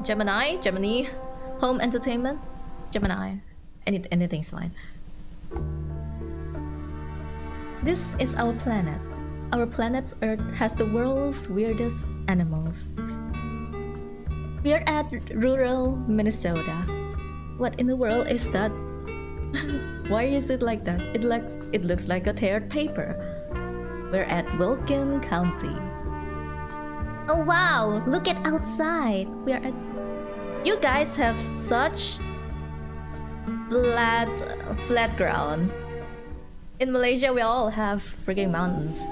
Gemini Home Entertainment, Gemini. Anything's fine. This is our planet. Our planet's Earth has the world's weirdest animals. We are at rural Minnesota. What in the world is that? Why is it like that? It looks like a teared paper. We're at Wilkin County. Oh wow, look at outside. We are at... You guys have such flat ground. In Malaysia, we all have freaking mountains.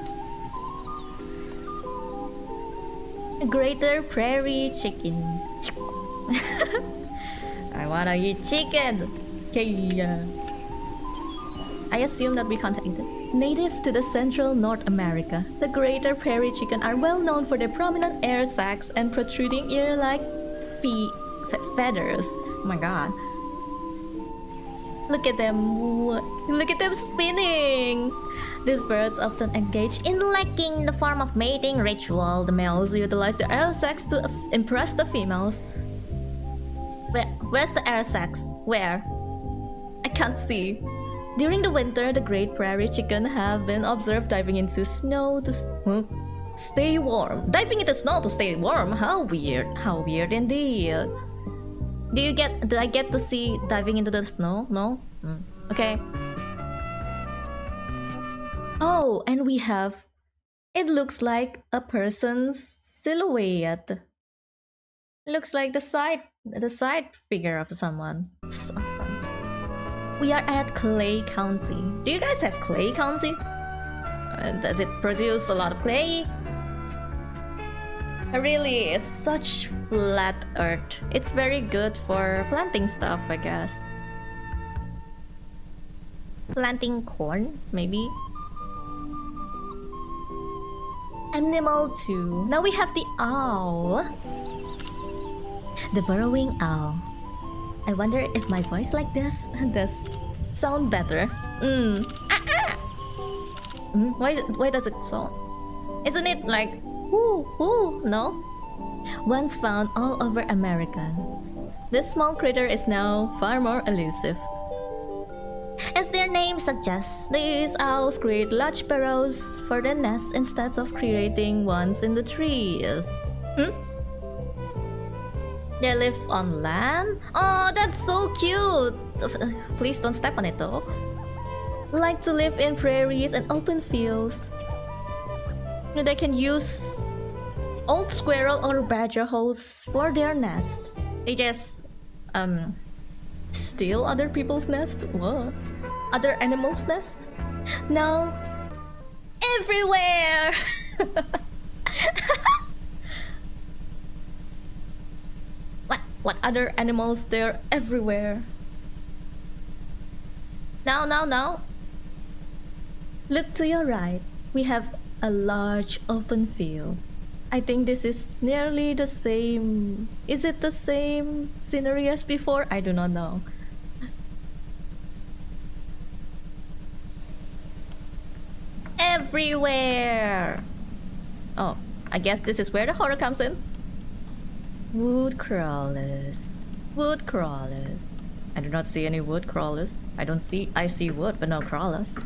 A greater prairie chicken. I wanna eat chicken. Yeah. I assume that we can't eat it. Native to the central North America, the greater prairie chicken are well known for their prominent air sacs and protruding ear-like feathers. Oh my god. Look at them. Look at them spinning. These birds often engage in lacking in the form of mating ritual. The males utilize their air sacs to impress the females. Where's the air sacs? Where? I can't see. During the winter, the great prairie chicken have been observed diving into snow to stay warm. Diving into snow to stay warm? How weird. How weird indeed. Did I get to see diving into the snow? No? Okay. Oh, and we have... It looks like a person's silhouette. It looks like the side figure of someone. So fun. We are at Clay County. Do you guys have Clay County? Does it produce a lot of clay? Really, it's such flat earth. It's very good for planting stuff, I guess. Planting corn, maybe? Animal 2. Now we have the owl. The burrowing owl. I wonder if my voice like this does sound better. Why does it sound? Isn't it like whoo? No? Once found all over Americans, this small critter is now far more elusive. As their name suggests, these owls create large burrows for their nests instead of creating ones in the trees. They live on land? Oh, that's so cute! Please don't step on it though. Like to live in prairies and open fields. They can use old squirrel or badger holes for their nest. They just steal other people's nest? What? Other animals' nest? No. Everywhere! What other animals? They're everywhere. Now. Look to your right. We have a large open field. I think this is nearly the same. Is it the same scenery as before? I do not know. Everywhere! Oh, I guess this is where the horror comes in. Wood crawlers. Wood crawlers. I do not see any wood crawlers. I see wood, but no crawlers.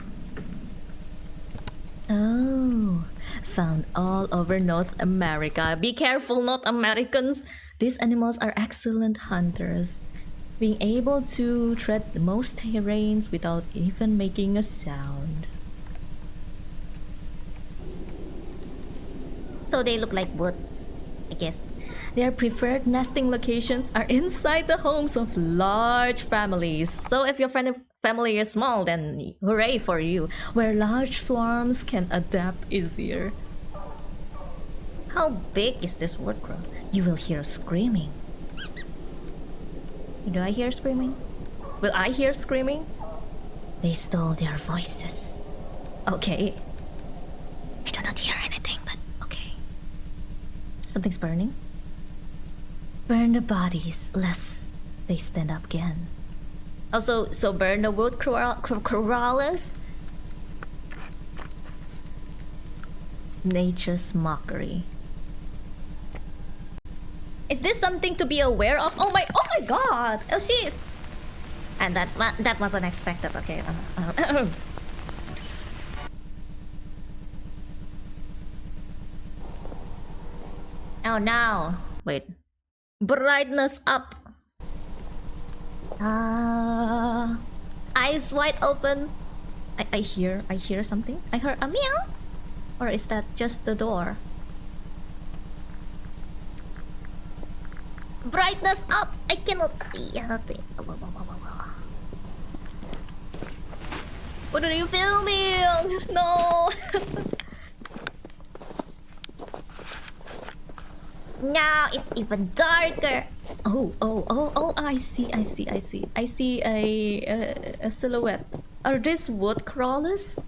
Oh, found all over North America. Be careful, North Americans. These animals are excellent hunters, being able to tread the most terrains without even making a sound. So they look like woods, I guess. Their preferred nesting locations are inside the homes of large families. So if your family is small, then hooray for you, where large swarms can adapt easier. How big is this wood crow? You will hear screaming. Do I hear screaming? Will I hear screaming? They stole their voices. Okay. I do not hear anything, but okay. Something's burning. Burn the bodies, lest they stand up again. Also, so burn the wood crawlers? Nature's mockery. Is this something to be aware of? Oh my god! Oh jeez! And that was unexpected. Okay. Oh no! Wait. Brightness up. Eyes wide open. I hear something. I heard a meow. Or is that just the door? Brightness up. I cannot see anything. What are you filming? No. Now it's even darker. Oh! I see a silhouette. Are these wood crawlers?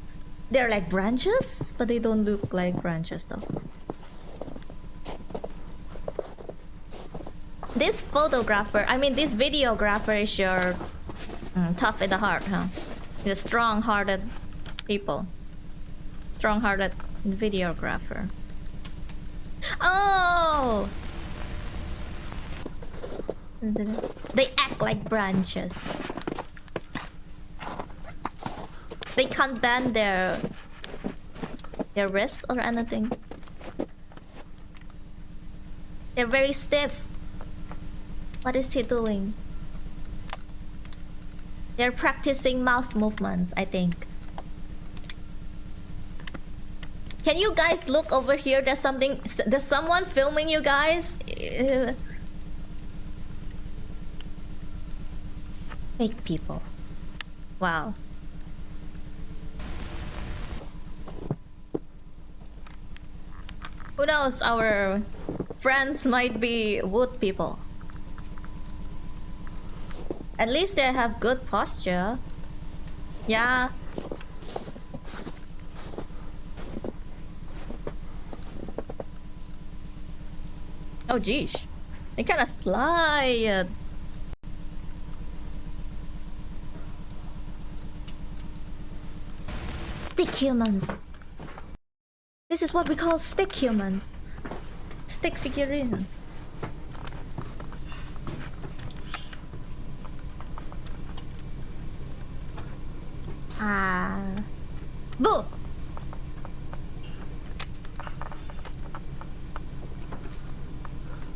They're like branches, but they don't look like branches though. This photographer, I mean this videographer is your tough in the heart, huh? The strong-hearted people. Strong-hearted videographer. Oh! They act like branches. They can't bend their wrists or anything. They're very stiff. What is he doing? They're practicing mouse movements, I think. Can you guys look over here? There's someone filming you guys. Fake people. Wow. Who knows? Our friends might be wood people. At least they have good posture. Yeah. Oh geez. They kinda slide. Stick humans. This is what we call stick humans. Stick figurines. Boo!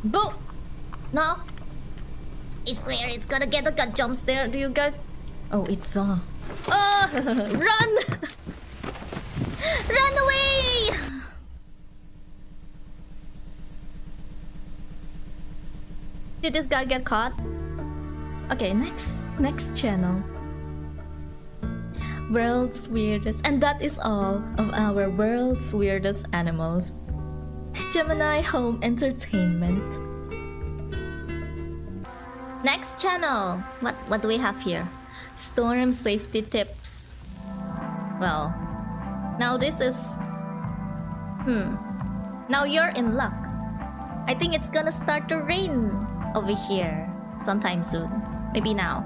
Boo! No! I swear it's gonna get a gut jumps there, do you guys? Oh, it's run! Run away! Did this guy get caught? Okay, next channel. World's weirdest, and that is all of our world's weirdest animals. Gemini Home Entertainment. Next channel. What do we have here? Storm safety tips. Well, now this is now you're in luck. I think it's gonna start to rain over here sometime soon. Maybe now.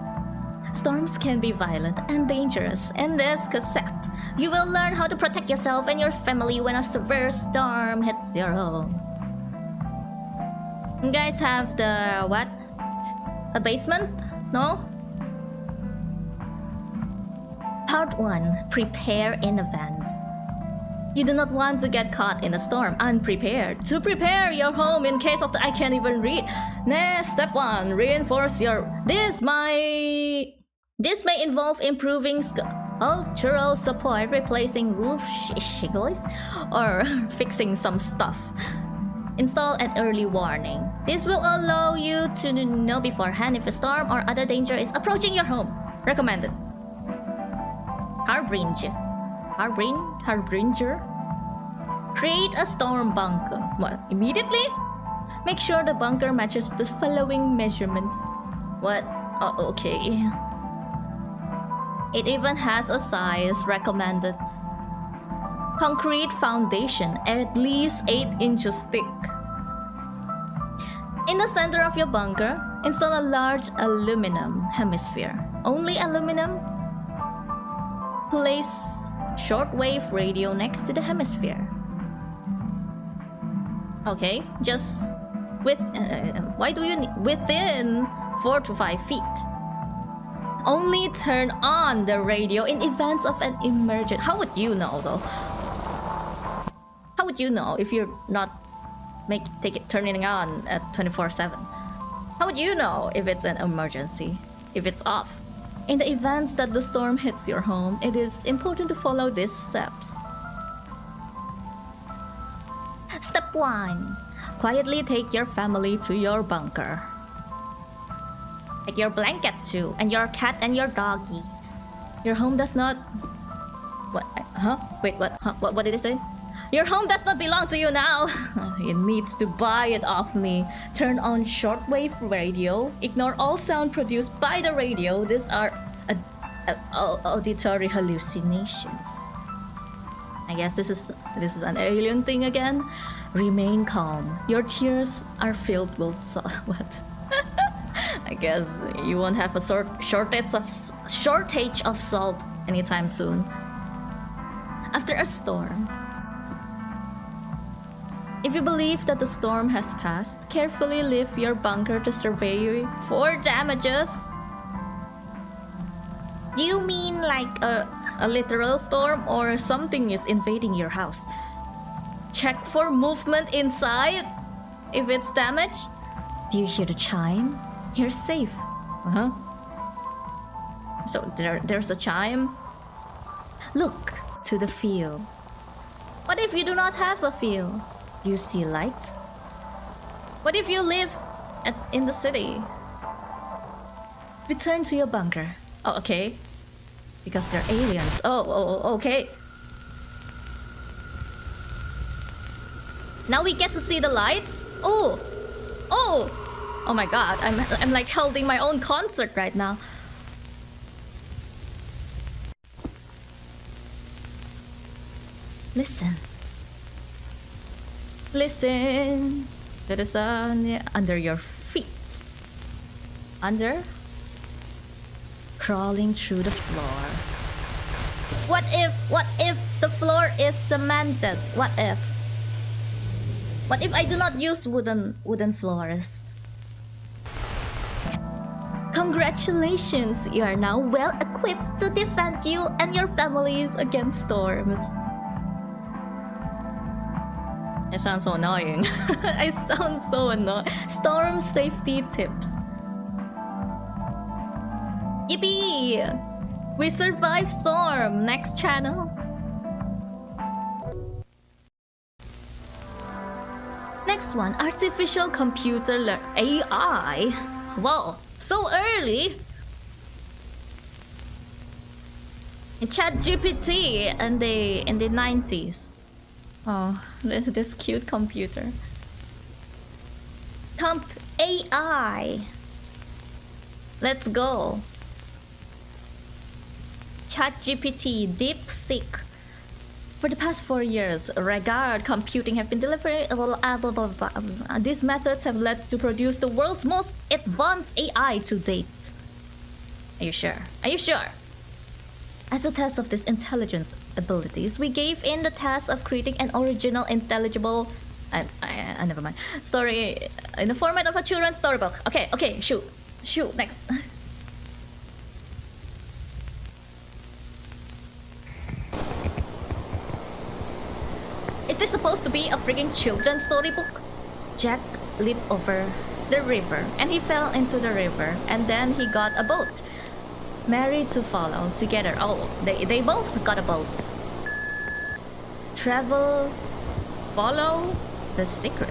Storms can be violent and dangerous. In this cassette, you will learn how to protect yourself and your family when a severe storm hits your home. You guys have the what? A basement? No? Part 1. Prepare in advance. You do not want to get caught in a storm unprepared. To prepare your home in case of the I can't even read. Next, step 1. Reinforce your... This may involve improving cultural support, replacing roof shingles, or fixing some stuff. Install an early warning. This will allow you to know beforehand if a storm or other danger is approaching your home. Recommended. Harbinger. Create a storm bunker. What? Immediately? Make sure the bunker matches the following measurements. What? Oh, okay. It even has a size recommended. Concrete foundation, at least 8 inches thick. In the center of your bunker, install a large aluminum hemisphere. Only aluminum? Place shortwave radio next to the hemisphere. Okay, just Why do you need within 4 to 5 feet? Only turn on the radio in events of an emergency. How would you know though? How would you know if you're not turning it on at 24/7? How would you know if it's an emergency? If it's off? In the events that the storm hits your home, it is important to follow these steps. Step 1. Quietly take your family to your bunker. Take your blanket too, and your cat and your doggy. Your home does not... What? Huh? Wait, what? Huh? What did it say? Your home does not belong to you now. It needs to buy it off me. Turn on shortwave radio. Ignore all sound produced by the radio. These are auditory hallucinations. I guess this is an alien thing again. Remain calm. Your tears are filled with salt. What? I guess you won't have a shortage of salt anytime soon. After a storm. If you believe that the storm has passed, carefully leave your bunker to survey for damages. Do you mean like a literal storm or something is invading your house? Check for movement inside. If it's damaged, do you hear the chime? You're safe. So there's a chime. Look to the field. What if you do not have a field? Do you see lights? What if you live in the city? Return to your bunker. Oh, okay. Because they're aliens. Oh, okay. Now we get to see the lights. Oh my god! I'm like holding my own concert right now. Listen to the sun under your feet. Under, crawling through the floor. What if the floor is cemented? What if I do not use wooden floors? Congratulations, you are now well equipped to defend you and your families against storms. I sound so annoying. I sound so annoying. Storm safety tips. Yippee! We survived storm. Next channel. Next one, artificial computer AI. Wow, so early. ChatGPT in the 90s. Oh, this cute computer. Comp AI. Let's go. ChatGPT, DeepSeek. For the past 4 years, regard computing have been delivering. These methods have led to produce the world's most advanced AI to date. Are you sure? Are you sure? As a test of these intelligence abilities, we gave in the task of creating an original, intelligible, never mind, story in the format of a children's storybook. Okay, shoot, next. Is this supposed to be a freaking children's storybook? Jack leaped over the river and he fell into the river, and then he got a boat. Married to follow together. Oh, they both got a boat. Travel, follow the secret.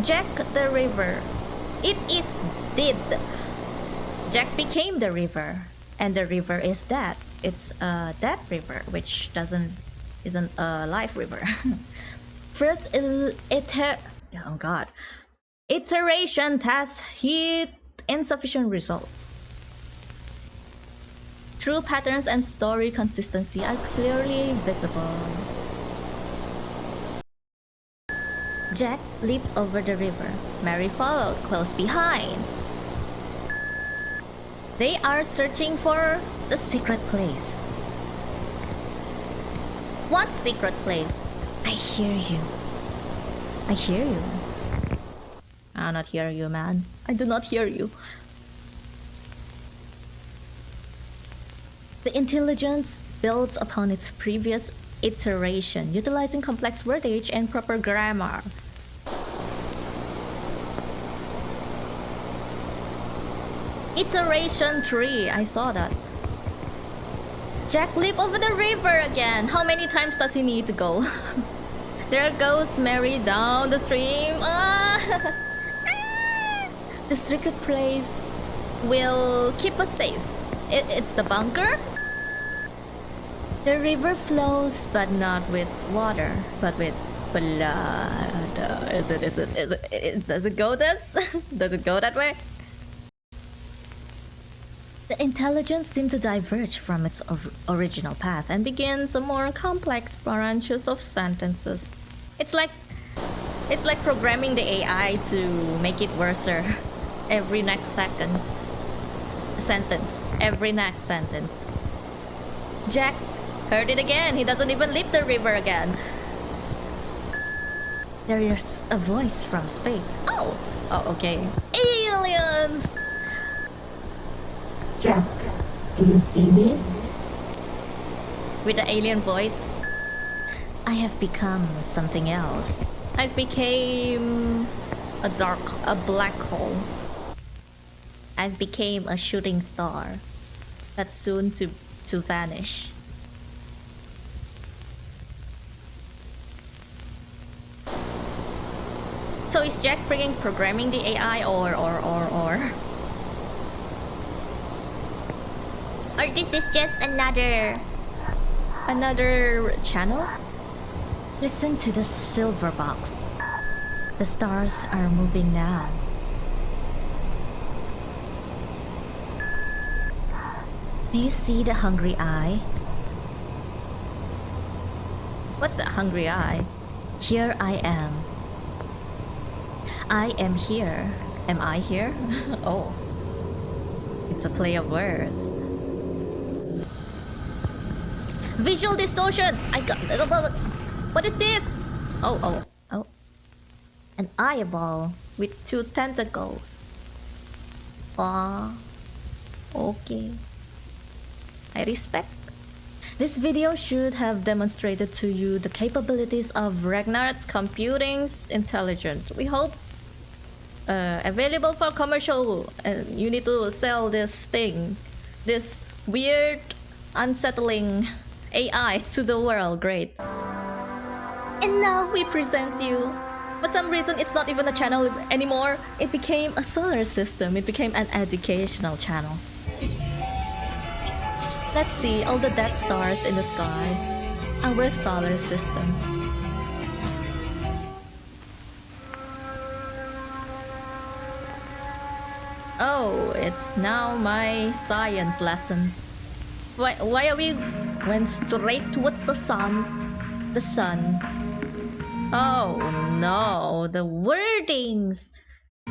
Jack the river. It is did. Jack became the river, and the river is that. It's a dead river, which isn't a live river. First, iteration test hit insufficient results. True patterns and story consistency are clearly visible. Jack leaped over the river. Mary followed close behind. They are searching for the secret place. What secret place? I hear you. I hear you. I do not hear you, man. I do not hear you. The intelligence builds upon its previous iteration, utilizing complex wordage and proper grammar. Iteration 3, I saw that. Jack leap over the river again. How many times does he need to go? There goes Mary down the stream. Ah! The secret place will keep us safe. It's the bunker? The river flows, but not with water, but with blood. Does it go this? Does it go that way? The intelligence seemed to diverge from its original path and begins a more complex branches of sentences. It's like programming the AI to make it worse every next sentence. Every next sentence. Jack heard it again. He doesn't even leap the river again. There is a voice from space. Oh, okay. Aliens! Jack, do you see me? With the alien voice. I have become something else. I became a black hole. I became a shooting star that's soon to vanish. So is Jack freaking programming the AI or this is just another channel? Listen to the silver box. The stars are moving now. Do you see the hungry eye? What's that hungry eye? Here I am. I am here. Am I here? Oh. It's a play of words. Visual distortion! What is this? Oh. An eyeball with 2 tentacles. Okay. I respect. This video should have demonstrated to you the capabilities of Ragnar's computing's intelligence. We hope available for commercial, and you need to sell this thing, this weird, unsettling AI to the world. Great. And now we present you. For some reason, it's not even a channel anymore. It became a solar system. It became an educational channel. Let's see all the dead stars in the sky. Our solar system. Oh, it's now my science lessons. Why are we went straight towards the sun? The sun. Oh no, the wordings.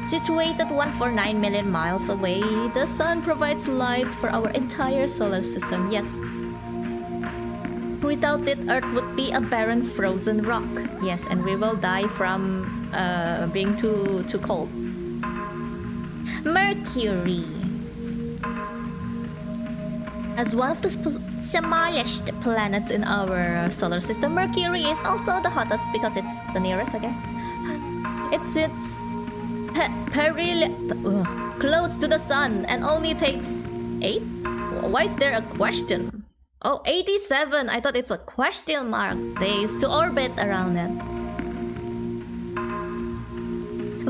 Situated 149 million miles away, the sun provides light for our entire solar system. Yes. Without it, Earth would be a barren frozen rock. Yes, and we will die from being too cold. Mercury. As one of the smallest planets in our solar system, Mercury is also the hottest because it's the nearest, I guess. It sits close to the sun and only takes 8? Why is there a question? Oh, 87. I thought it's a question mark days to orbit around it.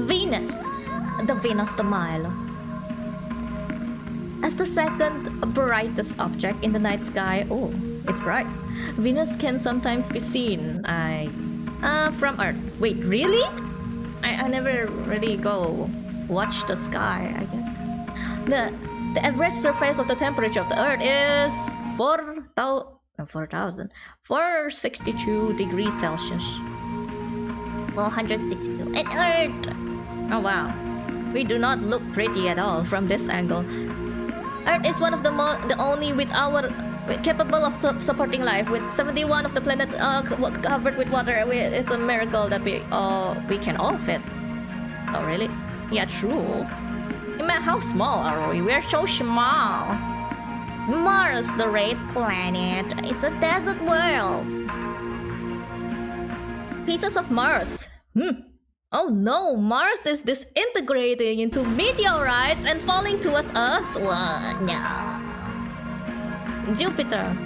Venus. The Venus de Milo. As the second brightest object in the night sky, oh, it's bright. Venus can sometimes be seen from Earth. Wait, really? I never really go watch the sky, I guess. The average surface of the temperature of the Earth is 462 degrees Celsius. 462. And Earth! Oh wow. We do not look pretty at all from this angle. Earth is one of the only with our capable of supporting life, with 71 of the planet covered with water. It's a miracle that we can all fit. Oh really? Yeah, true. Man, how small are we? We're so small. Mars, the red planet. It's a desert world. Pieces of Mars. Oh no, Mars is disintegrating into meteorites and falling towards us. What? No. Jupiter.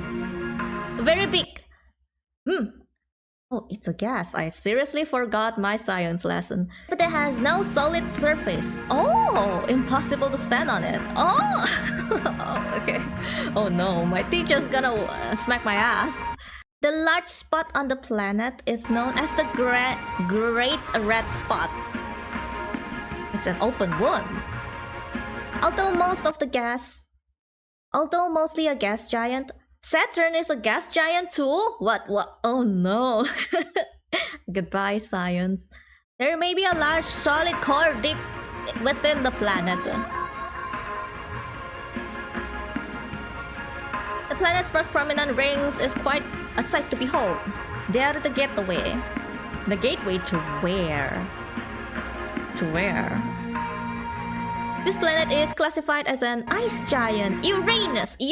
Very big. Oh, it's a gas. I seriously forgot my science lesson. But it has no solid surface. Oh, impossible to stand on it. Oh, oh okay. Oh no, my teacher's gonna smack my ass. The large spot on the planet is known as the Great Red Spot. It's an open wound. Although mostly a gas giant, Saturn is a gas giant too? What? Oh no. Goodbye, science. There may be a large solid core deep within the planet. The planet's most prominent rings is quite a sight to behold. They are the gateway. The gateway to where? To where? This planet is classified as an ice giant. Uranus is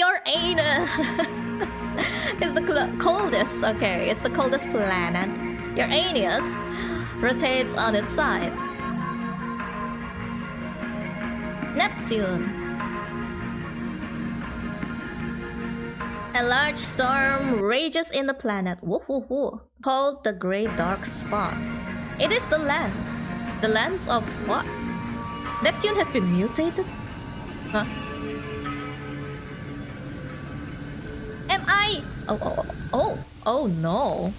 the coldest. Okay, it's the coldest planet. Uranus rotates on its side. Neptune. A large storm rages in the planet, called the Great Dark Spot. It is the lens. The lens of what? Neptune has been mutated? Huh? Am I? Oh no!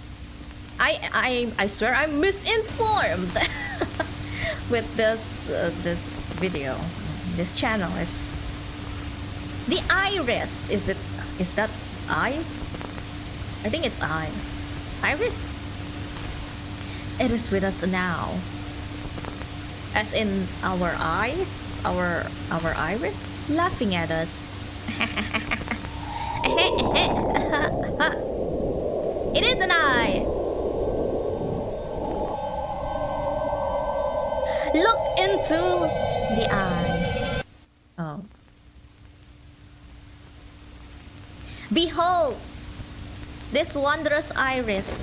I swear I'm misinformed with this video. This channel is the iris. Is that eye? I think it's eye. Iris? It is with us now. As in our eyes? Our iris? Laughing at us. It is an eye! Look into the eye. Oh. Behold this wondrous iris.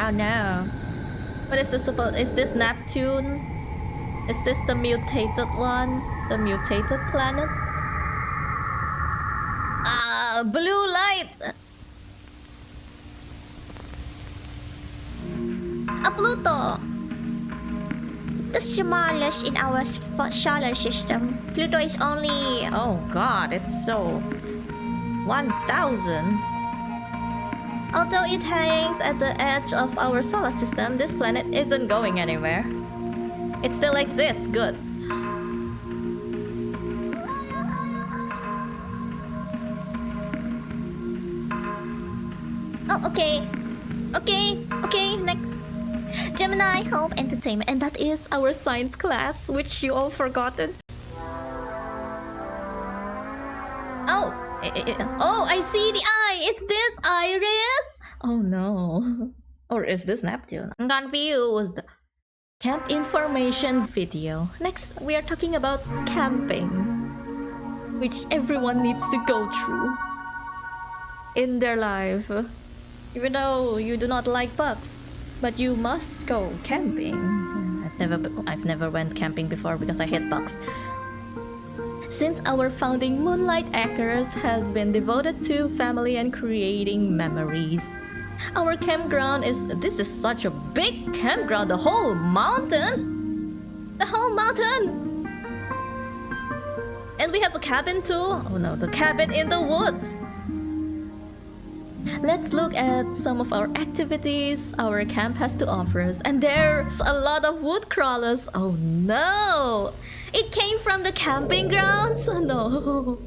Oh no. What is this about? Is this Neptune? Is this the mutated one? The mutated planet? Blue light! A Pluto! The smallest in our solar system. Pluto is only... Oh god, it's so... 1,000. Although it hangs at the edge of our solar system, this planet isn't going anywhere. It still exists. Good. Oh, okay. Okay, next. Gemini Home Entertainment, and that is our science class, which you all forgotten. Oh, I see the eye. Is this Iris? Oh no. Or is this Neptune? I'm confused. Camp information video. Next, we are talking about camping, which everyone needs to go through in their life. Even though you do not like bugs, but you must go camping. I've never went camping before because I hate bugs. Since our founding, Moonlight Acres has been devoted to family and creating memories. Our campground is... This is such a big campground. The whole mountain! The whole mountain! And we have a cabin too. Oh no, the cabin in the woods. Let's look at some of our activities our camp has to offer us. And there's a lot of wood crawlers. Oh no! It came from the camping grounds? Oh no.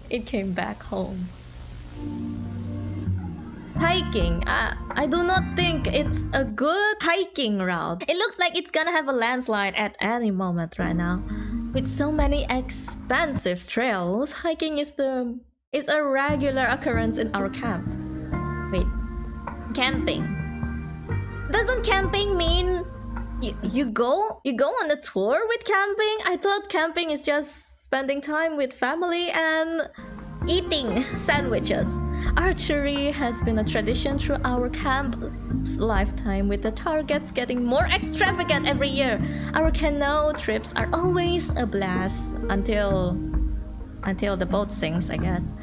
It came back home. Hiking. I do not think it's a good hiking route. It looks like it's gonna have a landslide at any moment right now. With so many expensive trails, hiking is a regular occurrence in our camp. Wait, camping. Doesn't camping mean you go on a tour with camping? I thought camping is just spending time with family and eating sandwiches. Archery has been a tradition through our camp's lifetime, with the targets getting more extravagant every year. Our canoe trips are always a blast until the boat sinks, I guess.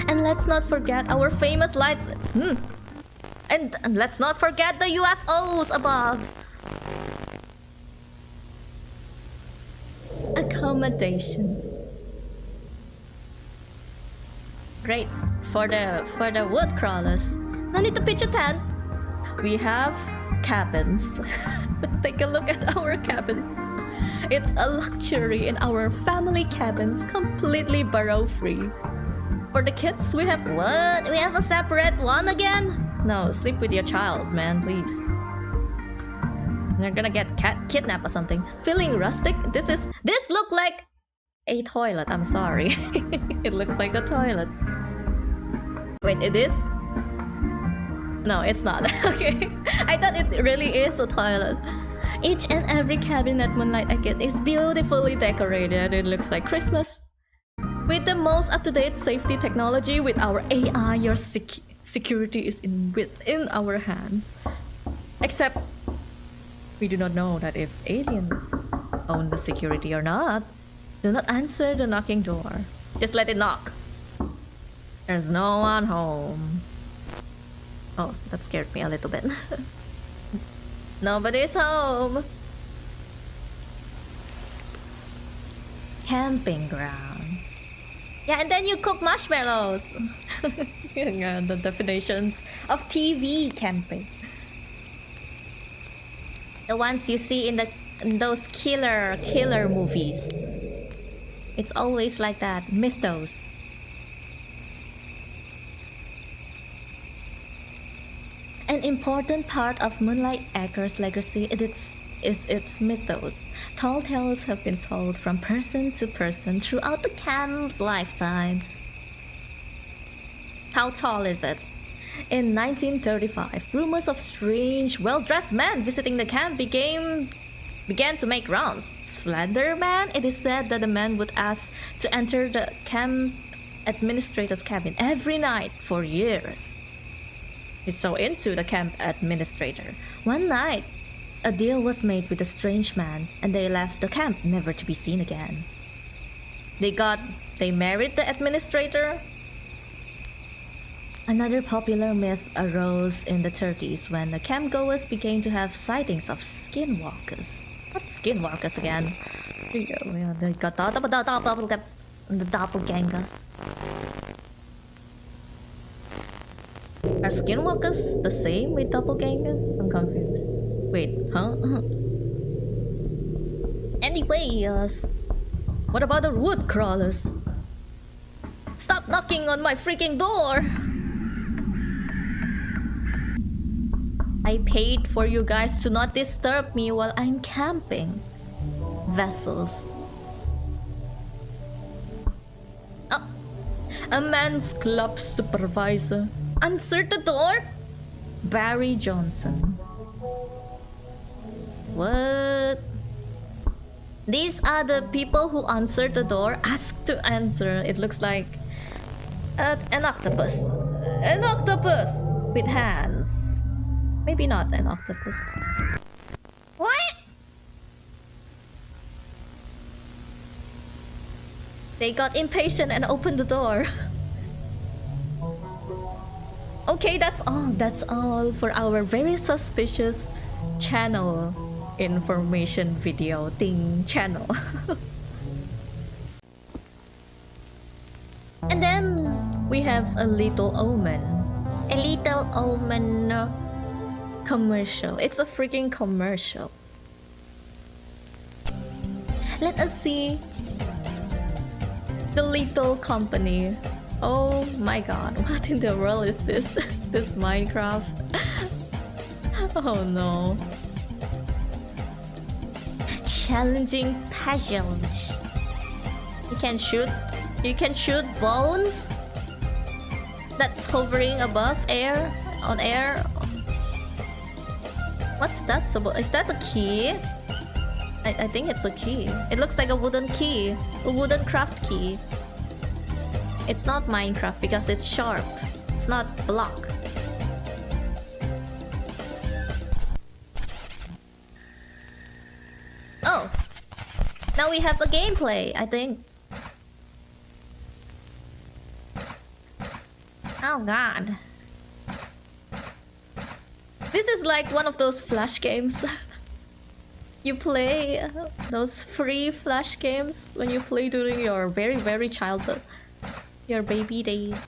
And let's not forget our famous lights. And let's not forget the UFOs above. Accommodations. Great for the wood crawlers. No need to pitch a tent. We have cabins. Take a look at our cabins. It's a luxury in our family cabins, completely burrow free. For the kids, we have what? We have a separate one again? No, sleep with your child, man, please. They're gonna get kidnapped or something. Feeling rustic? This look like a toilet. I'm sorry. It looks like a toilet. Wait, it is? No, it's not. Okay. I thought it really is a toilet. Each and every cabin at Moonlight Arcade is beautifully decorated. It looks like Christmas. With the most up-to-date safety technology, with our AI, your security is within our hands. Except, we do not know that if aliens own the security or not. Do not answer the knocking door. Just let it knock. There's no one home. Oh, that scared me a little bit. Nobody's home. Camping ground. Yeah, and then you cook marshmallows. Yeah, the definitions of TV camping. The ones you see in those killer movies. It's always like that. Mythos. An important part of Moonlight Acre's legacy is its mythos. Tall tales have been told from person to person throughout the camp's lifetime. How tall is it? In 1935, rumors of strange, well-dressed men visiting the camp began to make rounds. Slender Man? It is said that the man would ask to enter the camp administrator's cabin every night for years. He's so into the camp administrator. One night, a deal was made with a strange man, and they left the camp never to be seen again. They married the administrator. Another popular myth arose in the 30s when the campgoers began to have sightings of skinwalkers. What skinwalkers again? Yeah, they got the doppelgangers. Are skinwalkers the same with doppelgangers? I'm confused. Wait, huh? Anyway, what about the wood crawlers? Stop knocking on my freaking door! I paid for you guys to not disturb me while I'm camping. Vessels. Oh, a man's club supervisor. Answer the door? Barry Johnson. What? These are the people who answered the door, asked to enter. It looks like an octopus. An octopus with hands. Maybe not an octopus. What? They got impatient and opened the door. Okay, that's all. That's all for our very suspicious channel information video thing channel. And then we have a little omen. A little omen commercial. It's a freaking commercial. Let us see the little company. Oh my god, what in the world is this? Is this Minecraft? Oh no. challenging challenge. You can shoot bones that's hovering above on air. What's that about? Is that a key? I think it's a key. It looks like a wooden key. A wooden craft key. It's not Minecraft because it's sharp. It's not block. Oh! Now we have a gameplay, I think. Oh god. This is like one of those flash games. You play those free flash games when you play during your very childhood. Your baby days.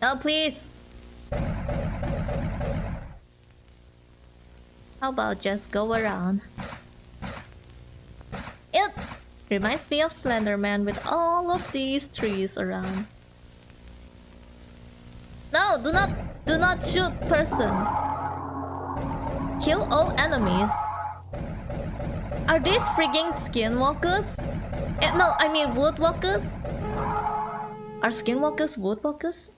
Oh please! How about just go around? It reminds me of Slender Man with all of these trees around. No, do not shoot person. Kill all enemies. Are these frigging skinwalkers? No, I mean woodwalkers. Are skinwalkers woodwalkers?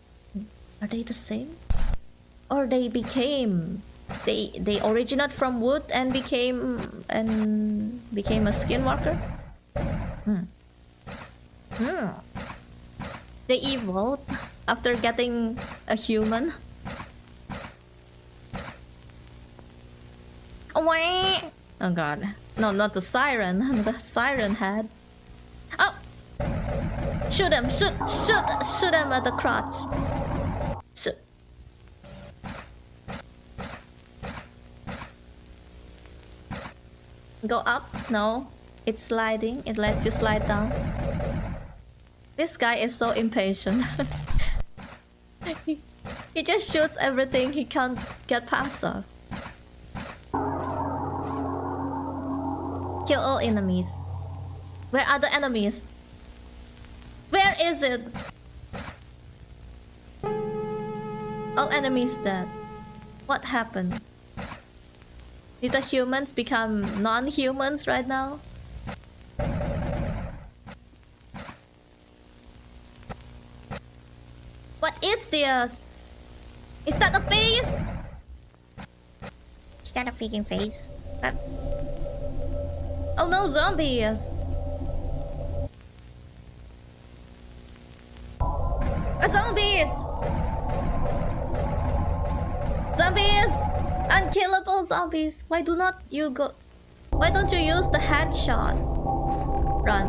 Are they the same? Or they became they originate from wood and became a skinwalker? They evolved after getting a human. Oh god. No, not the siren. The siren head. Oh! Shoot him! Shoot him at the crotch. Shoot. Go up? No. It's sliding. It lets you slide down. This guy is so impatient. He just shoots everything he can't get past of. Kill all enemies. Where are the enemies? Where is it? All enemies dead. What happened? Did the humans become non-humans right now? What is this? Is that a face? Is that a freaking face? That... Oh no, zombies! Zombies! Zombies! Unkillable zombies! Why don't you use the headshot? Run!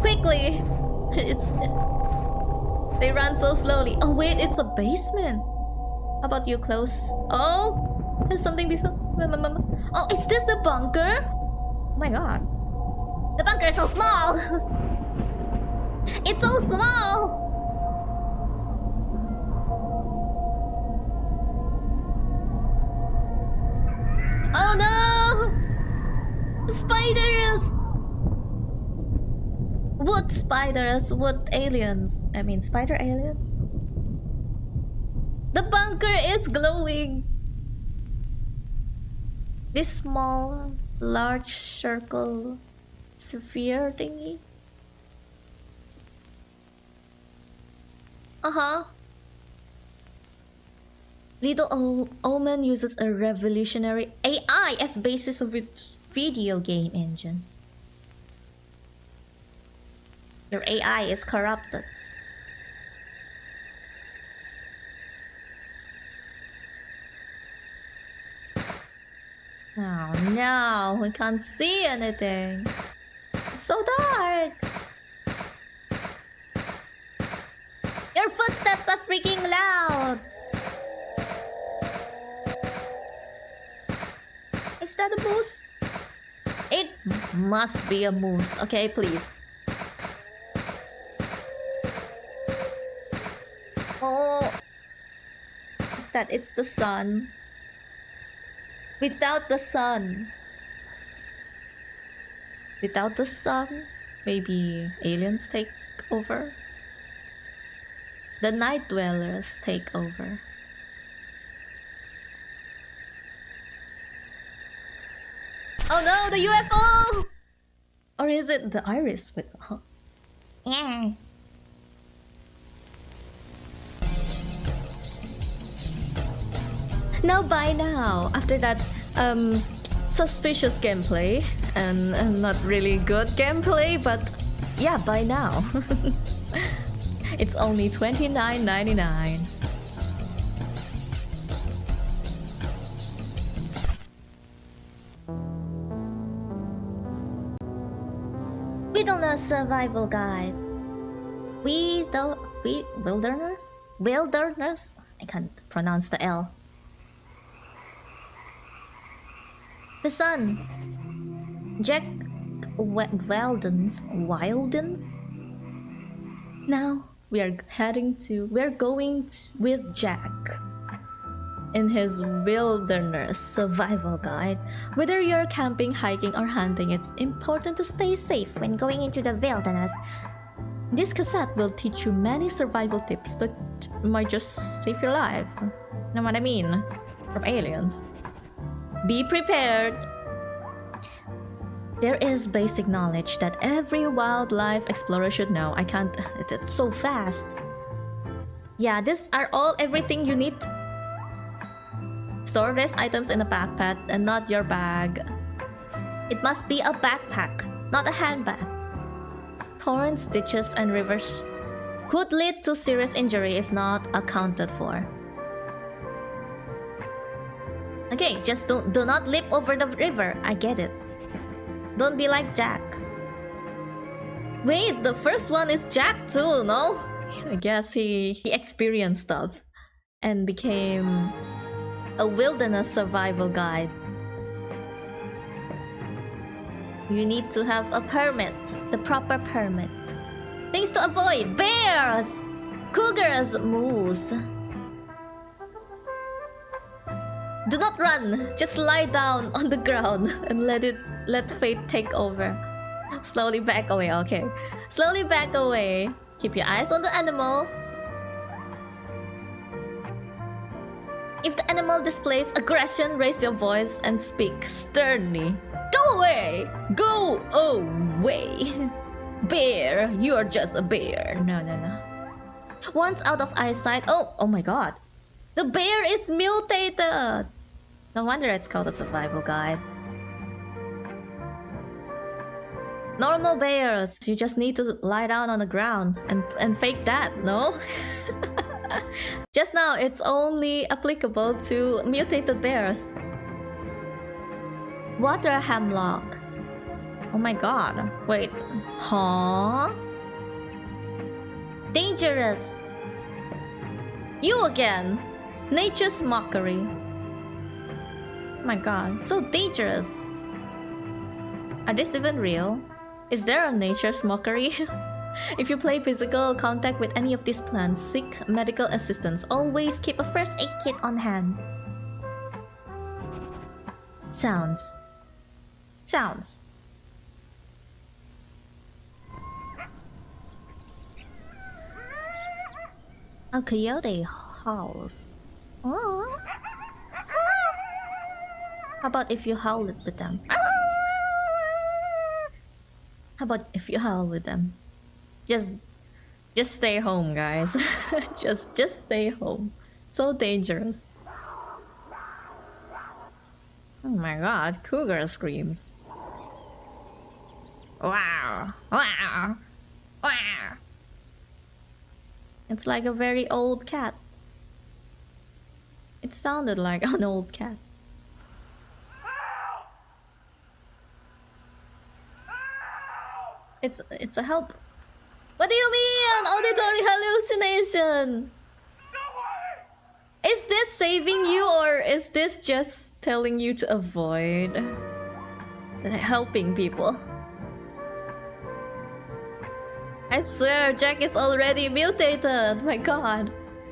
Quickly! They run so slowly. Oh wait, it's a basement. How about you close? Oh, there's something before. Oh, is this the bunker? Oh my god, the bunker is so small. It's so small. Oh no! Spiders! Wood spiders, wood aliens. I mean, spider aliens? The bunker is glowing! This small, large circle sphere thingy? Little Omen uses a revolutionary AI as basis of its video game engine. Your AI is corrupted. Oh no, we can't see anything. It's so dark. Your footsteps are freaking loud. Is that a moose? It must be a moose. Okay, please. Oh, is that? It's the sun. Without the sun, maybe aliens take over. The night dwellers take over. Oh no, the UFO! Or is it the iris? Yeah. Now by now, after that suspicious gameplay and not really good gameplay, but yeah, by now. It's only $29.99. Wilderness survival guide. Wilderness? I can't pronounce the L. The sun. Jack Wildens. Now we're going with Jack in his wilderness survival guide. Whether you're camping, hiking, or hunting, it's important to stay safe when going into the wilderness. This cassette will teach you many survival tips that might just save your life. Know what I mean? From aliens. Be prepared. There is basic knowledge that every wildlife explorer should know. It's so fast. Yeah, these are everything you need. Store these items in a backpack and not your bag. It must be a backpack, not a handbag. Torrents, ditches, and rivers could lead to serious injury if not accounted for. Okay, just do not leap over the river. I get it. Don't be like Jack. Wait, the first one is Jack too, no? I guess he experienced stuff and became a wilderness survival guide. You need to have a permit, the proper permit. Things to avoid: bears, cougars, moose. Do not run, just lie down on the ground and let fate take over. Slowly back away, okay. Slowly back away. Keep your eyes on the animal. If the animal displays aggression, raise your voice and speak sternly. Go away! Go away! Bear, you are just a bear. No. Once out of eyesight, oh my god. The bear is mutated! No wonder it's called a survival guide. Normal bears, you just need to lie down on the ground and fake that, no? Just now, it's only applicable to mutated bears. Water hemlock. Oh my god. Wait. Huh? Dangerous. You again. Nature's mockery. Oh my god. So dangerous. Are these even real? Is there a nature's mockery? If you play physical contact with any of these plants, seek medical assistance. Always keep a first aid kit on hand. Sounds. A coyote howls. Oh. How about if you howl it with them? How about if you howl with them? Just stay home, guys. just stay home. So dangerous. Oh my god, cougar screams. Wow. Wow. Wow. It's like a very old cat. It sounded like an old cat. It's a help. What do you mean? Auditory hallucination. Is this saving you or is this just telling you to avoid helping people? I swear Jack is already mutated. My god.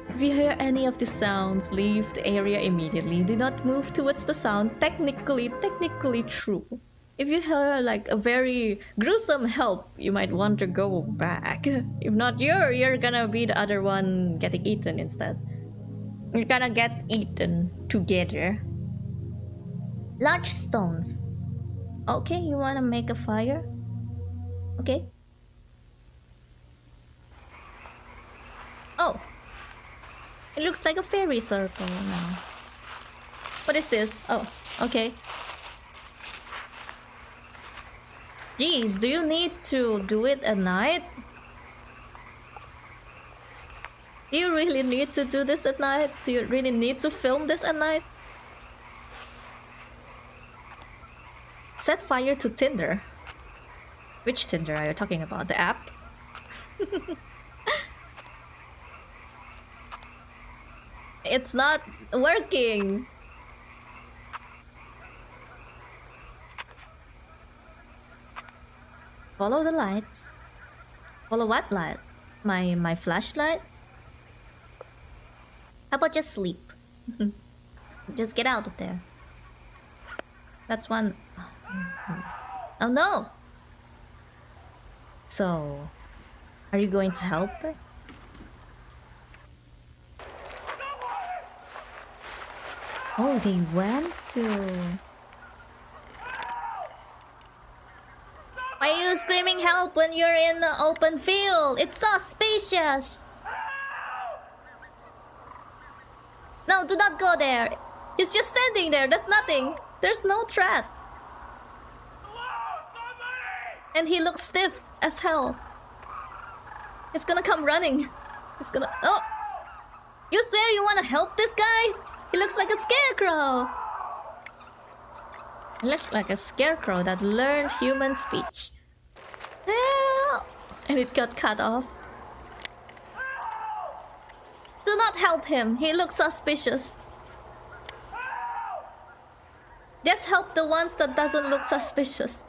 If you hear any of the sounds, leave the area immediately. Do not move towards the sound. Technically true. If you hear like a very gruesome help, you might want to go back. If not, you're gonna be the other one getting eaten instead. You're gonna get eaten together. Large stones. Okay, you wanna make a fire? Okay. Oh. It looks like a fairy circle now. What is this? Oh, okay. Geez, do you need to do it at night? Do you really need to do this at night? Do you really need to film this at night? Set fire to Tinder. Which Tinder are you talking about? The app? It's not working. Follow the lights. Follow what light? My flashlight? How about just sleep? Just get out of there. That's one. Oh no! So, are you going to help her? Oh, they went to... Why are you screaming help when you're in the open field? It's suspicious! No, do not go there. He's just standing there. There's nothing. There's no threat. And he looks stiff as hell. He's gonna come running. He's gonna... Oh! You swear you wanna help this guy? He looks like a scarecrow. He looks like a scarecrow that learned human speech. Help! And it got cut off. Do not help him. He looks suspicious. Just help the ones that doesn't look suspicious.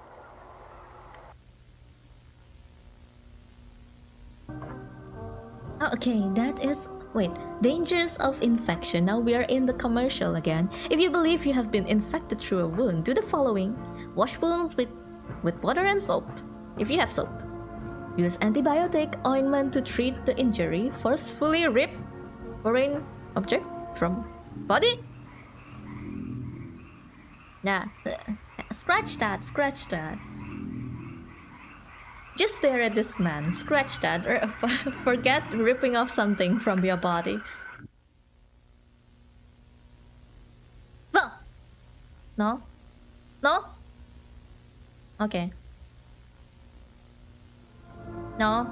Okay, that is... Wait, dangers of infection. Now we are in the commercial again. If you believe you have been infected through a wound, do the following. Wash wounds with water and soap, if you have soap. Use antibiotic ointment to treat the injury. Forcefully rip foreign object from body. Nah, scratch that, scratch that. Just stare at this man, scratch that, or forget ripping off something from your body. No? No? Okay. No?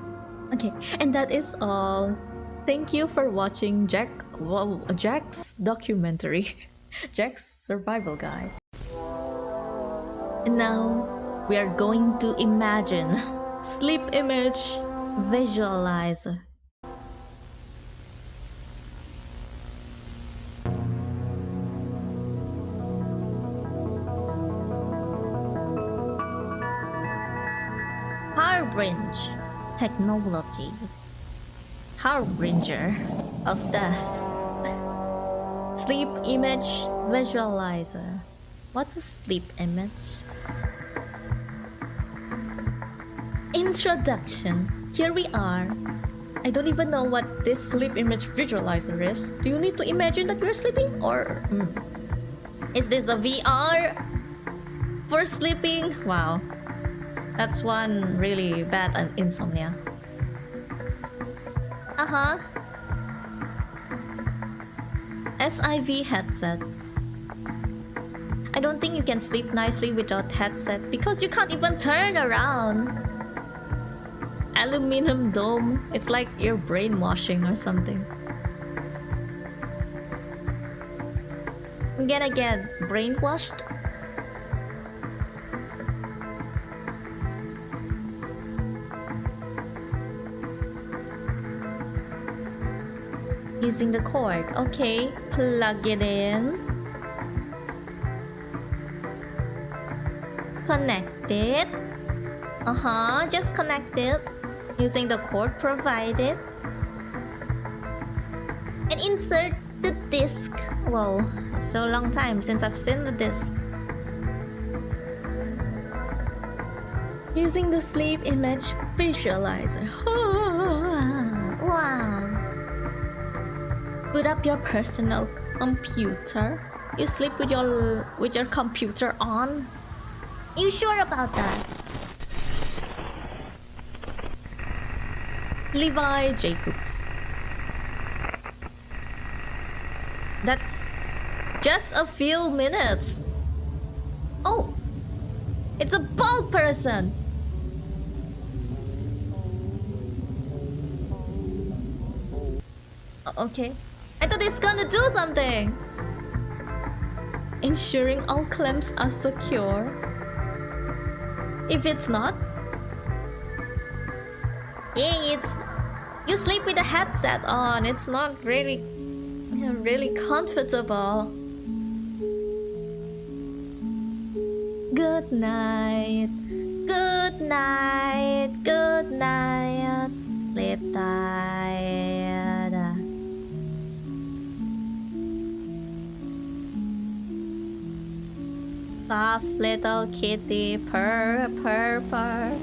Okay, and that is all. Thank you for watching Jack's documentary. Jack's survival guide. And now, we are going to imagine sleep image visualizer. Harbinger technologies. Harbinger of death. Sleep image visualizer. What's a sleep image? Introduction. Here we are. I don't even know what this sleep image visualizer is. Do you need to imagine that you're sleeping? Or is this a VR for sleeping? Wow. That's one really bad insomnia. Uh-huh. SIV headset. I don't think you can sleep nicely without headset because you can't even turn around. Aluminum dome. It's like you're brainwashing or something. I'm gonna get brainwashed. Using the cord. Okay, plug it in. Connect it. Just connect it. Using the cord provided. And insert the disc. Whoa, it's so long time since I've seen the disc. Using the sleep image visualizer. Wow. Boot up your personal computer. You sleep with your computer on. You sure about that? Levi Jacobs. That's just a few minutes. Oh, it's a bald person. Okay, I thought it's gonna do something. Ensuring all claims are secure. If it's not, Yeah, it's... you sleep with a headset on. It's not really comfortable. Good night. Good night, good night. Sleep tight. Soft little kitty, purr, purr, purr.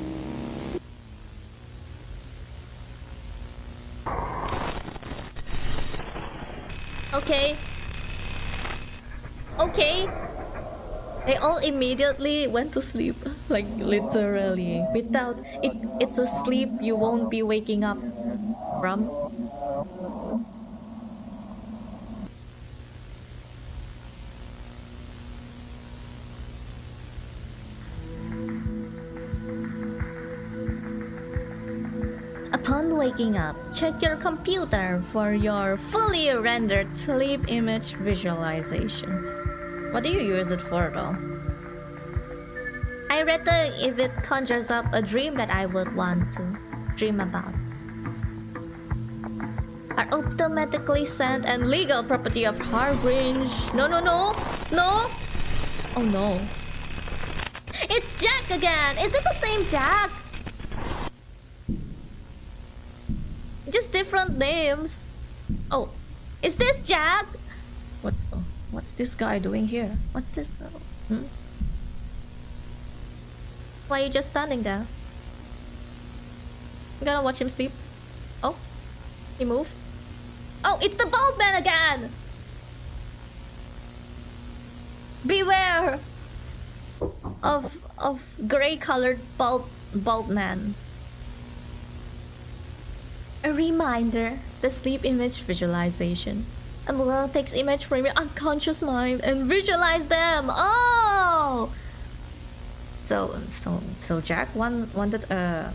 Okay. Okay. They all immediately went to sleep. Like literally. Without it, it's a sleep you won't be waking up from. Upon waking up, check your computer for your fully rendered sleep image visualization. What do you use it for though? I read if it conjures up a dream that I would want to dream about. Are automatically sent and legal property of Harbridge. No, no, no, no. Oh no. It's Jack again. Is it the same Jack? Just different names. Oh, is this Jack? What's this guy doing here? What's this? Why are you just standing there? I'm gonna watch him sleep. Oh, he moved. Oh, it's the bald man again. Beware of gray-colored bald man. A reminder: the sleep image visualization. A MuuRain takes image from your unconscious mind and visualize them. Oh, so Jack wanted a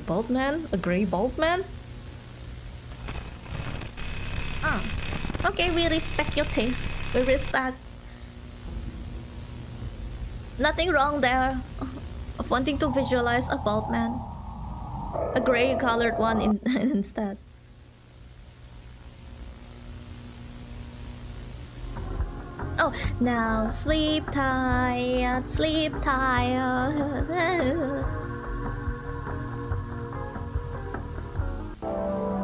bald man, a gray bald man. Okay, we respect your taste. We respect. Nothing wrong there of wanting to visualize a bald man. A gray-colored one instead. Oh, now sleep tired, sleep tired.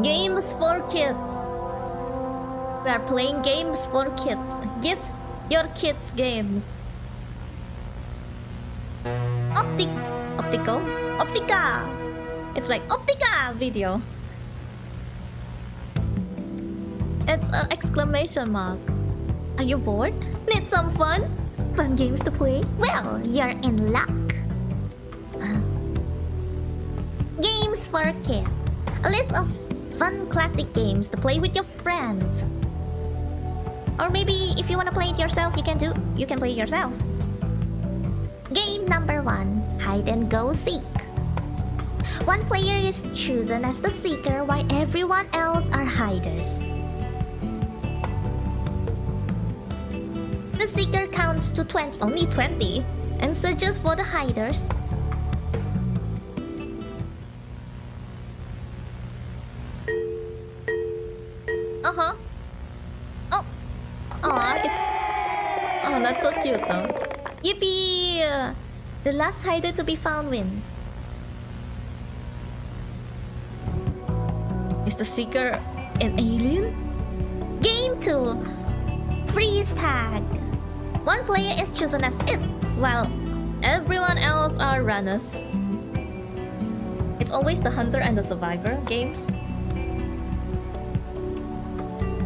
Games for kids. We are playing games for kids. Give your kids games. Optica. It's like Optica video. It's an exclamation mark. Are you bored? Need some fun? Fun games to play? Well, you're in luck. Games for kids. A list of fun classic games to play with your friends. Or maybe if you want to play it yourself, you can play it yourself. Game number 1, hide and go seek. One player is chosen as the seeker while everyone else are hiders. The seeker counts to 20, only 20, and searches for the hiders. Uh-huh. Oh. Oh, that's so cute though. Yippee! The last hider to be found wins. Is the seeker an alien? Game 2, freeze tag. One player is chosen as it, While everyone else are runners. It's always the hunter and the survivor games.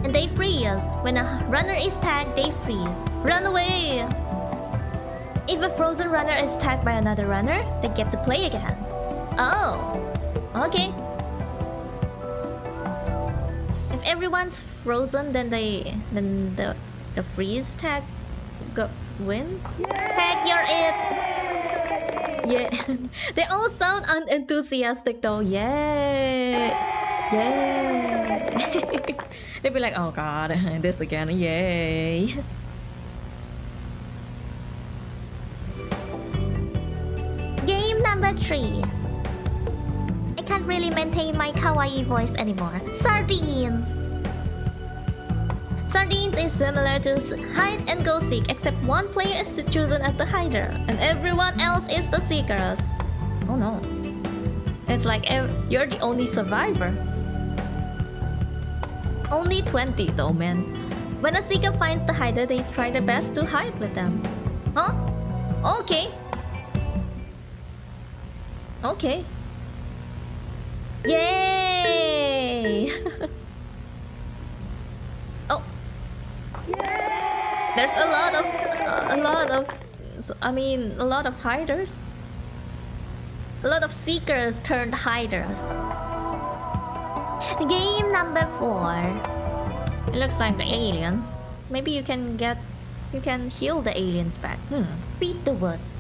and they freeze. When a runner is tagged, they freeze. Run away! If a frozen runner is tagged by another runner, they get to play again. Oh, okay. If everyone's frozen, then the freeze tag wins. Tag, you're it. Yeah, they all sound unenthusiastic though. Yay, yay. They'd be like, oh god, this again. Yay. Game number 3. I can't really maintain my kawaii voice anymore. Sardines! Sardines is similar to hide and go seek, except one player is chosen as the hider and everyone else is the seekers. Oh no. It's like you're the only survivor. Only 20 though, man. When a seeker finds the hider, they try their best to hide with them. Huh? Okay. Okay. Yay! Oh. There's a lot of hiders. A lot of seekers turned hiders. Game number 4. It looks like the aliens. Maybe you can heal the aliens back. Feed the woods.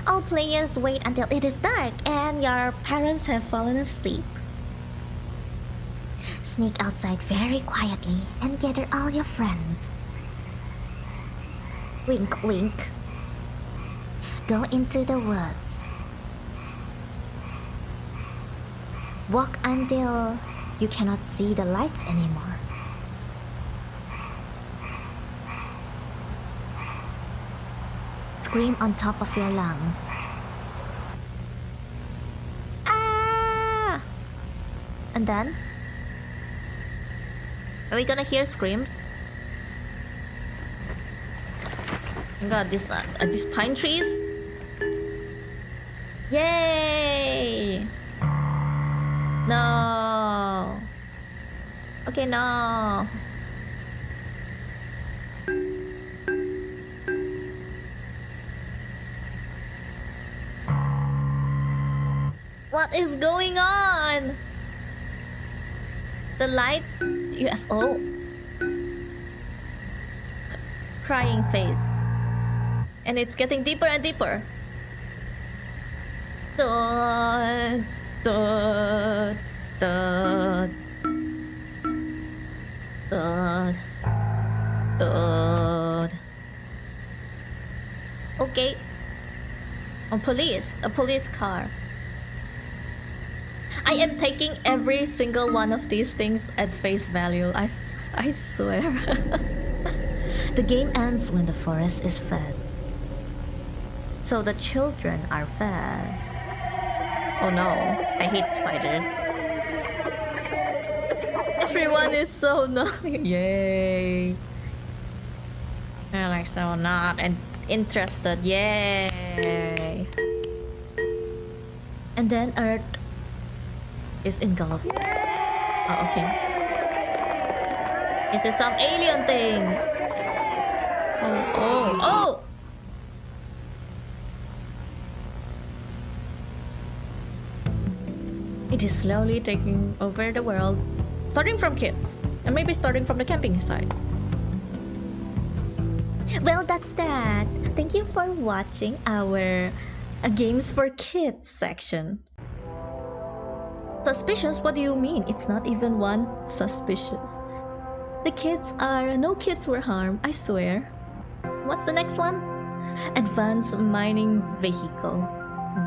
All players wait until it is dark and your parents have fallen asleep. Sneak outside very quietly and gather all your friends. Wink, wink. Go into the woods. Walk until you cannot see the lights anymore. Scream on top of your lungs. Ah! And then? Are we gonna hear screams? Oh god, these pine trees? Yay! No! Okay, no! What is going on? The light UFO. Crying face. And it's getting deeper and deeper. Dun, dun, dun, dun, dun. Okay. A police car. I am taking every single one of these things at face value. I swear. The game ends when the forest is fed. So the children are fed. Oh no, I hate spiders. Everyone is so not. Yay. They're like so not interested. Yay. And then Earth is engulfed. Oh, okay. Is it some alien thing? Oh! It is slowly taking over the world, starting from kids, and maybe starting from the camping site. Well, that's that. Thank you for watching our Games for Kids section. Suspicious? What do you mean? It's not even one suspicious. No kids were harmed, I swear. What's the next one? Advanced mining vehicle.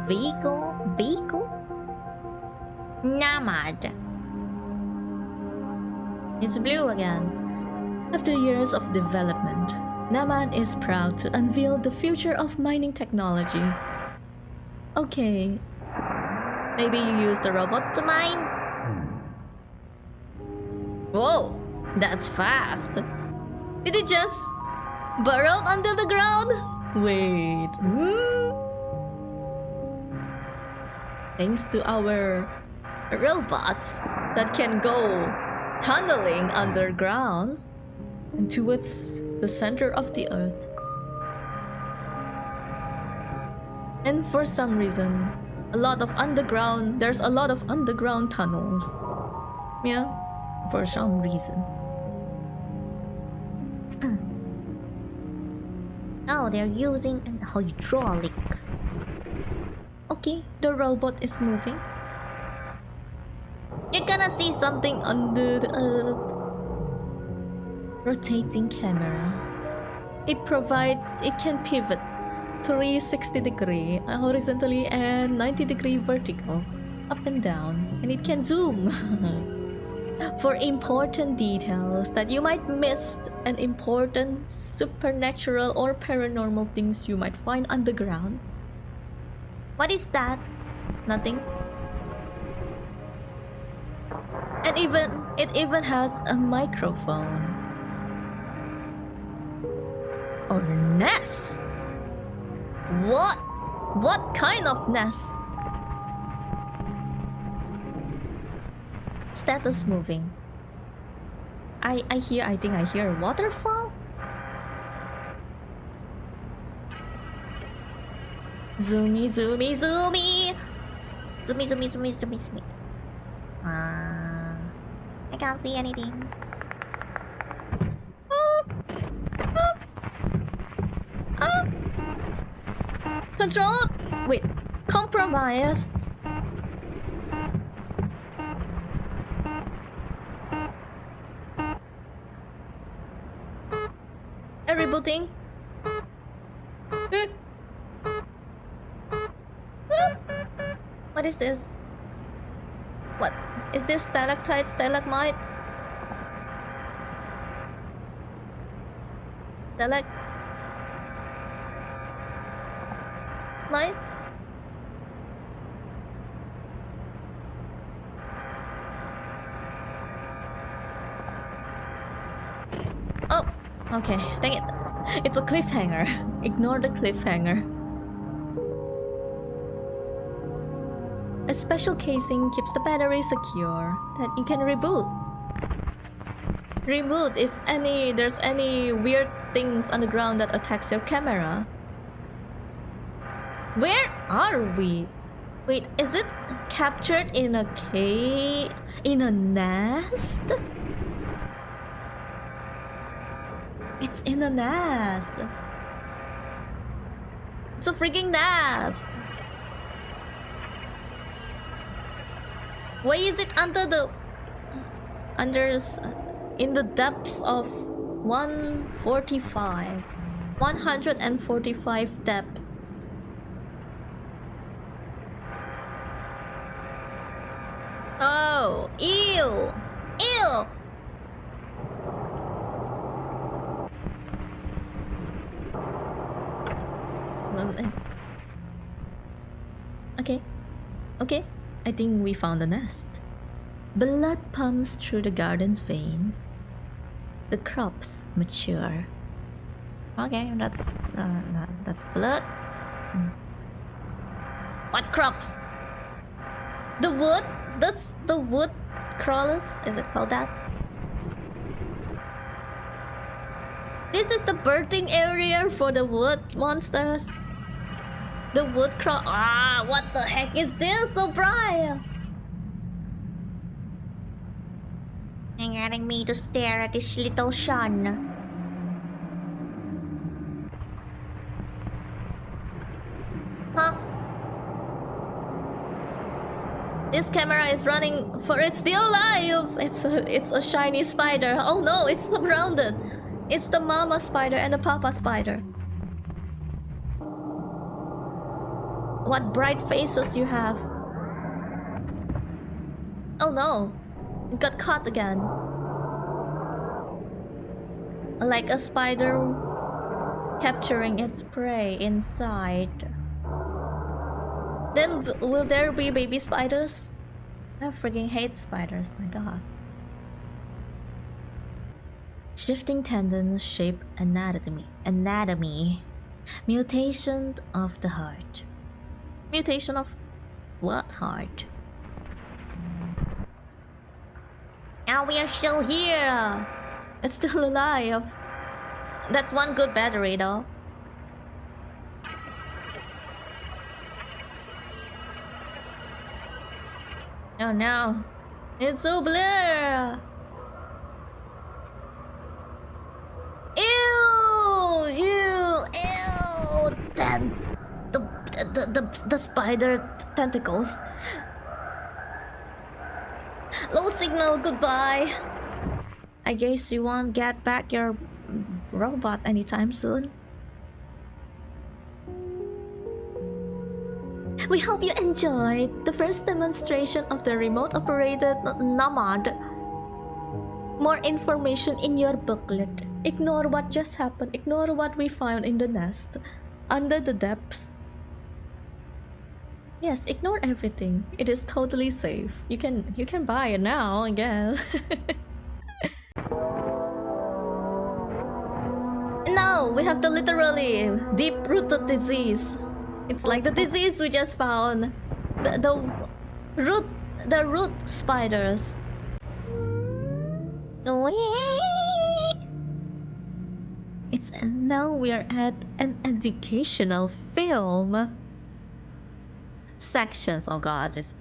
Vehicle? Nomad. It's blue again. After years of development, Nomad is proud to unveil the future of mining technology. Okay. Maybe you use the robots to mine? Whoa, that's fast. Did it just burrow under the ground? Wait. Thanks to our robots that can go tunneling underground and towards the center of the earth. And for some reason, there's a lot of underground tunnels. Yeah, for some reason. Oh, they're using an hydraulic. Okay, the robot is moving. You're gonna see something under the earth. Rotating camera. It can pivot 360 degree horizontally and 90 degree vertical, up and down, and it can zoom for important details that you might miss and important supernatural or paranormal things you might find underground. What is that? Nothing. And it even has a microphone. Or nest. What kind of nest? Status moving. I think I hear a waterfall. Zoomy. I can't see anything. Control. Wait. Compromised. Rebooting. What is this? What is this? Stalactite, stalagmite? Mite? Oh, okay. Dang it. It's a cliffhanger. Ignore the cliffhanger. A special casing keeps the battery secure that you can reboot. Reboot if there's any weird things on the ground that attacks your camera. Where are we? Wait, is it captured in a cave? In a nest? It's in a nest. It's a freaking nest. Why is it in the depths of 145 depth? Oh, ew. Okay. I think we found a nest. Blood pumps through the garden's veins. The crops mature. Okay, that's blood. What crops? The wood? The wood crawlers? Is it called that? This is the birthing area for the wood monsters. The wood crawl. What the heck is this, O'Brien? And getting me to stare at this little Sean. Huh? This camera is running for it's still alive. It's a shiny spider. Oh no, it's surrounded. It's the mama spider and the papa spider. What bright faces you have. Oh no. It got caught again. Like a spider capturing its prey inside. Then will there be baby spiders? I freaking hate spiders, my god. Shifting tendons shape anatomy. Mutation of the heart. Mutation of what heart? Now we are still here. It's still alive. That's one good battery though. Oh no. It's so blur. Ew! Ew! Ew! The spider tentacles. Low signal, goodbye. I guess you won't get back your robot anytime soon. We hope you enjoyed the first demonstration of the remote operated Nomad. More information in your booklet. Ignore what just happened. Ignore what we found in the nest. Under the depths. Yes, ignore everything. It is totally safe. You can buy it now, I guess. No, we have the literally deep-rooted disease. It's like the disease we just found. The root spiders. It's now we are at an educational film sections. Oh god, it's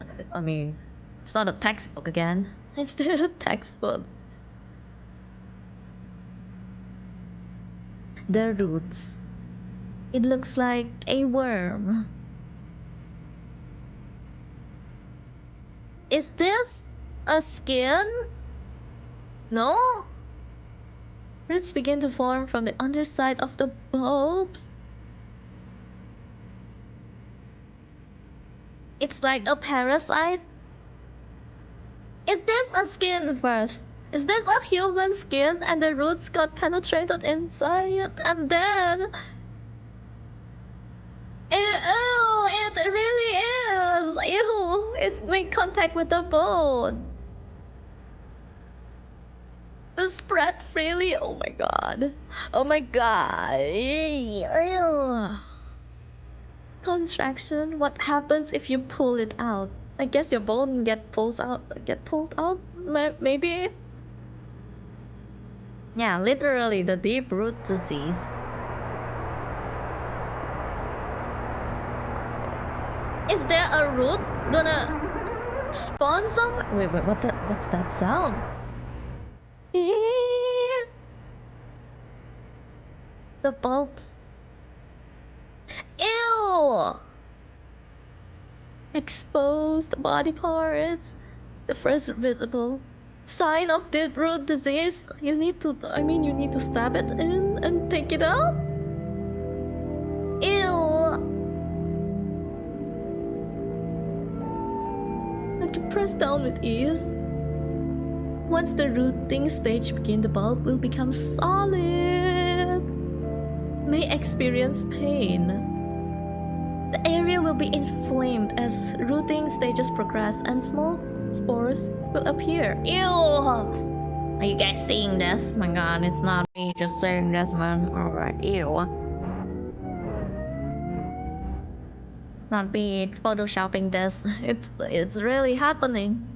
not a textbook again. It's still a textbook. The roots. It looks like a worm. Is this a skin? No? Roots begin to form from the underside of the bulbs. It's like a parasite. Is this a skin first? Is this a human skin and the roots got penetrated inside and then... Ew, it really is! Ew, it made contact with the bone. The spread freely. Oh my god. Oh my god. Ew. Contraction. What happens if you pull it out? I guess your bone get pulled out. Maybe. Yeah, literally the deep root disease. Is there a root gonna spawn somewhere? Wait, what's that sound? The bulbs. Ew! Exposed body parts. The first visible sign of deep root disease. You need to stab it in and take it out. Ew! Have to press down with ease. Once the rooting stage begins, the bulb will become solid. May experience pain. The area will be inflamed as rooting stages progress and small spores will appear. Ew! Are you guys seeing this? My god, it's not me just saying this, man. Alright, ew. Not me photoshopping this. It's really happening.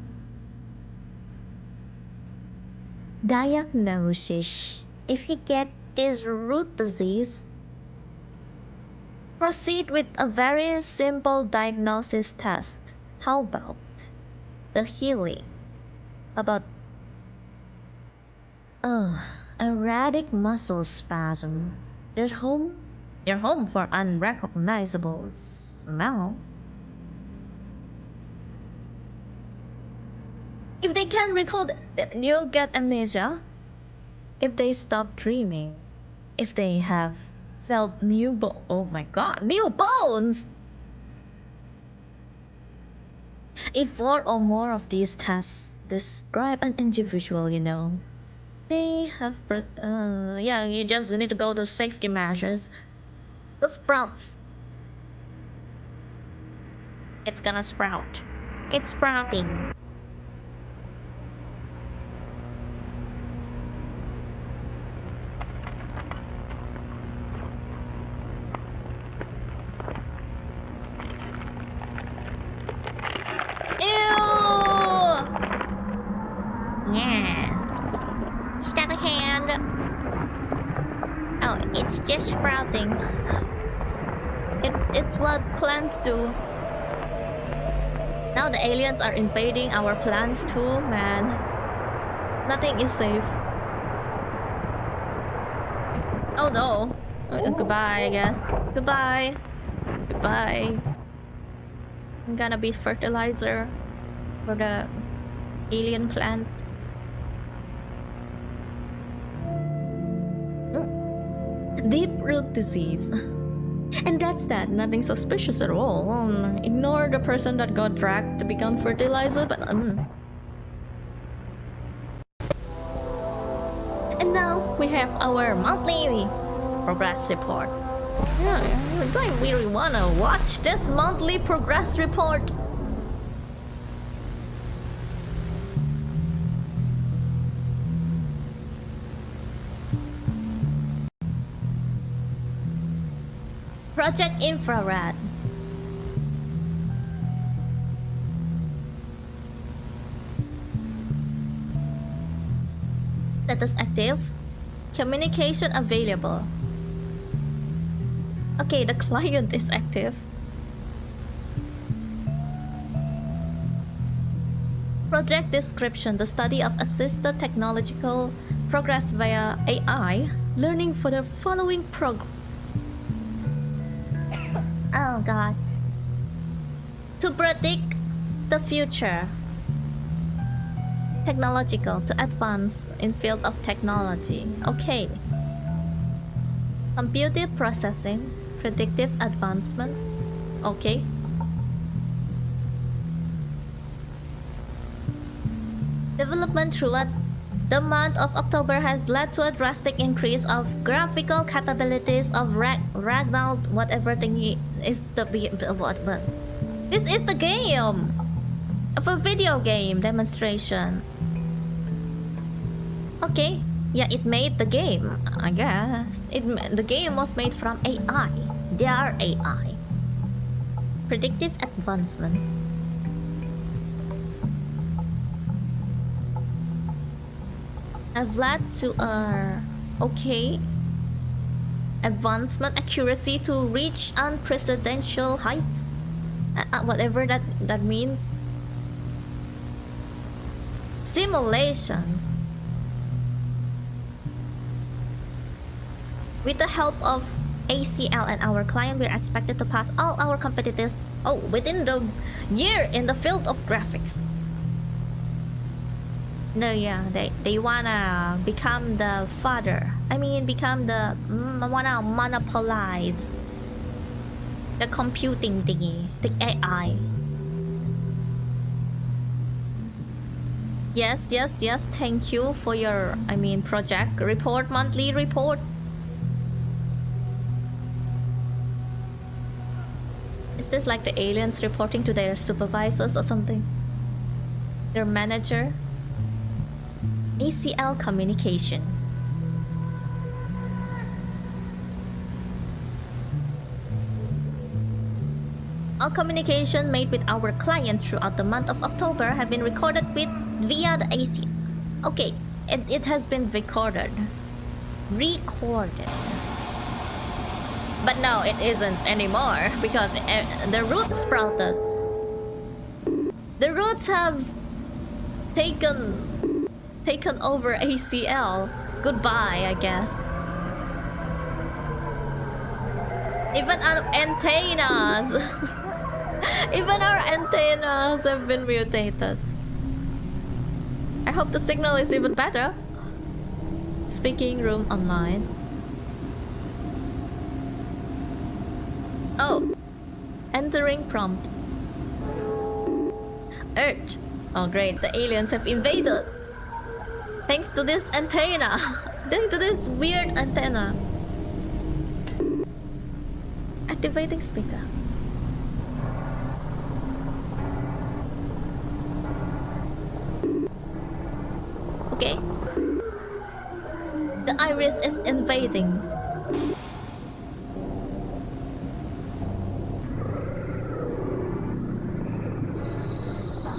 Diagnosis. If you get this root disease, proceed with a very simple diagnosis test. How about the healing? About erratic muscle spasm. They're home for unrecognizable smell. If they can't recall, you'll get amnesia. If they stop dreaming, if they have felt new oh my god, new bones! If 4 or more of these tests describe an individual, they have, yeah, you just need to go to safety measures. The sprouts. It's gonna sprout. It's sprouting. It's just sprouting. It's what plants do. Now the aliens are invading our plants too, man. Nothing is safe. Oh no. Goodbye, I guess. Goodbye. Goodbye. I'm gonna be fertilizer for the alien plant. Deep root disease. And that's that. Nothing suspicious at all. Ignore the person that got dragged to become fertilizer, but And now we have our monthly progress report. Yeah, do I really wanna watch this monthly progress report? Project Infrared. Status active. Communication available. Okay, the client is active. Project description: the study of assisted technological progress via AI, learning for the following Oh god. To predict the future. Technological, to advance in field of technology. Okay. Computer processing, predictive advancement. Okay. Development throughout the month of October has led to a drastic increase of graphical capabilities of Ragnar, whatever thingy is the what. This is the game of a video game demonstration. Okay, yeah, it made the game. I guess the game was made from AI. Their AI. Predictive advancement. Have led to okay, advancement accuracy to reach unprecedented heights. Whatever that means. Simulations. With the help of ACL and our client, we are expected to pass all our competitors within the year in the field of graphics. No, yeah, they wanna become the father. I mean, become the wanna monopolize the computing thingy, the AI. Yes. Thank you for your, project report, monthly report. Is this like the aliens reporting to their supervisors or something? Their manager? ACL communication. All communication made with our client throughout the month of October have been recorded via the AC. Okay, it has been recorded. But no, it isn't anymore because the roots sprouted. The roots have taken over ACL. Goodbye, I guess. Even our antennas. Even our antennas have been mutated. I hope the signal is even better. Speaking room online. Oh, entering prompt. Earth. Oh great, the aliens have invaded. Thanks to this antenna. Thanks to this weird antenna. Activating speaker. Okay. The iris is invading.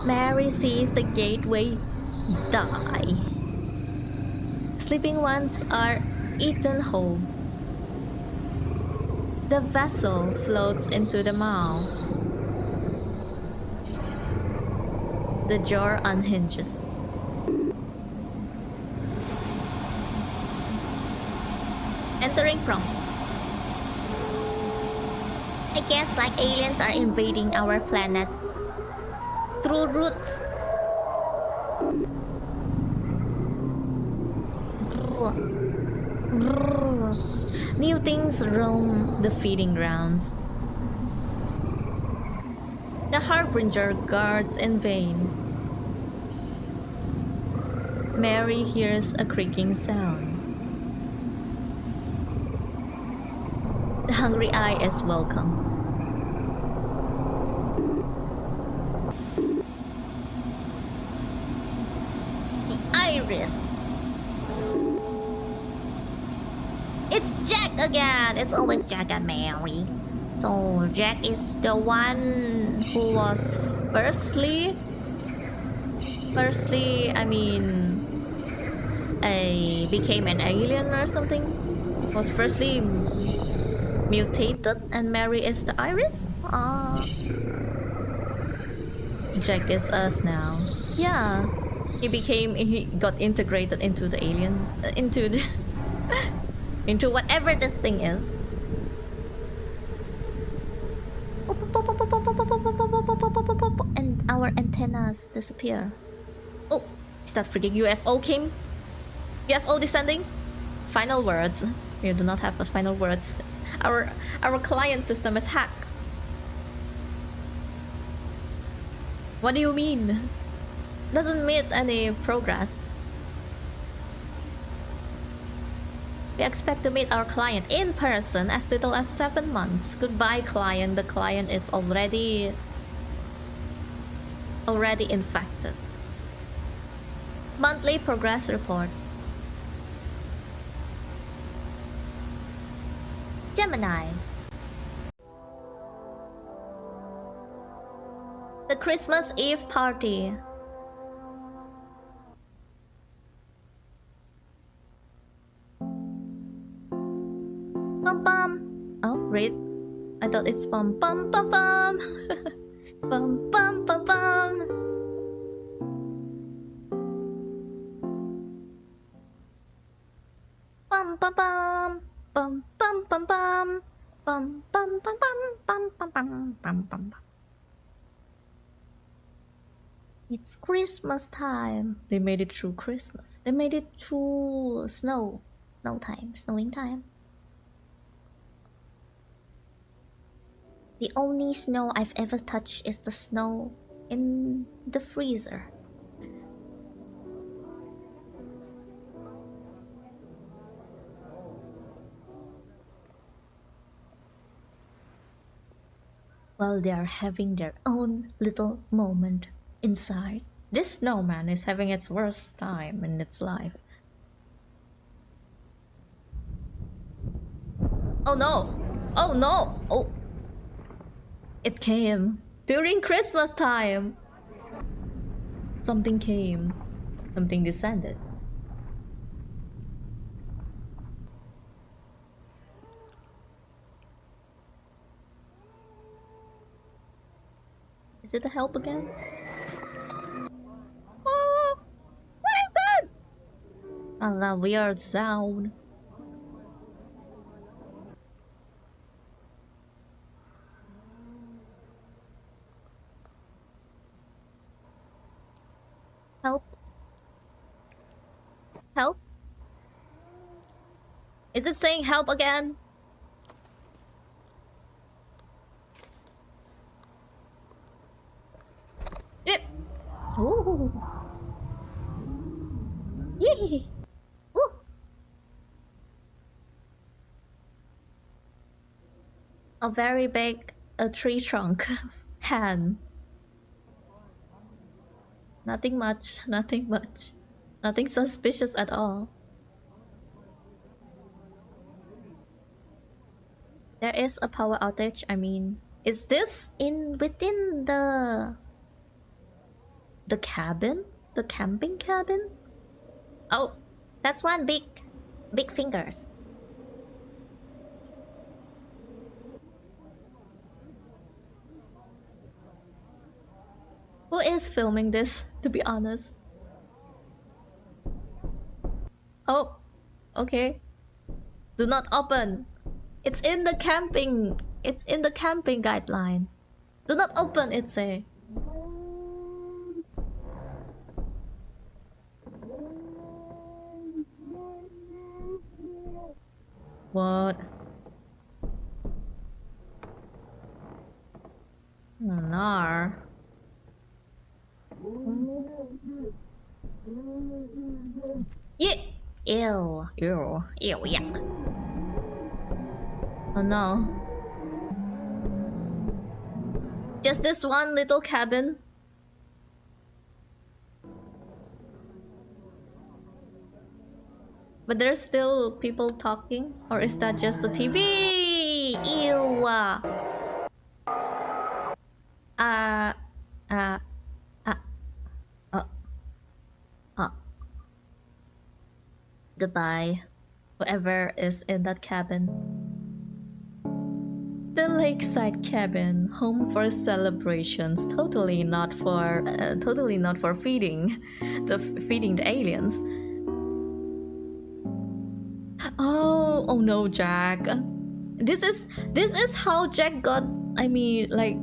Mary sees the gateway die. Sleeping ones are eaten whole. The vessel floats into the mouth. The jar unhinges. Entering prompt. I guess like aliens are invading our planet through roots. New things roam the feeding grounds. The harbinger guards in vain. Mary hears a creaking sound. The hungry eye is welcome. The iris. It's Jack again. It's always Jack and Mary. So Jack is the one Who was firstly, I mean, became an alien or something. Was firstly mutated, and Mary is the iris. Jack is us now. Yeah, he got integrated into the alien, into the into whatever this thing is. and our antennas disappear. Oh, is that freaking UFO came? UFO descending? Final words. We do not have the final words. Our client system is hacked. What do you mean? Doesn't meet any progress. We expect to meet our client in person as little as 7 months. Goodbye, client. The client is already infected. Monthly progress report. Gemini. The Christmas Eve party. Bum bum. Oh, read. I thought it's bum bum bum bum. Bum bum bum bum. Bum bum bum. Bum bum bum bum. Bum bum bum bum bum bum bum bum bum. It's Christmas time. They made it through Christmas. They made it through snow. Snowing time. The only snow I've ever touched is the snow in the freezer. While they are having their own little moment inside. This snowman is having its worst time in its life. Oh no! Oh no! Oh! It came during Christmas time! Something came. Something descended. Is it the help again? Oh, what is that? That's a weird sound. Help. Help? Is it saying help again? Yep. Ooh. Yee. Ooh. A very big tree trunk hand. Nothing much, nothing much. Nothing suspicious at all. There is a power outage. I mean, is this within the cabin? The camping cabin? Oh, That's one big fingers. who is just filming this, to be honest. Oh, okay. Do not open. It's in the camping. It's in the camping guideline. Do not open, it say. What? No. Yeah. Ew. Ew. Ew, yuck. Oh no. Just this one little cabin. But there's still people talking? Or is that just the TV? Ew. Uh, Goodbye, whoever is in that cabin. The lakeside cabin, home for celebrations, totally not for feeding the aliens. Oh no, Jack. This is how Jack got, I mean, like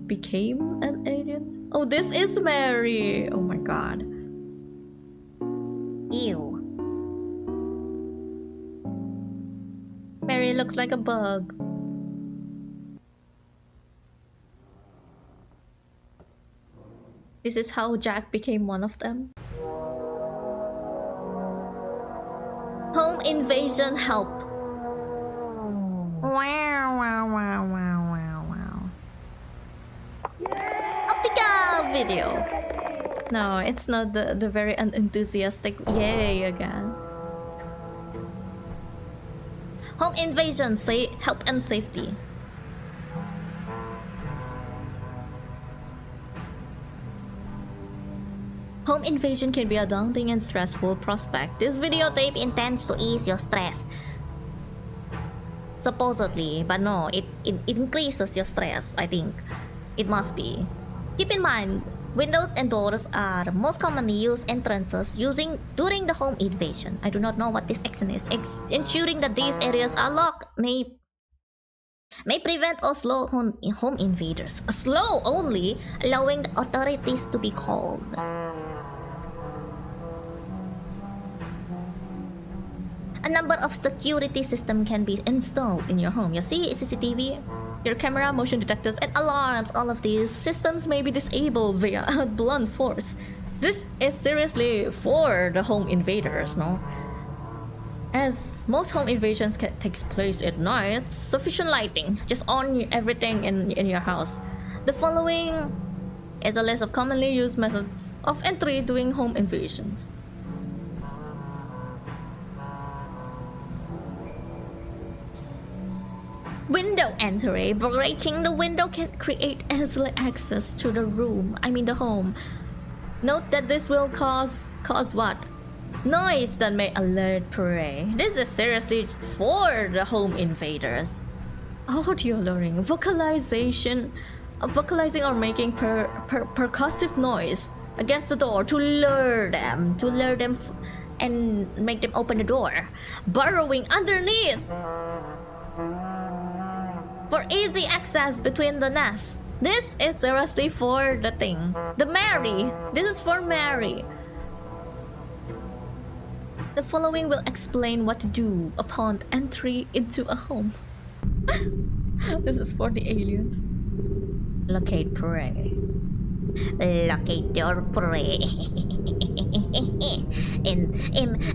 became an alien. Oh, this is Mary. Oh my god. Ew. Mary looks like a bug. This is how Jack became one of them. Home invasion help. Wow. Optica video. No, it's not the very unenthusiastic yay again. Home invasion, say help and safety. Home invasion can be a daunting and stressful prospect. This videotape intends to ease your stress. Supposedly, but no, it increases your stress, I think. It must be. Keep in mind, windows and doors are the most commonly used entrances during the home invasion. I do not know what this action is. Ensuring that these areas are locked may prevent or slow home invaders. Slow only, allowing the authorities to be called. A number of security systems can be installed in your home. You see, CCTV, your camera, motion detectors, and alarms. All of these systems may be disabled via blunt force. This is seriously for the home invaders, no? As most home invasions takes place at night, sufficient lighting, just on everything in your house. The following is a list of commonly used methods of entry during home invasions. Window entry. Breaking the window can create easily access to the room. I mean the home. Note that this will cause what? Noise that may alert prey. This is seriously for the home invaders. Audio luring. Vocalizing or making percussive noise against the door to lure them and make them open the door. Burrowing underneath for easy access between the nests. This is seriously for the thing. The Mary. This is for Mary. The following will explain what to do upon entry into a home. This is for the aliens. Locate prey. Locate your prey.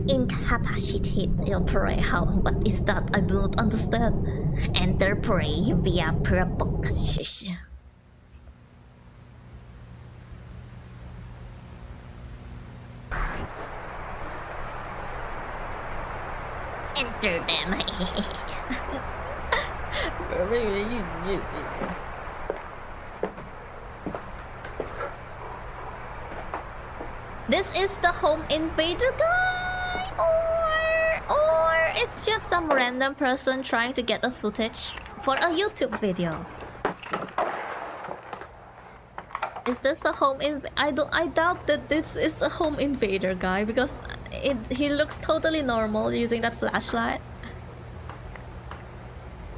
Incapacitate your prey. What is that? I do not understand. Enter prey via precaution. Enter them. This is the home invader guy, or it's just some random person trying to get a footage for a YouTube video. Is this a home I doubt that this is a home invader guy because he looks totally normal using that flashlight.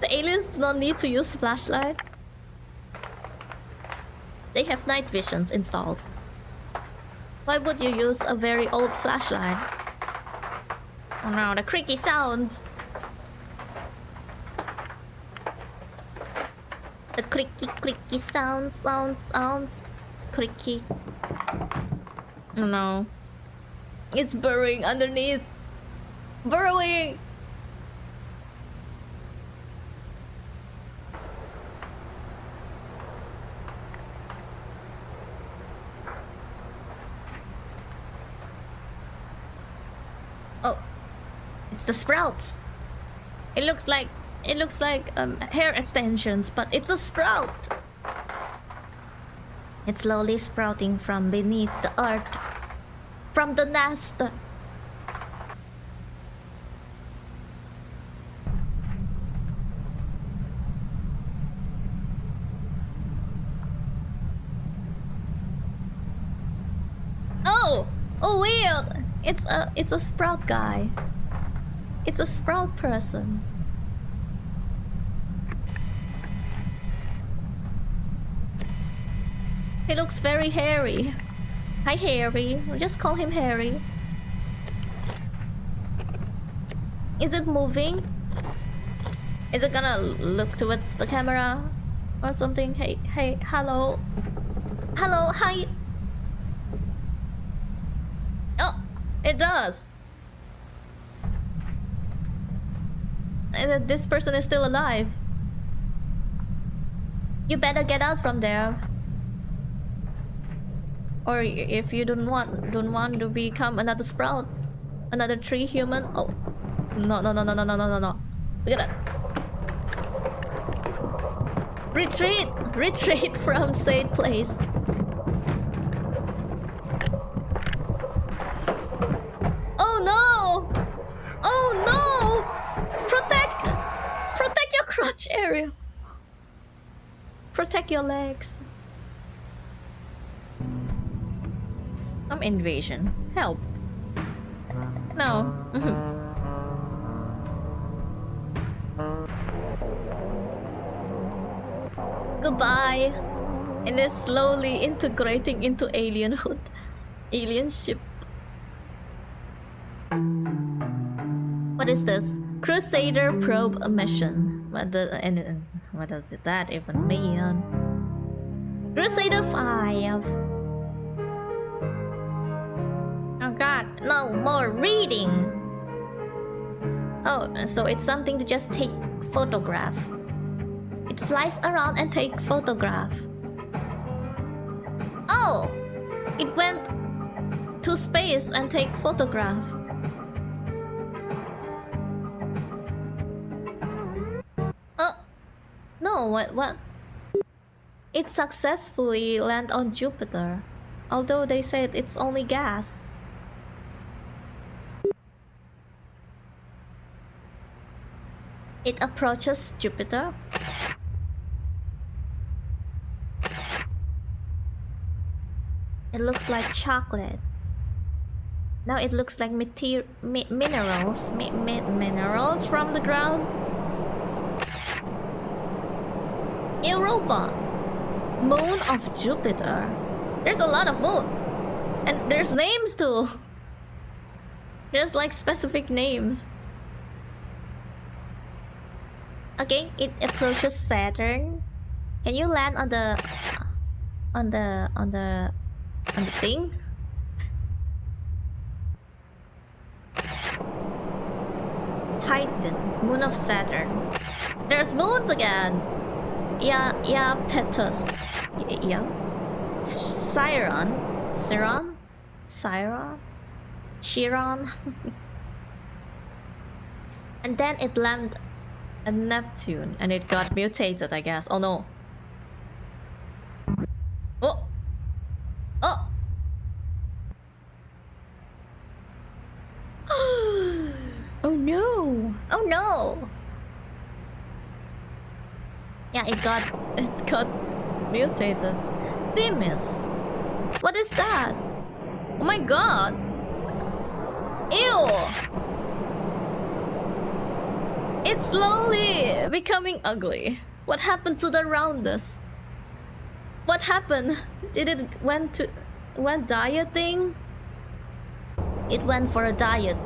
The aliens do not need to use flashlight. They have night visions installed. Why would you use a very old flashlight? Oh no, the creaky sounds. The creaky sounds. Creaky. Oh no. It's burrowing underneath. Burrowing! Oh. It's the sprouts. It looks like hair extensions, but it's a sprout. It's slowly sprouting from beneath the earth, from the nest. Oh weird! It's a sprout guy. It's a sprout person. He looks very hairy. Hi, Harry. We'll just call him Harry. Is it moving? Is it gonna look towards the camera or something? Hey, hello. Hello, hi. Oh, it does. This person is still alive. You better get out from there. Or if you don't want to become another sprout, another tree human. Oh, no! Look at that! Retreat from safe place. Oh no! Oh no! Protect your crotch area. Protect your legs. Invasion. Help. No. Goodbye. It is slowly integrating into alienhood. Alien ship. What is this? Crusader probe mission. What does that even mean? Crusader 5. Oh god, no more reading! Oh, so it's something to just take photograph. It flies around and take photograph. Oh! It went to space and take photograph. Oh! No, what? It successfully landed on Jupiter. Although they said it's only gas. It approaches Jupiter. It looks like chocolate. Now it looks like minerals. Minerals from the ground. Europa. Moon of Jupiter. There's a lot of moon. And there's names too. There's like specific names. Okay, it approaches Saturn. Can you land on the thing? Titan, moon of Saturn. There's moons again. Yeah, Petus. Yeah. Chiron. And then it landed at Neptune and it got mutated, I guess. Oh no. Oh. Oh no. Oh no. Yeah, it got mutated. TIMEEE. What is that? Oh my god. Ew. It's slowly becoming ugly. What happened to the roundness? What happened? Did it went dieting? It went for a diet.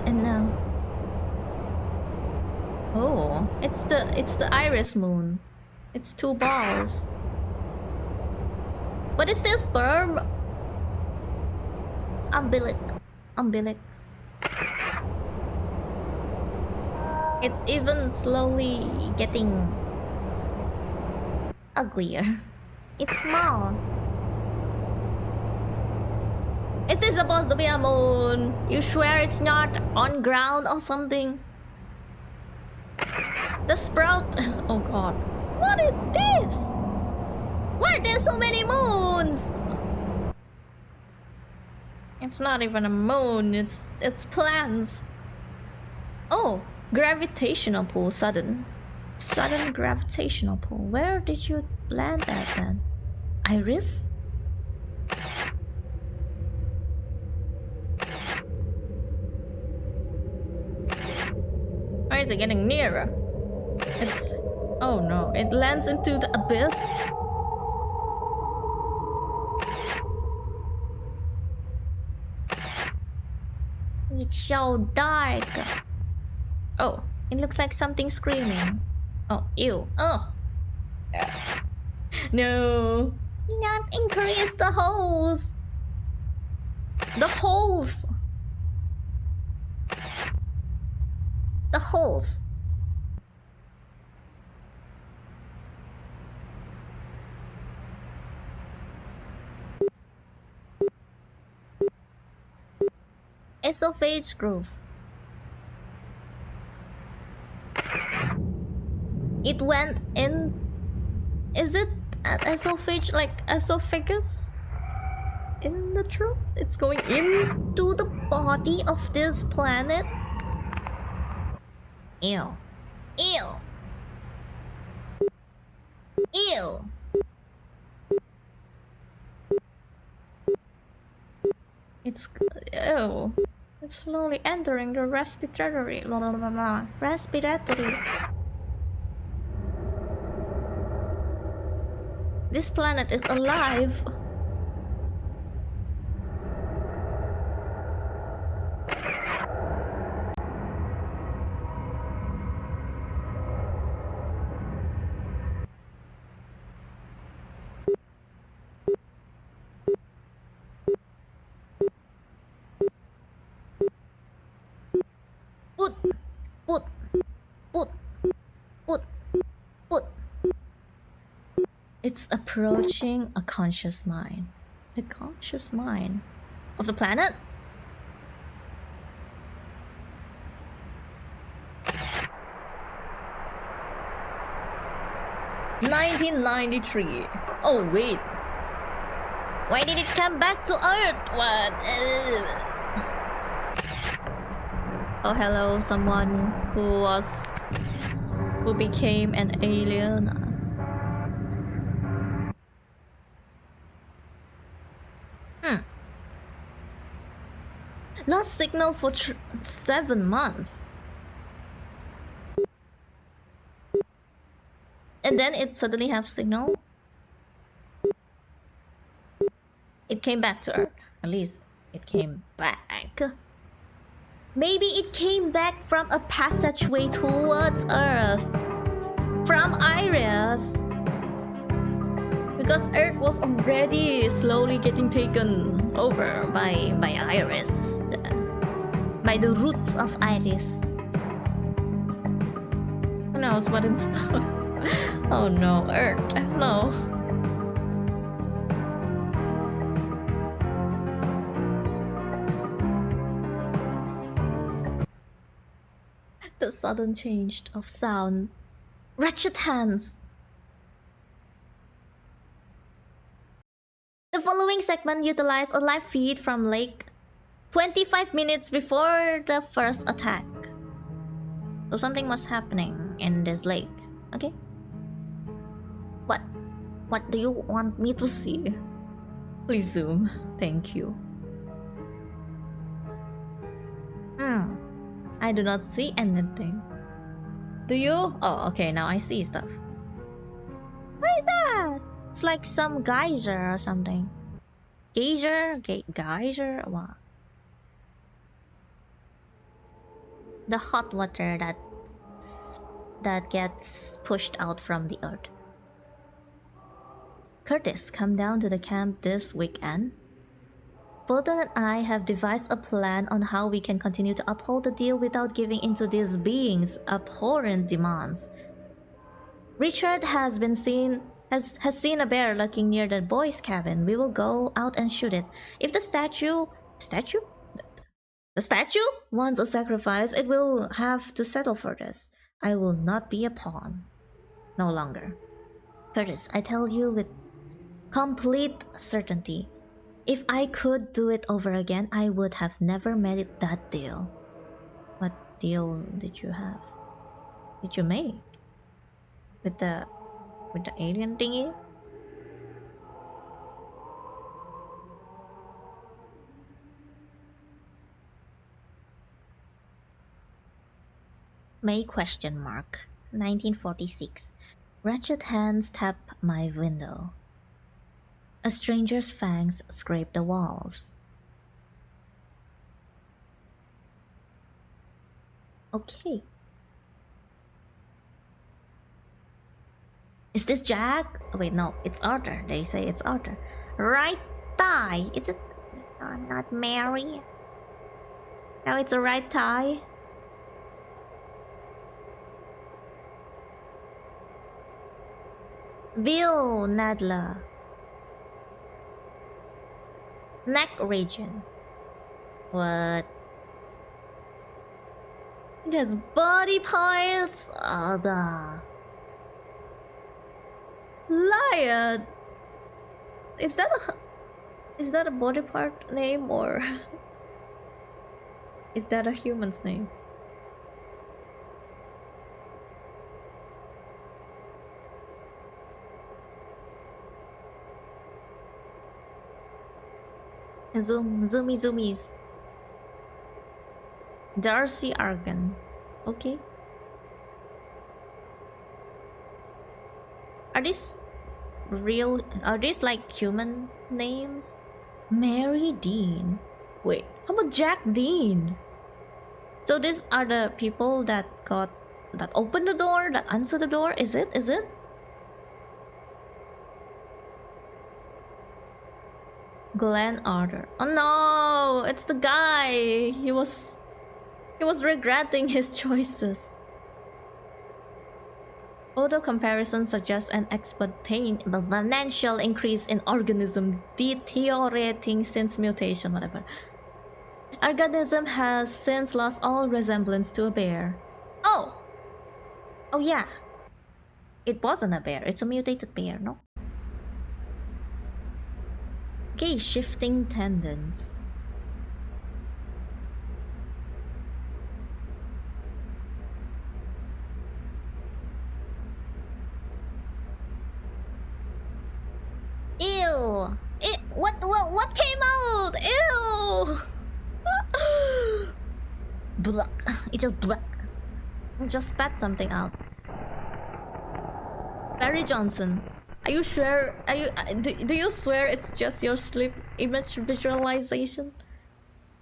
And now, oh, it's the iris moon. It's 2 balls. What is this sperm? Umbilic. It's even slowly getting uglier. It's small. Is this supposed to be a moon? You swear it's not on ground or something? The sprout. Oh god. What is this? Why are there so many moons? It's not even a moon, it's plants. Oh, gravitational pull, sudden gravitational pull. Where did you land that then? Iris? Why is it getting nearer? It's... oh no, it lands into the abyss. It's so dark. Oh, it looks like something screaming. Oh, ew. Oh. No. Not increase the holes. The holes. The holes. Esophageal groove. It went in. Is it an esophageal, like esophagus? In the throat? It's going into the body of this planet? Ew. Ew. Ew. It's... ew. It's slowly entering the respiratory... blah, blah, blah, blah. Respiratory. This planet is alive. It's approaching a conscious mind. The conscious mind of the planet? (1993). Oh wait. Why did it come back to Earth? What? Oh hello, someone who became an alien. Lost signal for 7 months. And then it suddenly have signal. It came back to Earth. At least it came back. Maybe it came back from a passageway towards Earth. From Iris. Because Earth was already slowly getting taken over by Iris. By the roots of Iris. Who knows what in store? Oh no, Earth, no. The sudden change of sound. Wretched hands. The following segment utilized a live feed from Lake 25 minutes before the first attack. So something was happening in this lake. Okay? What? What do you want me to see? Please zoom. Thank you. I do not see anything. Do you? Oh, okay, now I see stuff. What is that? It's like some geyser or something. Geyser? Geyser? What? The hot water that gets pushed out from the earth. Curtis, come down to the camp this weekend. Bolton and I have devised a plan on how we can continue to uphold the deal without giving in to these beings' abhorrent demands. Richard has seen a bear lurking near the boys' cabin. We will go out and shoot it. If the statue wants a sacrifice, it will have to settle for this. I will not be a pawn. No longer. Curtis, I tell you with complete certainty, if I could do it over again, I would have never made that deal. What deal did you have? Did you make? With the alien thingy? May ? 1946. Wretched hands tap my window. A stranger's fangs scrape the walls. Okay. Is this Jack? Oh, wait, no, it's Arthur. They say it's Arthur. Right thigh. Is it not Mary? No, it's a right thigh. Bill Nadler. Neck region. What? It has body parts. Lion. Is that a body part name or is that a human's name? Zoomies. Darcy Argan. Okay. Are these real? Are these like human names? Mary Dean. Wait, how about Jack Dean? So these are the people that opened the door, that answered the door. Is it? Glenn Arthur. Oh no, it's the guy. He was regretting his choices. Photo comparison suggests an exponential increase in organism deteriorating since mutation, whatever. Organism has since lost all resemblance to a bear. Oh yeah. It wasn't a bear, it's a mutated bear, no? Okay, shifting tendons. Ew! What came out? Ew! Blah. It just blah. Just spat something out. Barry Johnson. Are you sure? Do you swear it's just your sleep image visualization?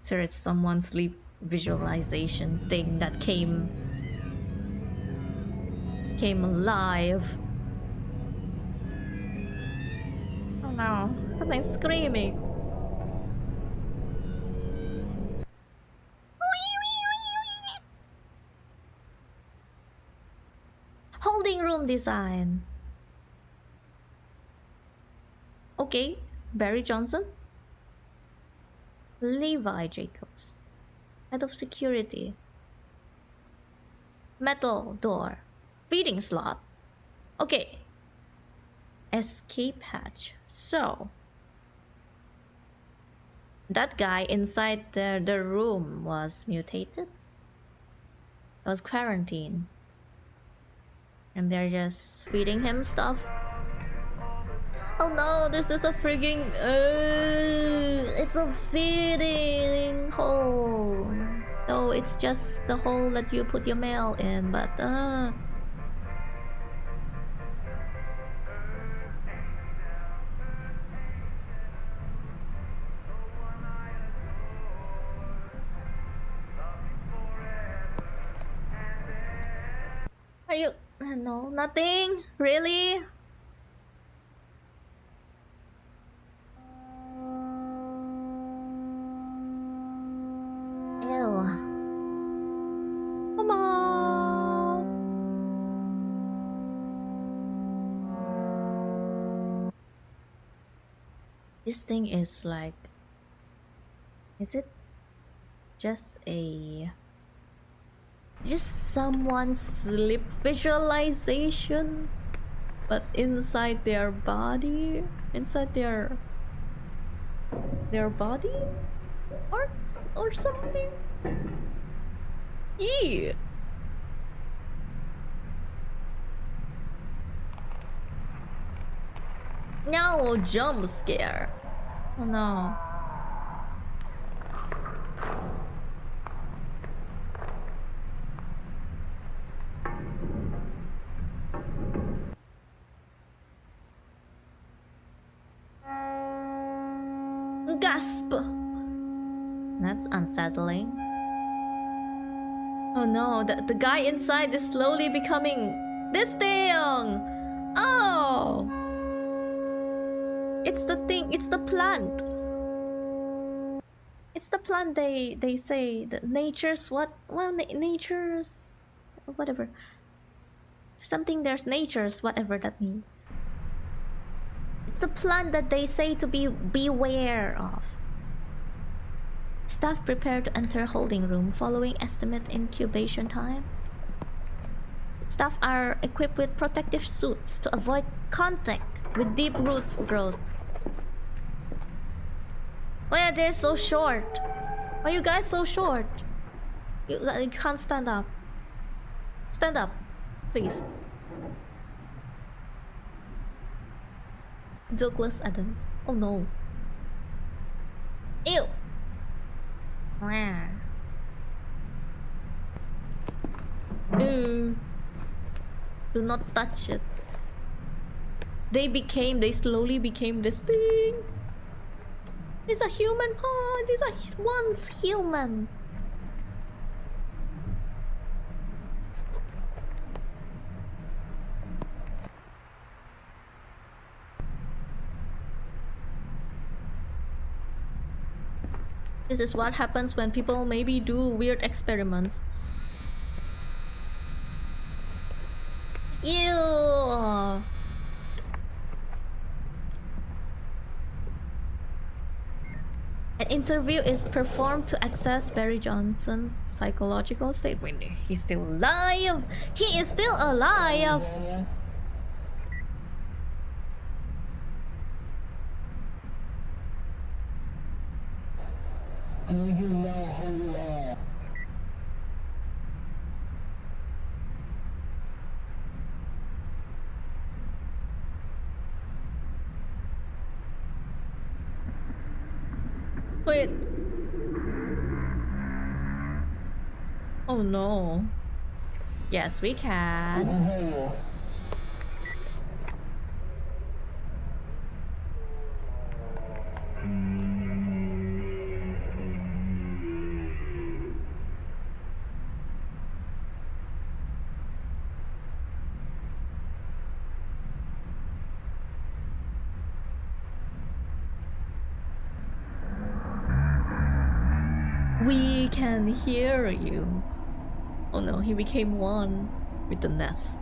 Sir, it's someone's sleep visualization thing that came alive. Oh no, something's screaming. Holding room design. Okay, Barry Johnson. Levi Jacobs. Head of security. Metal door. Feeding slot. Okay. Escape hatch. So that guy inside the room was mutated. Was quarantined. And they're just feeding him stuff. Oh no, this is a freaking it's a feeding hole. No, it's just the hole that you put your mail in, but are you no, nothing? Really? Ew. Come on. This thing is like, is it just someone's sleep visualization, but inside their body, inside their body parts or something? Ew. No, jump scare. Oh no. Gasp! That's unsettling. Oh no, the guy inside is slowly becoming this thing! Oh! It's the thing, it's the plant. It's the plant they say that nature's what? Well, nature's whatever. Something there's nature's whatever that means. It's the plant that they say to beware of. Staff prepare to enter holding room following estimate incubation time. Staff are equipped with protective suits to avoid contact with deep roots growth. Why are they so short? Why are you guys so short? You can't stand up. Stand up, please. Douglas Adams. Oh no. Ew. Ew. Do not touch it. They slowly became this thing. These are human. Oh, these are once human. This is what happens when people maybe do weird experiments. Ew. An interview is performed to assess Barry Johnson's psychological state. When he's still alive. He is still alive. Do you know who you are? Wait. Oh no. Yes, we can. We can hear you. Oh no, he became one with the nest.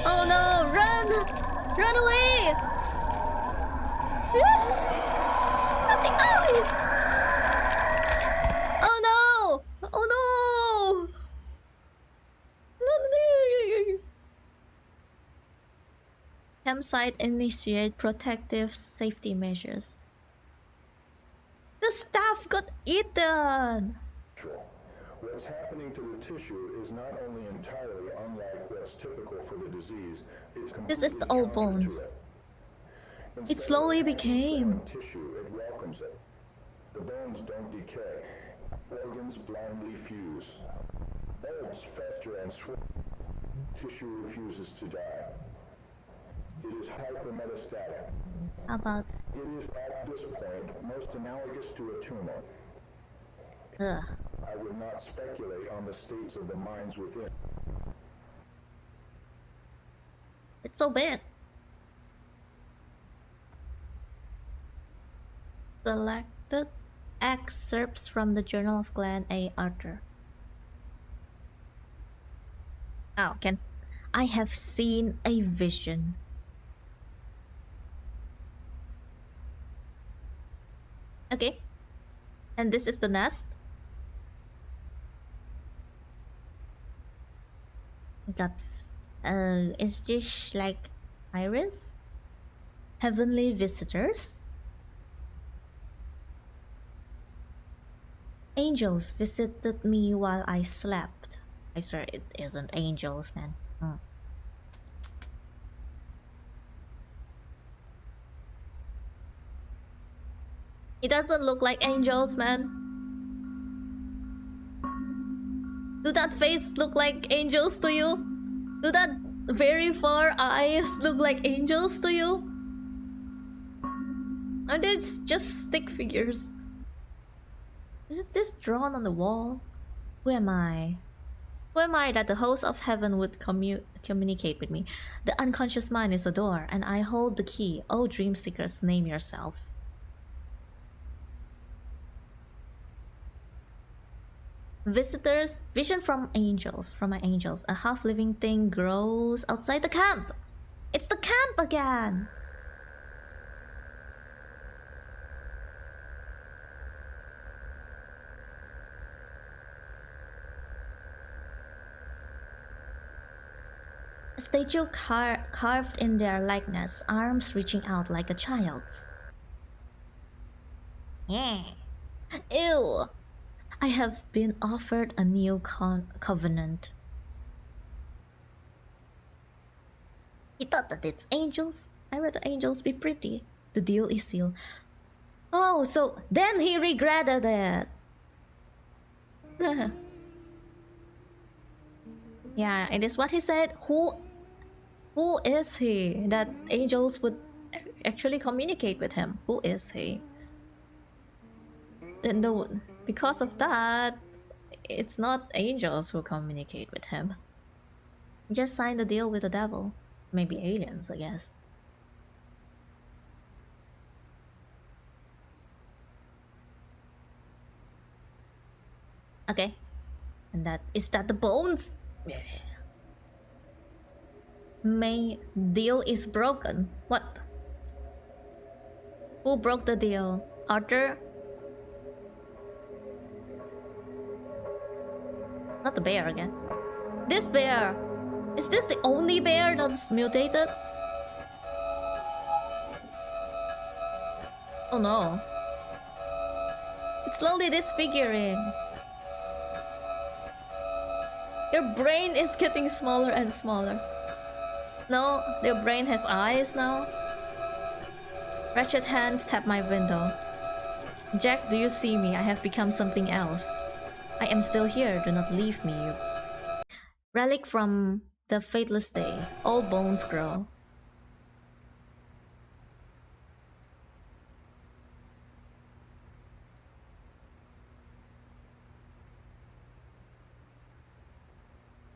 Oh no, run! Run away! Not the eyes! Oh no! Oh no! Campsite initiate protective safety measures. The staff got eaten! What's happening to the tissue is not only entirely unlike what's typical for the disease, it's This is the completely old counter bones. to it. It Instead slowly of became. tissue, it welcomes it. The bones don't decay. Organs blindly fuse. Bulbs fester and swell. Tissue refuses to die. It is hypermetastatic. How about... It is at this point most analogous to a tumor. Ugh. I would not speculate on the states of the minds within. It's so big. Selected excerpts from the Journal of Glenn A. Arthur. Oh, I have seen a vision. Okay. And this is the nest. That's is this like iris? Heavenly visitors? Angels visited me while I slept. I swear it isn't angels, man. It doesn't look like angels, man. Do that face look like angels to you? Do that very far eyes look like angels to you? Are they just stick figures? Is this drawn on the wall? Who am I? Who am I that the host of heaven would communicate with me? The unconscious mind is a door, and I hold the key. Oh, dream seekers, name yourselves. Visitors, vision from angels, from my angels. A half-living thing grows outside the camp. It's the camp again. A statue carved in their likeness, arms reaching out like a child's. Yeah. Ew. I have been offered a new covenant. He thought that it's angels. I read the angels be pretty. The deal is sealed. Oh, so then he regretted it. Yeah, it is what he said. Who is he that angels would actually communicate with him? Who is he? Then because of that, it's not angels who communicate with him. He just signed a deal with the devil. Maybe aliens, I guess. Okay. And is that the bones? May deal is broken. What? Who broke the deal? Arthur? Not the bear again. This bear! Is this the only bear that's mutated? Oh no. It's slowly disfiguring. Your brain is getting smaller and smaller. No, your brain has eyes now. Wretched hands tap my window. Jack, do you see me? I have become something else. I am still here, do not leave me. Relic from the fateless day. Old bones grow.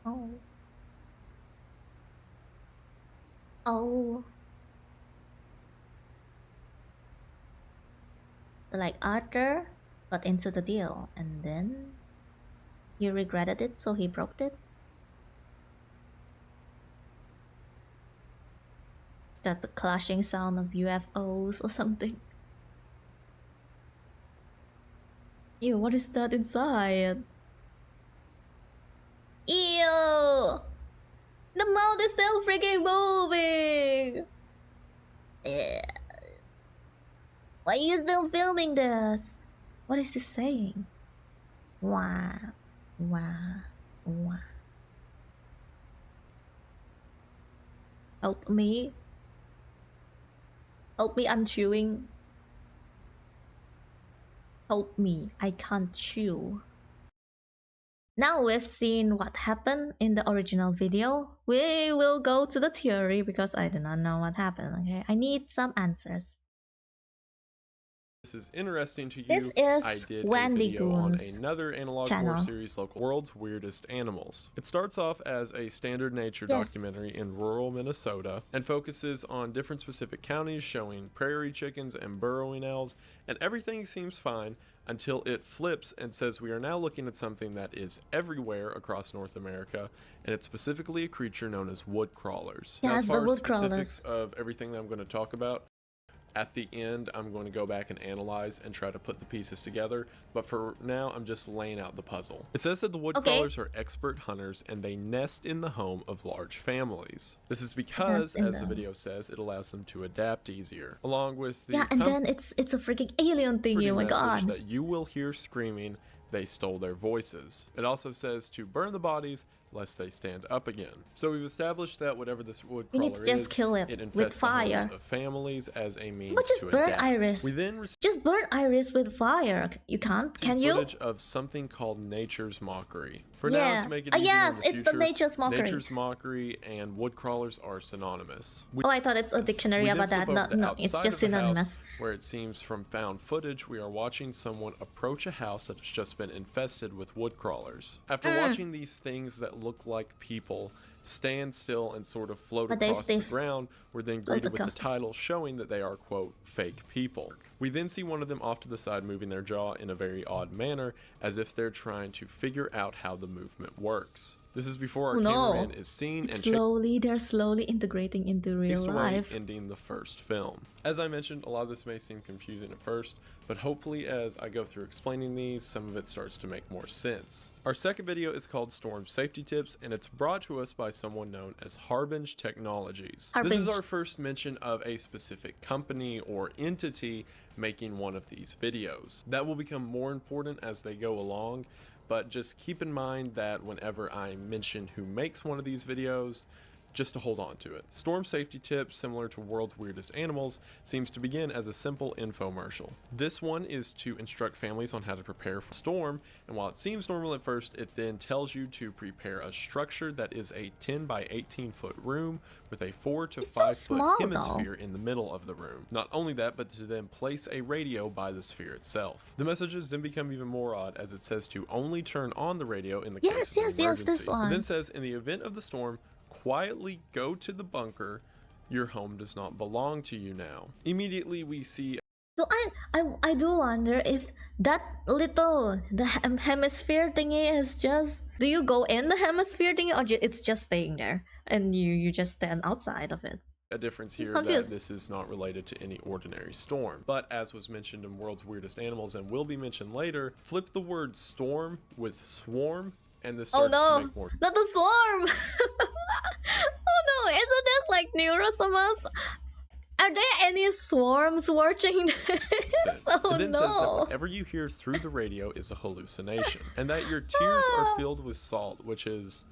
Oh. Oh. Like Arthur got into the deal and then he regretted it, so he broke it. Is that the clashing sound of UFOs or something? Ew, what is that inside? Ew! The mouth is still freaking moving! Why are you still filming this? What is he saying? Wow. Wah, wah. Help me. Help me, I'm chewing. Help me, I can't chew. Now we've seen what happened in the original video. We will go to the theory because I do not know what happened, okay? I need some answers. This is interesting to you. This is I did Wendy a video on Goon's another analog channel. horror series, local World's Weirdest Animals. It starts off as a standard nature Yes. documentary in rural Minnesota and focuses on different specific counties, showing prairie chickens and burrowing owls, and everything seems fine until it flips and says we are now looking at something that is everywhere across North America, and it's specifically a creature known as wood crawlers. Now, Yes, as the far as wood crawlers. specifics of everything that I'm going to talk about, at the end, I'm going to go back and analyze and try to put the pieces together, but for now, I'm just laying out the puzzle. It says that the wood crawlers are expert hunters and they nest in the home of large families. This is because, as the video says, it allows them to adapt easier. Along with the and then it's a freaking alien thingy, oh my god. that you will hear screaming, they stole their voices. It also says to burn the bodies lest they stand up again. So we've established that whatever this wood You crawler need to just is, kill it infests with the fire. homes of families as a means But just to burn adapt. iris. We then Just burn iris with fire. You can't? Can you? footage of something called Nature's Mockery. For now, to make it easier yes, in the it's future, the Nature's Mockery. Nature's Mockery and wood crawlers are synonymous. Oh, I thought it's a dictionary We then about that. flip No, over to no, it's outside just of the house, synonymous. where it seems from found footage, we are watching someone approach a house that has just been infested with wood crawlers. After watching these things that look like people stand still and sort of float But they across the stay ground, we're then greeted with the across the- title showing that they are, quote, fake people. We then see one of them off to the side moving their jaw in a very odd manner, as if they're trying to figure out how the movement works. This is before our cameraman is seen and They're slowly integrating into real life. ending the first film. As I mentioned, a lot of this may seem confusing at first, but hopefully as I go through explaining these, some of it starts to make more sense. Our second video is called Storm Safety Tips, and it's brought to us by someone known as Harbinge Technologies. This is our first mention of a specific company or entity making one of these videos. That will become more important as they go along, but just keep in mind that whenever I mention who makes one of these videos, just to hold on to it. Storm Safety Tips, similar to World's Weirdest Animals, seems to begin as a simple infomercial. This one is to instruct families on how to prepare for a storm, and while it seems normal at first, it then tells you to prepare a structure that is a 10 by 18 foot room with a 4 to 5 foot hemisphere in the middle of the room. Not only that, but to then place a radio by the sphere itself. The messages then become even more odd, as it says to only turn on the radio in the case of an emergency. This one. It then says, in the event of the storm, quietly go to the bunker. Your home does not belong to you now. Immediately we see. So I do wonder if that hemisphere thingy is just. Do you go in the hemisphere thingy, or it's just staying there and you just stand outside of it? A difference here that this is not related to any ordinary storm. But as was mentioned in World's Weirdest Animals and will be mentioned later, flip the word storm with swarm, and this starts to make more. Not the swarm! Oh no, isn't this like Neurosamas? Are there any swarms watching this? Oh and then no. says that whatever you hear through the radio is a hallucination, and that your tears are filled with salt, which is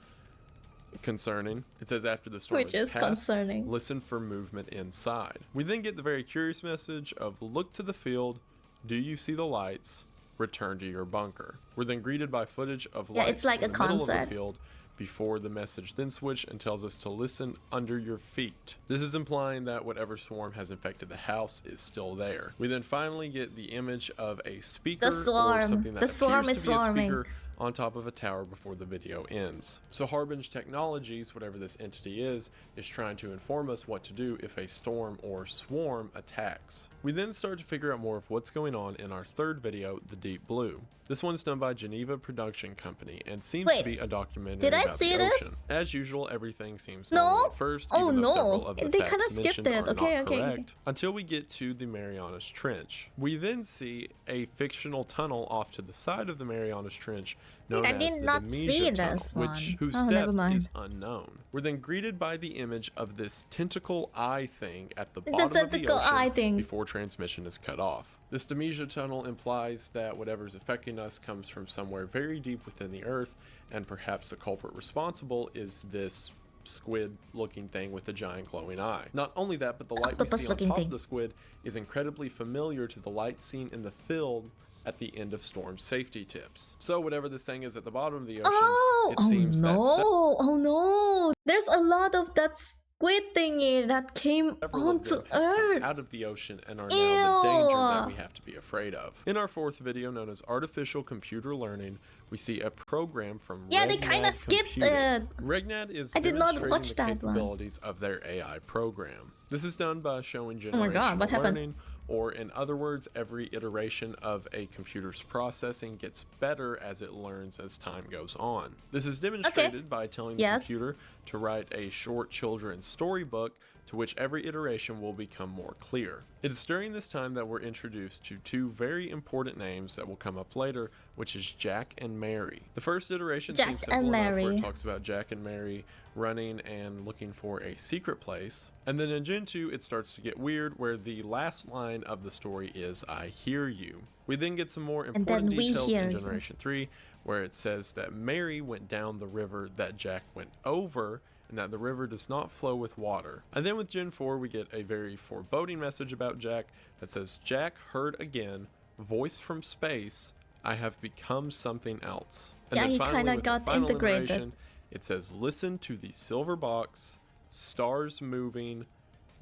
concerning. It says after the storm is past, listen for movement inside. We then get the very curious message of look to the field, do you see the lights? Return to your bunker. We're then greeted by footage of lights it's like in a the middle concert. of the field before the message then switch and tells us to listen under your feet. This is implying that whatever swarm has infected the house is still there. We then finally get the image of a speaker or something that appears to be a speaker on top of a tower before the video ends. So Harbinge Technologies, whatever this entity is trying to inform us what to do if a storm or swarm attacks. We then start to figure out more of what's going on in our third video, The Deep Blue. This one's done by Geneva Production Company and seems to be a documentary about the ocean. As usual, everything seems normal at first, even though several of the facts mentioned are not correct, until we get to the Marianas Trench. We then see a fictional tunnel off to the side of the Marianas Trench known I as did the not TIMEEE see tunnel, this one. whose Oh, never depth mind. is unknown. We're then greeted by the image of this tentacle eye thing at the The bottom of the tentacle ocean eye thing. before transmission is cut off. This TIMEEE tunnel implies that whatever's affecting us comes from somewhere very deep within the earth, and perhaps the culprit responsible is this squid looking thing with a giant glowing eye. Not only that, but the light we see on top of the squid is incredibly familiar to the light seen in the field at the end of storm safety tips. So whatever this thing is at the bottom of the ocean, it seems no. that Oh no! There's a lot of that squid thingy that came several of onto them have Earth. come out of the ocean and are now the danger that we Ew. have to be afraid of. In our fourth video, known as Artificial Computer Learning, we see a program from Yeah, they Regnad kinda skipped Computing. it. Regnad is I did not demonstrating watch the that one. capabilities of their AI program. This is done by showing Oh my god, generational what happened? learning, or in other words, every iteration of a computer's processing gets better as it learns as time goes on. This is demonstrated by telling the Yes. computer to write a short children's storybook to which every iteration will become more clear. It is during this time that we're introduced to two very important names that will come up later, which is Jack and Mary. The first iteration Jack seems and simple enough, where Mary. it talks about Jack and Mary running and looking for a secret place. And then in Gen 2, it starts to get weird, where the last line of the story is, "I hear you." We then get some more important then we details hear in you. Generation 3, where it says that Mary went down the river that Jack went over, and that the river does not flow with water. And then with Gen 4, we get a very foreboding message about Jack that says, "Jack heard again, voice from space, I have become something else." And Yeah, then he finally, kinda with the got final integrated. iteration, it says, "Listen to the silver box, stars moving,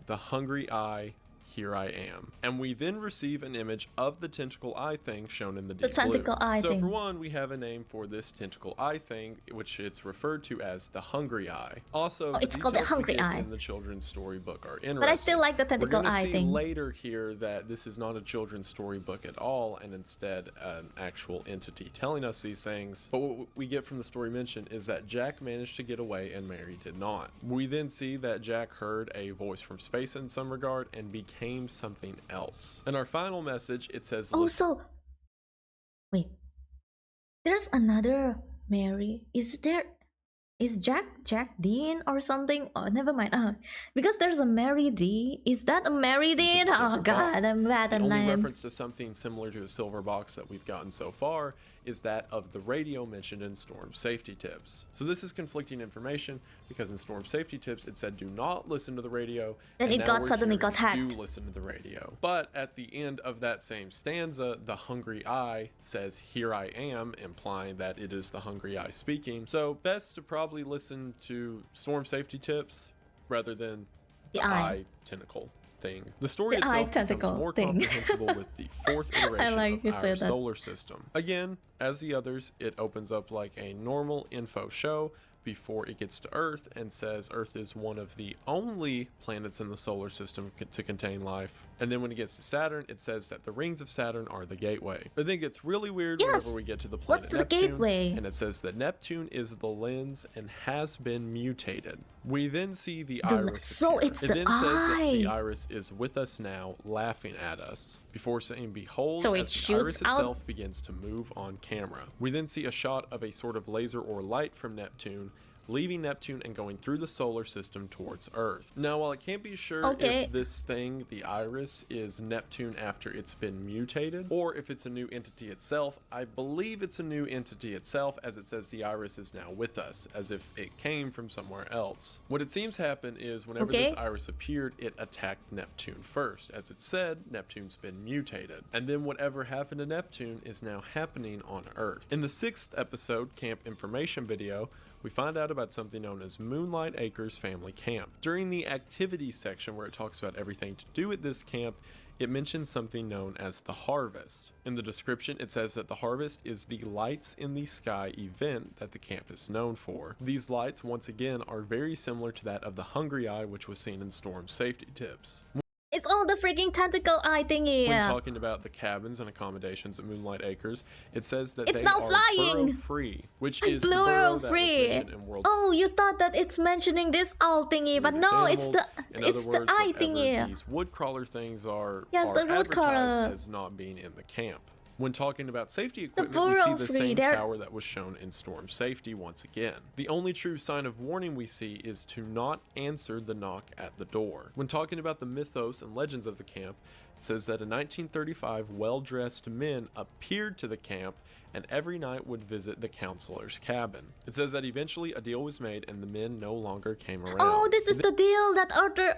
the hungry eye, here I am." And we then receive an image of the tentacle eye thing shown in the deep tentacle blue. eye so thing. for one, we have a name for this tentacle eye thing, which it's referred to as the hungry eye. Also, Oh, it's called the details we hungry get eye. in the children's storybook are interesting. But I still like the tentacle We're gonna eye see thing. later here that this is not a children's storybook at all, and instead an actual entity telling us these things. But what we get from the story mentioned is that Jack managed to get away and Mary did not. We then see that Jack heard a voice from space in some regard and became something else. In our final message, it says, Oh, "Listen." so wait. There's another Mary. Is Jack Dean or something? Oh, never mind. Because there's a Mary D. Is that a Mary Dean? the Oh silver god, box. I'm bad The at only names. reference to something similar to a silver box that we've gotten so far is that of the radio mentioned in Storm Safety Tips. So this is conflicting information, because in Storm Safety Tips it said do not listen to the radio, Then and it now got we're suddenly hearing got hacked. do listen to the radio. But at the end of that same stanza, the hungry eye says here I am, implying that it is the hungry eye speaking. So best to probably listen to Storm Safety Tips rather than The the eye. eye tentacle thing. The story The eye itself becomes tentacle more thing. comprehensible with the fourth iteration like you of our said that. solar system. Again, as the others, it opens up like a normal info show before it gets to Earth and says Earth is one of the only planets in the solar system to contain life. And then when it gets to Saturn, it says that the rings of Saturn are the gateway. But then it gets really weird Yes! whenever we get to the planet What's the Neptune, gateway? and it says that Neptune is the lens and has been mutated. We then see the The iris so appear. it's It the then says that the eye. iris is with us now, laughing at us, before saying, "Behold," So it as the shoots iris out- itself begins to move on camera. We then see a shot of a sort of laser or light from Neptune, leaving Neptune and going through the solar system towards Earth. Now, while I can't be sure Okay. if this thing, the iris, is Neptune after it's been mutated, or if it's a new entity itself, I believe it's a new entity itself, as it says the iris is now with us, as if it came from somewhere else. What it seems happened is whenever Okay. this iris appeared, it attacked Neptune first. As it said, Neptune's been mutated. And then whatever happened to Neptune is now happening on Earth. In the 6th episode, Camp Information video, we find out about something known as Moonlight Acres Family Camp. During the activities section, where it talks about everything to do at this camp, it mentions something known as the harvest. In the description, it says that the harvest is the lights in the sky event that the camp is known for. These lights, once again, are very similar to that of the hungry eye, which was seen in Storm Safety Tips. It's all the freaking tentacle eye thingy. When talking about the cabins and accommodations at Moonlight Acres, it says that It's they now are flying! burrow-free, which is the burrow Plural that free. was mentioned in World Oh, you thought that it's mentioning this owl thingy, but Weirdest no, it's Animals. the In other it's words, the eye whatever thingy. these wood crawler things are, Yes, are the wood advertised crawler. as not being in the camp. When talking about safety equipment, we see Burrow the Free, same they're- tower that was shown in Storm Safety once again. The only true sign of warning we see is to not answer the knock at the door. When talking about the mythos and legends of the camp, it says that in 1935, well-dressed men appeared to the camp and every night would visit the counselor's cabin. It says that eventually a deal was made and the men no longer came around. Oh, this is the deal that Arthur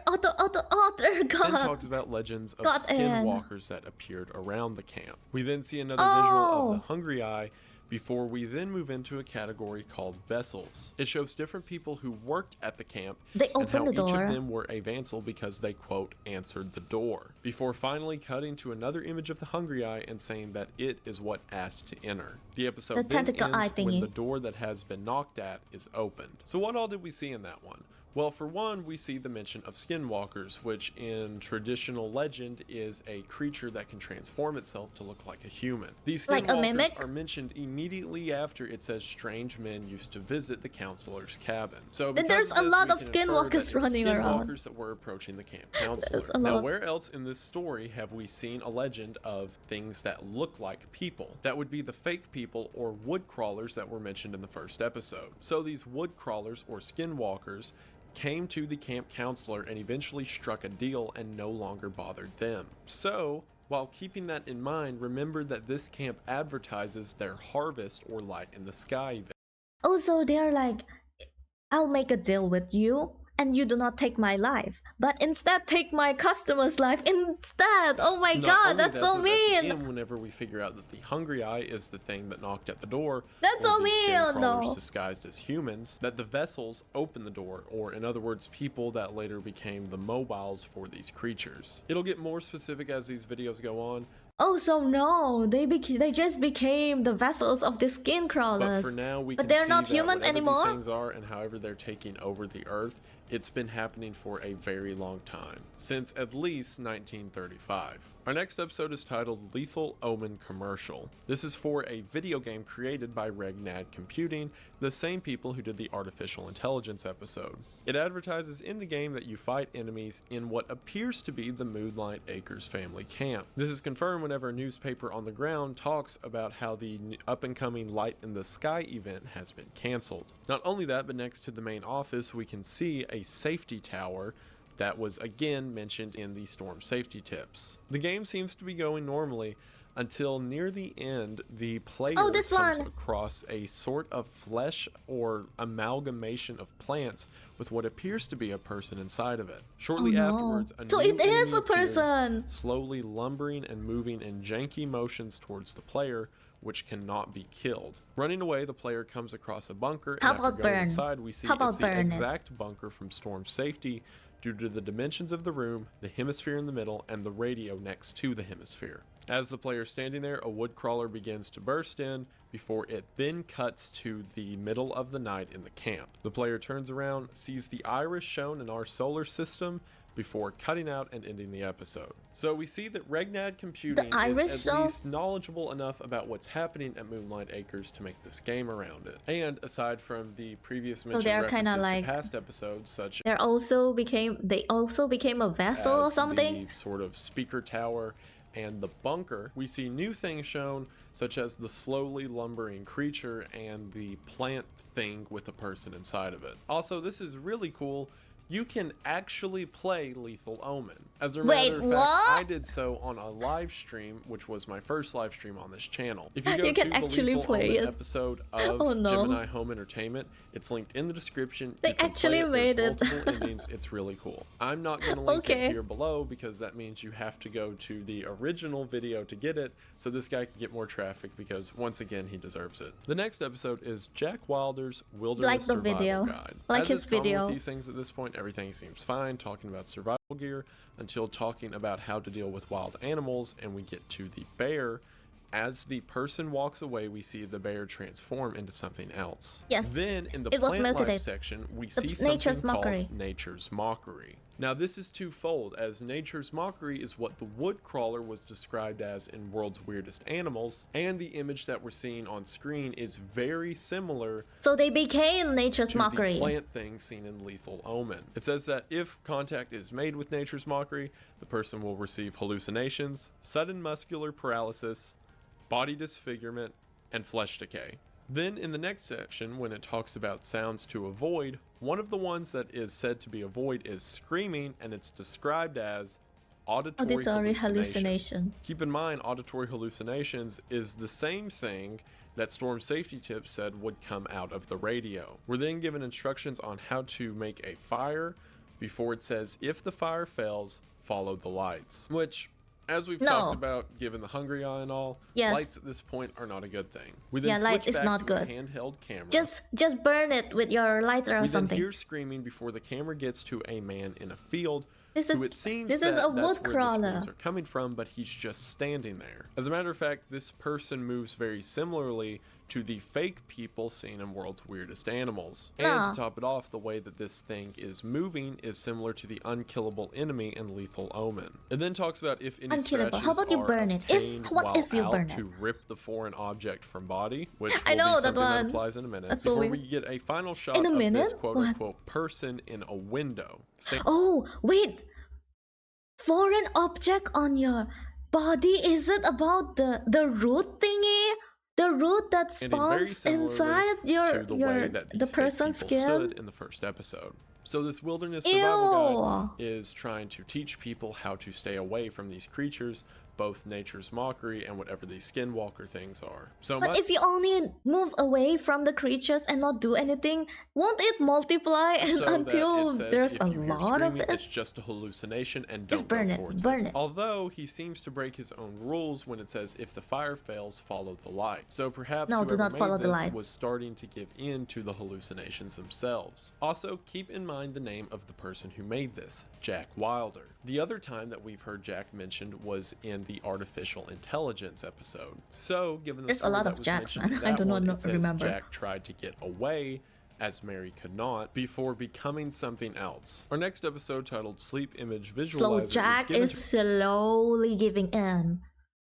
Then got. talks about legends of Got in. skinwalkers that appeared around the camp. We then see another visual of the Hungry Eye before we then move into a category called vessels. It shows different people who worked at the camp They and opened how the each door. of them were a vassal because they, quote, answered the door, before finally cutting to another image of the Hungry Eye and saying that it is what asked to enter. The episode The then tentacle eye ends when thingy. the door that has been knocked at is opened. So what all did we see in that one? Well, for one, we see the mention of skinwalkers, which in traditional legend is a creature that can transform itself to look like a human. These Like a skinwalkers mimic? are mentioned immediately after it says strange men used to visit the counselor's cabin. So Then because there's a this, lot we of can infer skinwalkers that it was running around. Skinwalkers that were approaching the camp counselor. There's a Now, lot. where else in this story have we seen a legend of things that look like people? That would be the fake people or wood crawlers that were mentioned in the first episode. So these wood crawlers or skinwalkers came to the camp counselor and eventually struck a deal and no longer bothered them. So, while keeping that in mind, remember that this camp advertises their harvest or light in the sky event. Also, they're like, I'll make a deal with you and you do not take my life, but instead take my customer's life instead. Oh my Not god, only that's that, so but at the mean. end, whenever we figure out that the Hungry Eye is the thing that knocked at the door, That's or so the mean, skin crawlers though. disguised as humans, that the vessels open the door, or in other words, people that later became the mobiles for these creatures. It'll get more specific as these videos go on, Oh, so no, they just became the vessels of the skin but crawlers. for now we But can they're see not that humans whatever anymore? these things are and however they're taking over the earth, it's been happening for a very long time, since at least 1935. Our next episode is titled Lethal Omen Commercial. This is for a video game created by Regnad Computing, the same people who did the Artificial Intelligence episode. It advertises in the game that you fight enemies in what appears to be the Moonlight Acres family camp. This is confirmed whenever a newspaper on the ground talks about how the up-and-coming Light in the Sky event has been cancelled. Not only that, but next to the main office we can see a safety tower that was again mentioned in the storm safety tips. The game seems to be going normally until near the end the player this comes one. across a sort of flesh or amalgamation of plants with what appears to be a person inside of it. Shortly Oh, no. afterwards, a So new it is enemy a appears, person. slowly lumbering and moving in janky motions towards the player, which cannot be killed. Running away, the player comes across a bunker, and How after about going burn? inside, we see How it's about the burn it? exact bunker from Storm Safety due to the dimensions of the room, the hemisphere in the middle, and the radio next to the hemisphere. As the player is standing there, a wood crawler begins to burst in before it then cuts to the middle of the night in the camp. The player turns around, sees the iris shown in our solar system, before cutting out and ending the episode. So we see that Regnad Computing iris is show? at least knowledgeable enough about what's happening at Moonlight Acres to make this game around it. And aside from the previous mentioned they're references kinda to like- past episodes, such They also became a vessel or as something. the sort of speaker tower and the bunker, we see new things shown, such as the slowly lumbering creature and the plant thing with a person inside of it. Also, this is really cool. You can actually play Lethal Omen. As a Wait, matter of fact, what? I did so on a live stream, which was my first live stream on this channel. If you go You can to the actually Lethal play Omen it. episode of Oh, no. Gemini Home Entertainment, it's linked in the description. They You can actually play made There's it. multiple endings. It's really cool. I'm not going to link Okay. it here below because that means you have to go to the original video to get it, so this guy can get more traffic because once again he deserves it. The next episode is Jack Wilder's Wilderness Like the Survival video. Guide. Like As his is common video. with these things at this point, everything seems fine, talking about survival gear until talking about how to deal with wild animals, and we get to the bear. As the person walks away, we see the bear transform into something else. Yes, Then in the it was plant life motivated. section, we The see something Nature's called Mockery. Nature's Mockery. Now this is twofold, as Nature's Mockery is what the wood crawler was described as in World's Weirdest Animals, and the image that we're seeing on screen is very similar So they became nature's to mockery. the plant thing seen in Lethal Omen. It says that if contact is made with Nature's Mockery, the person will receive hallucinations, sudden muscular paralysis, body disfigurement, and flesh decay. Then in the next section, when it talks about sounds to avoid, one of the ones that is said to be avoid is screaming, and it's described as auditory hallucination. Keep in mind, auditory hallucinations is the same thing that Storm Safety Tips said would come out of the radio. We're then given instructions on how to make a fire before it says, if the fire fails, follow the lights. Which, as we've talked about, given the hungry eye and all, lights at this point are not a good thing. We then light switch is back not to good. a handheld camera. Just burn it with your lighter or something. We then hear screaming before the camera gets to a man in a field. This is who it seems this that is a that's wood where the crawler. screams are coming from, but he's just standing there. As a matter of fact, this person moves very similarly to the fake people seen in World's Weirdest Animals. And to top it off, the way that this thing is moving is similar to the unkillable enemy in Lethal Omen. It then talks about if any scratches How about you are burn it? What if you burn it? to rip the foreign object from body, which will I know be that something that one. applies in a minute. That's so Before weird. we get a final shot In a of this minute? quote-unquote person in a window. Oh, wait. Foreign object on your body? Is it about the root thingy? The root that spawns inside the person's skin? Stood in the first episode. So this wilderness survival guide is trying to teach people how to stay away from these creatures, both nature's mockery and whatever these skinwalker things are. So but if you only move away from the creatures and not do anything, won't it multiply until there's a lot of it? It's just a hallucination and just don't burn go it, towards burn it. it. Although he seems to break his own rules when it says if the fire fails, follow the light. So perhaps No, do whoever not follow made the this light. was starting to give in to the hallucinations themselves. Also, keep in mind the name of the person who made this, Jack Wilder. The other time that we've heard Jack mentioned was in the artificial intelligence episode. So, given the There's a story lot that of was Jacks, mentioned in man. I that do one, not it says remember. Jack tried to get away as Mary could not before becoming something else. Our next episode, titled Sleep Image Visualizer, So Jack is slowly giving in.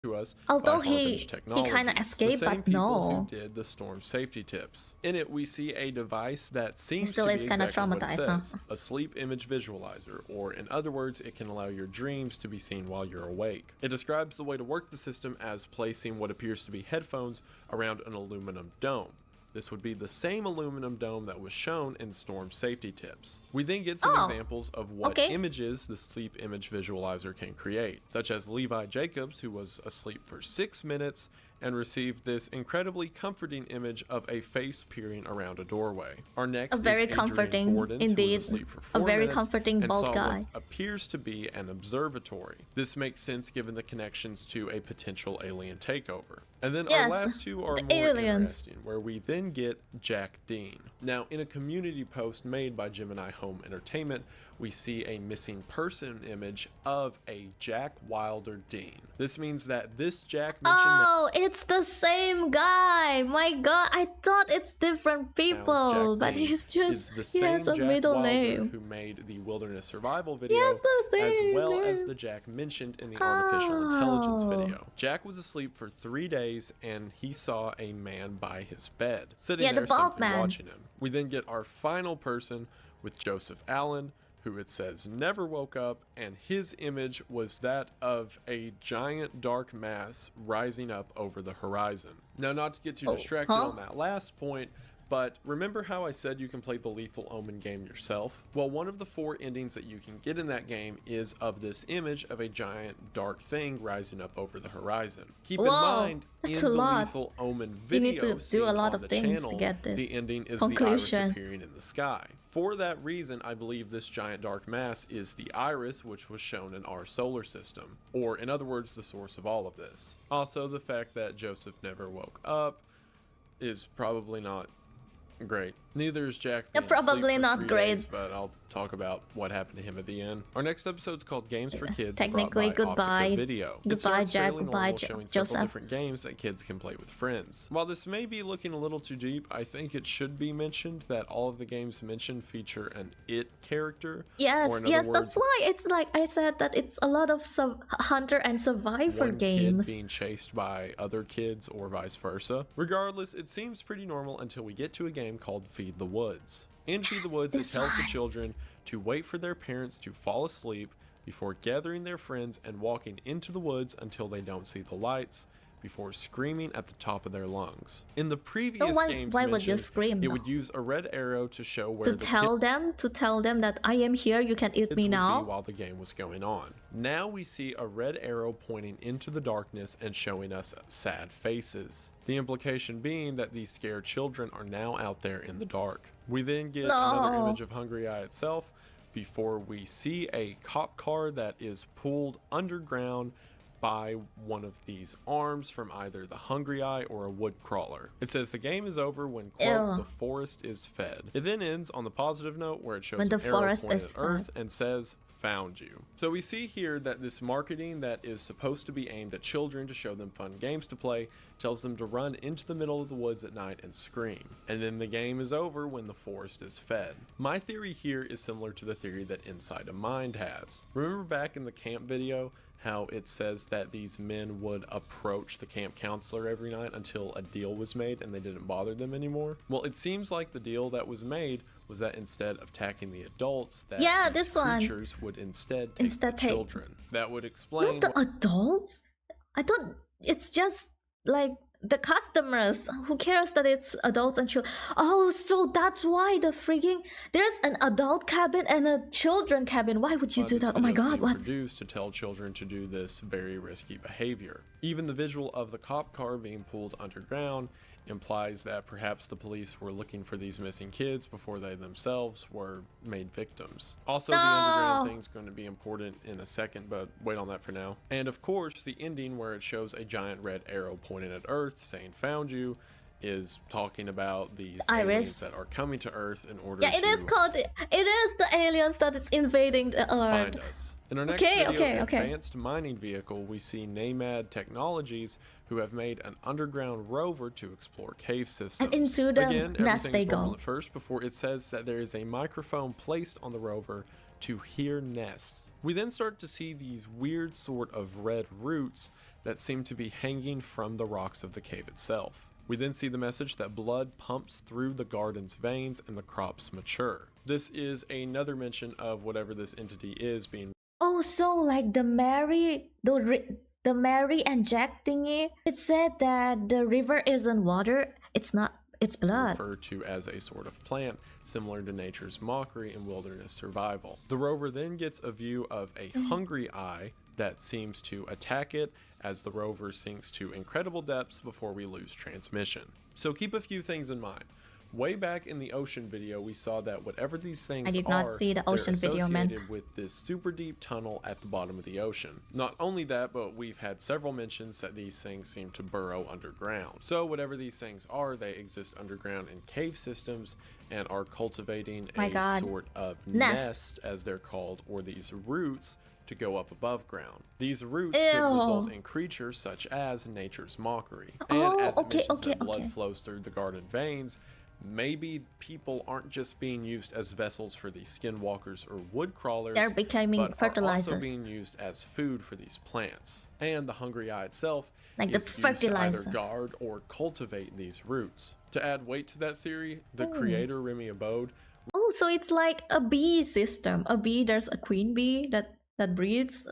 to us Although by he Harpin's Technologies, kind of the escaped, same but people no. who did the storm safety tips. In it, we see a device that seems still to is be kinda exactly what it traumatized, says, a sleep image visualizer, or in other words, it can allow your dreams to be seen while you're awake. It describes the way to work the system as placing what appears to be headphones around an aluminum dome. This would be the same aluminum dome that was shown in Storm Safety Tips. We then get some examples of what images the sleep image visualizer can create, such as Levi Jacobs, who was asleep for 6 minutes and received this incredibly comforting image of a face peering around a doorway. Our next very is Adrian comforting, Gordons, indeed. who was asleep for 4 A very minutes comforting and bald saw guy. what appears to be an observatory. This makes sense given the connections to a potential alien takeover. And then our last two are more interesting, where we then get Jack Dean. Now, in a community post made by Gemini Home Entertainment, we see a missing person image of a Jack Wilder Dean. This means that this Jack mentioned it's the same guy. My god, I thought it's different people, but he's just he has a Jack middle Wilder name. who made the wilderness survival video, the same as well name. as the Jack mentioned in the artificial intelligence video. Jack was asleep for 3 days and he saw a man by his bed, sitting there the bald simply man. watching him. We then get our final person with Joseph Allen, who it says never woke up, and his image was that of a giant dark mass rising up over the horizon. Now, not to get too distracted on that last point, but remember how I said you can play the Lethal Omen game yourself? Well, one of the 4 endings that you can get in that game is of this image of a giant dark thing rising up over the horizon. Keep in mind, in the Lethal Omen video, you need to do a lot of things to get this the ending is conclusion. the iris appearing in the sky. For that reason, I believe this giant dark mass is the iris, which was shown in our solar system, or in other words, the source of all of this. Also, the fact that Joseph never woke up is probably not great. Neither is Jack. Being Probably asleep for not 3 great. days, but I'll talk about what happened to him at the end. Our next episode is called Games for Kids. Technically, brought by goodbye. Optica Video. It Goodbye, starts Jack. fairly Goodbye, normal, showing several Joseph. different games that kids can play with friends. While this may be looking a little too deep, I think it should be mentioned that all of the games mentioned feature an it character. Yes, or in other yes, words, that's why it's like I said that it's a lot of hunter and survivor one games. kid being chased by other kids or vice versa. Regardless, it seems pretty normal until we get to a game called Feed the Woods. In Feed the Woods, it tells the children to wait for their parents to fall asleep before gathering their friends and walking into the woods until they don't see the lights, before screaming at the top of their lungs. In the previous games why would you mentioned, scream it though? would use a red arrow to show where To the tell them that I am here, you can eat kids me would be now. while the game was going on. Now we see a red arrow pointing into the darkness and showing us sad faces. The implication being that these scared children are now out there in the dark. We then get another No. image of Hungry Eye itself before we see a cop car that is pulled underground by one of these arms from either the Hungry Eye or a wood crawler. It says the game is over when, quote, Ew. the forest is fed. It then ends on the positive note where it shows When the an arrow forest pointing is at Earth and says, found you. So we see here that this marketing that is supposed to be aimed at children to show them fun games to play tells them to run into the middle of the woods at night and scream. And then the game is over when the forest is fed. My theory here is similar to the theory that Inside a Mind has. Remember back in the camp video how it says that these men would approach the camp counselor every night until a deal was made and they didn't bother them anymore? Well, it seems like the deal that was made was that instead of attacking the adults, that Yeah, these this one. creatures would instead take the take- children. That would explain Not the adults. I thought it's just like the customers. Who cares that it's adults and children? Oh, so that's why there's an adult cabin and a children cabin. Why would you do this that? Oh my video is god, being what? produced to tell children to do this very risky behavior. Even the visual of the cop car being pulled underground implies that perhaps the police were looking for these missing kids before they themselves were made victims. Also, the underground No. thing's going to be important in a second, but wait on that for now. And of course, the ending where it shows a giant red arrow pointing at Earth saying found you is talking about these Iris. aliens that are coming to Earth in order Yeah, it is the aliens that is invading the Earth. find us. In our next Okay, video, okay. Advanced Mining Vehicle, we see NAMAD Technologies, who have made an underground rover to explore cave systems. And into the Again, nest everything's they normal go. at first before it says that there is a microphone placed on the rover to hear nests. We then start to see these weird sort of red roots that seem to be hanging from the rocks of the cave itself. We then see the message that blood pumps through the garden's veins and the crops mature. This is another mention of whatever this entity is being Oh, so like the Mary and Jack thingy. It said that the river isn't water. It's not. It's blood. referred to as a sort of plant, similar to nature's mockery in wilderness survival. The rover then gets a view of a hungry eye that seems to attack it as the rover sinks to incredible depths before we lose transmission. So keep a few things in mind. Way back in the ocean video, we saw that whatever these things I did not are, see the they're ocean video, man. associated with this super deep tunnel at the bottom of the ocean. Not only that, but we've had several mentions that these things seem to burrow underground. So whatever these things are, they exist underground in cave systems and are cultivating My a God. sort of Nest. nest, as they're called, or these roots to go up above ground. These roots Ew. could result in creatures such as nature's mockery. Oh, And as it okay, mentions okay, that blood okay. flows through the garden veins, maybe people aren't just being used as vessels for these skinwalkers or wood crawlers, They're becoming but are fertilizers. also being used as food for these plants. And the hungry eye itself Like the is used to either fertilizer. guard or cultivate these roots. To add weight to that theory, the creator Remy Abode Oh, so it's like a bee system. A bee, there's a queen bee that breeds.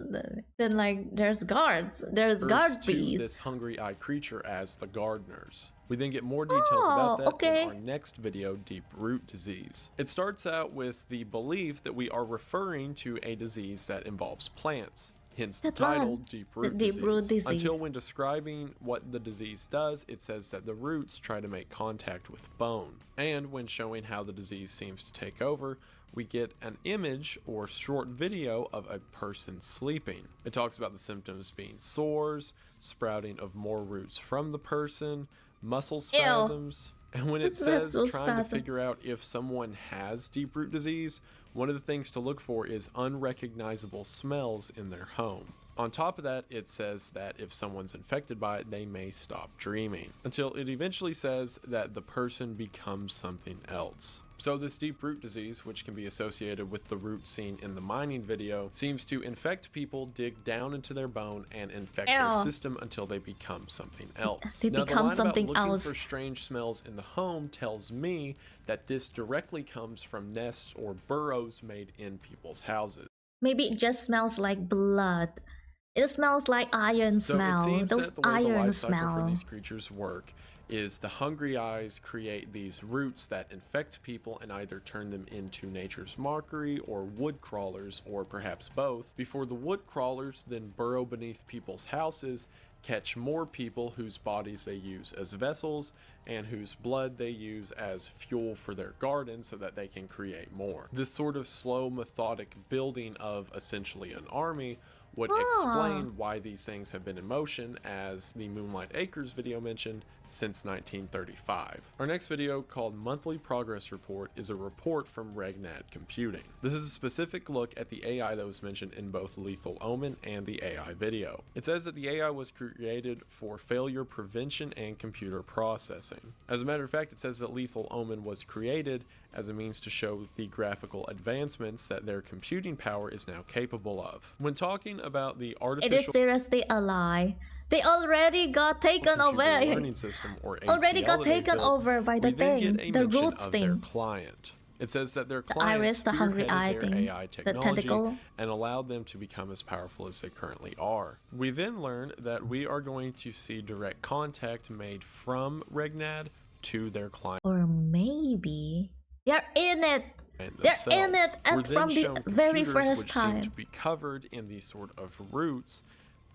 Then like there's guards. There's guard refers to bees. this hungry eye creature as the gardeners. We then get more details Oh, about that okay. in our next video, Deep Root Disease. It starts out with the belief that we are referring to a disease that involves plants. Hence the That one. title, Deep Root Deep Root Disease. Until when describing what the disease does, it says that the roots try to make contact with bone. And when showing how the disease seems to take over, we get an image or short video of a person sleeping. It talks about the symptoms being sores, sprouting of more roots from the person, muscle spasms, and when it What's says muscle trying to spasm? figure out if someone has deep root disease, one of the things to look for is unrecognizable smells in their home. On top of that, it says that if someone's infected by it, they may stop dreaming, until it eventually says that the person becomes something else. So this deep root disease, which can be associated with the root seen in the mining video, seems to infect people, dig down into their bone, and infect their Ew. system until they become something else. They Now, become the line something about looking else. for strange smells in the home tells me that this directly comes from nests or burrows made in people's houses. Maybe it just smells like blood. It smells like iron So smell. it seems Those that the way the iron life cycle for smell. these creatures work is the hungry eyes create these roots that infect people and either turn them into nature's mockery or wood crawlers, or perhaps both, before the wood crawlers then burrow beneath people's houses, catch more people whose bodies they use as vessels and whose blood they use as fuel for their garden so that they can create more. This sort of slow, methodic building of essentially an army would explain why these things have been in motion, as the Moonlight Acres video mentioned, since 1935. Our next video, called Monthly Progress Report, is a report from Regnad Computing. This is a specific look at the AI that was mentioned in both Lethal Omen and the AI video. It says that the AI was created for failure prevention and computer processing. As a matter of fact, it says that Lethal Omen was created as a means to show the graphical advancements that their computing power is now capable of. When talking about the artificial... It is seriously a lie. They already got taken away. Learning system, or ACL, Already got taken over by the thing, the roots of thing. Their client. It says that their The client iris, the hungry eye spearheaded thing, their AI the technology tentacle. and allowed them to become as powerful as they currently are. We then learn that we are going to see direct contact made from Regnad to their client. Or maybe they're in it. They're themselves. in it, We're and then from the shown very computers first which seem time. to be covered in these sort of roots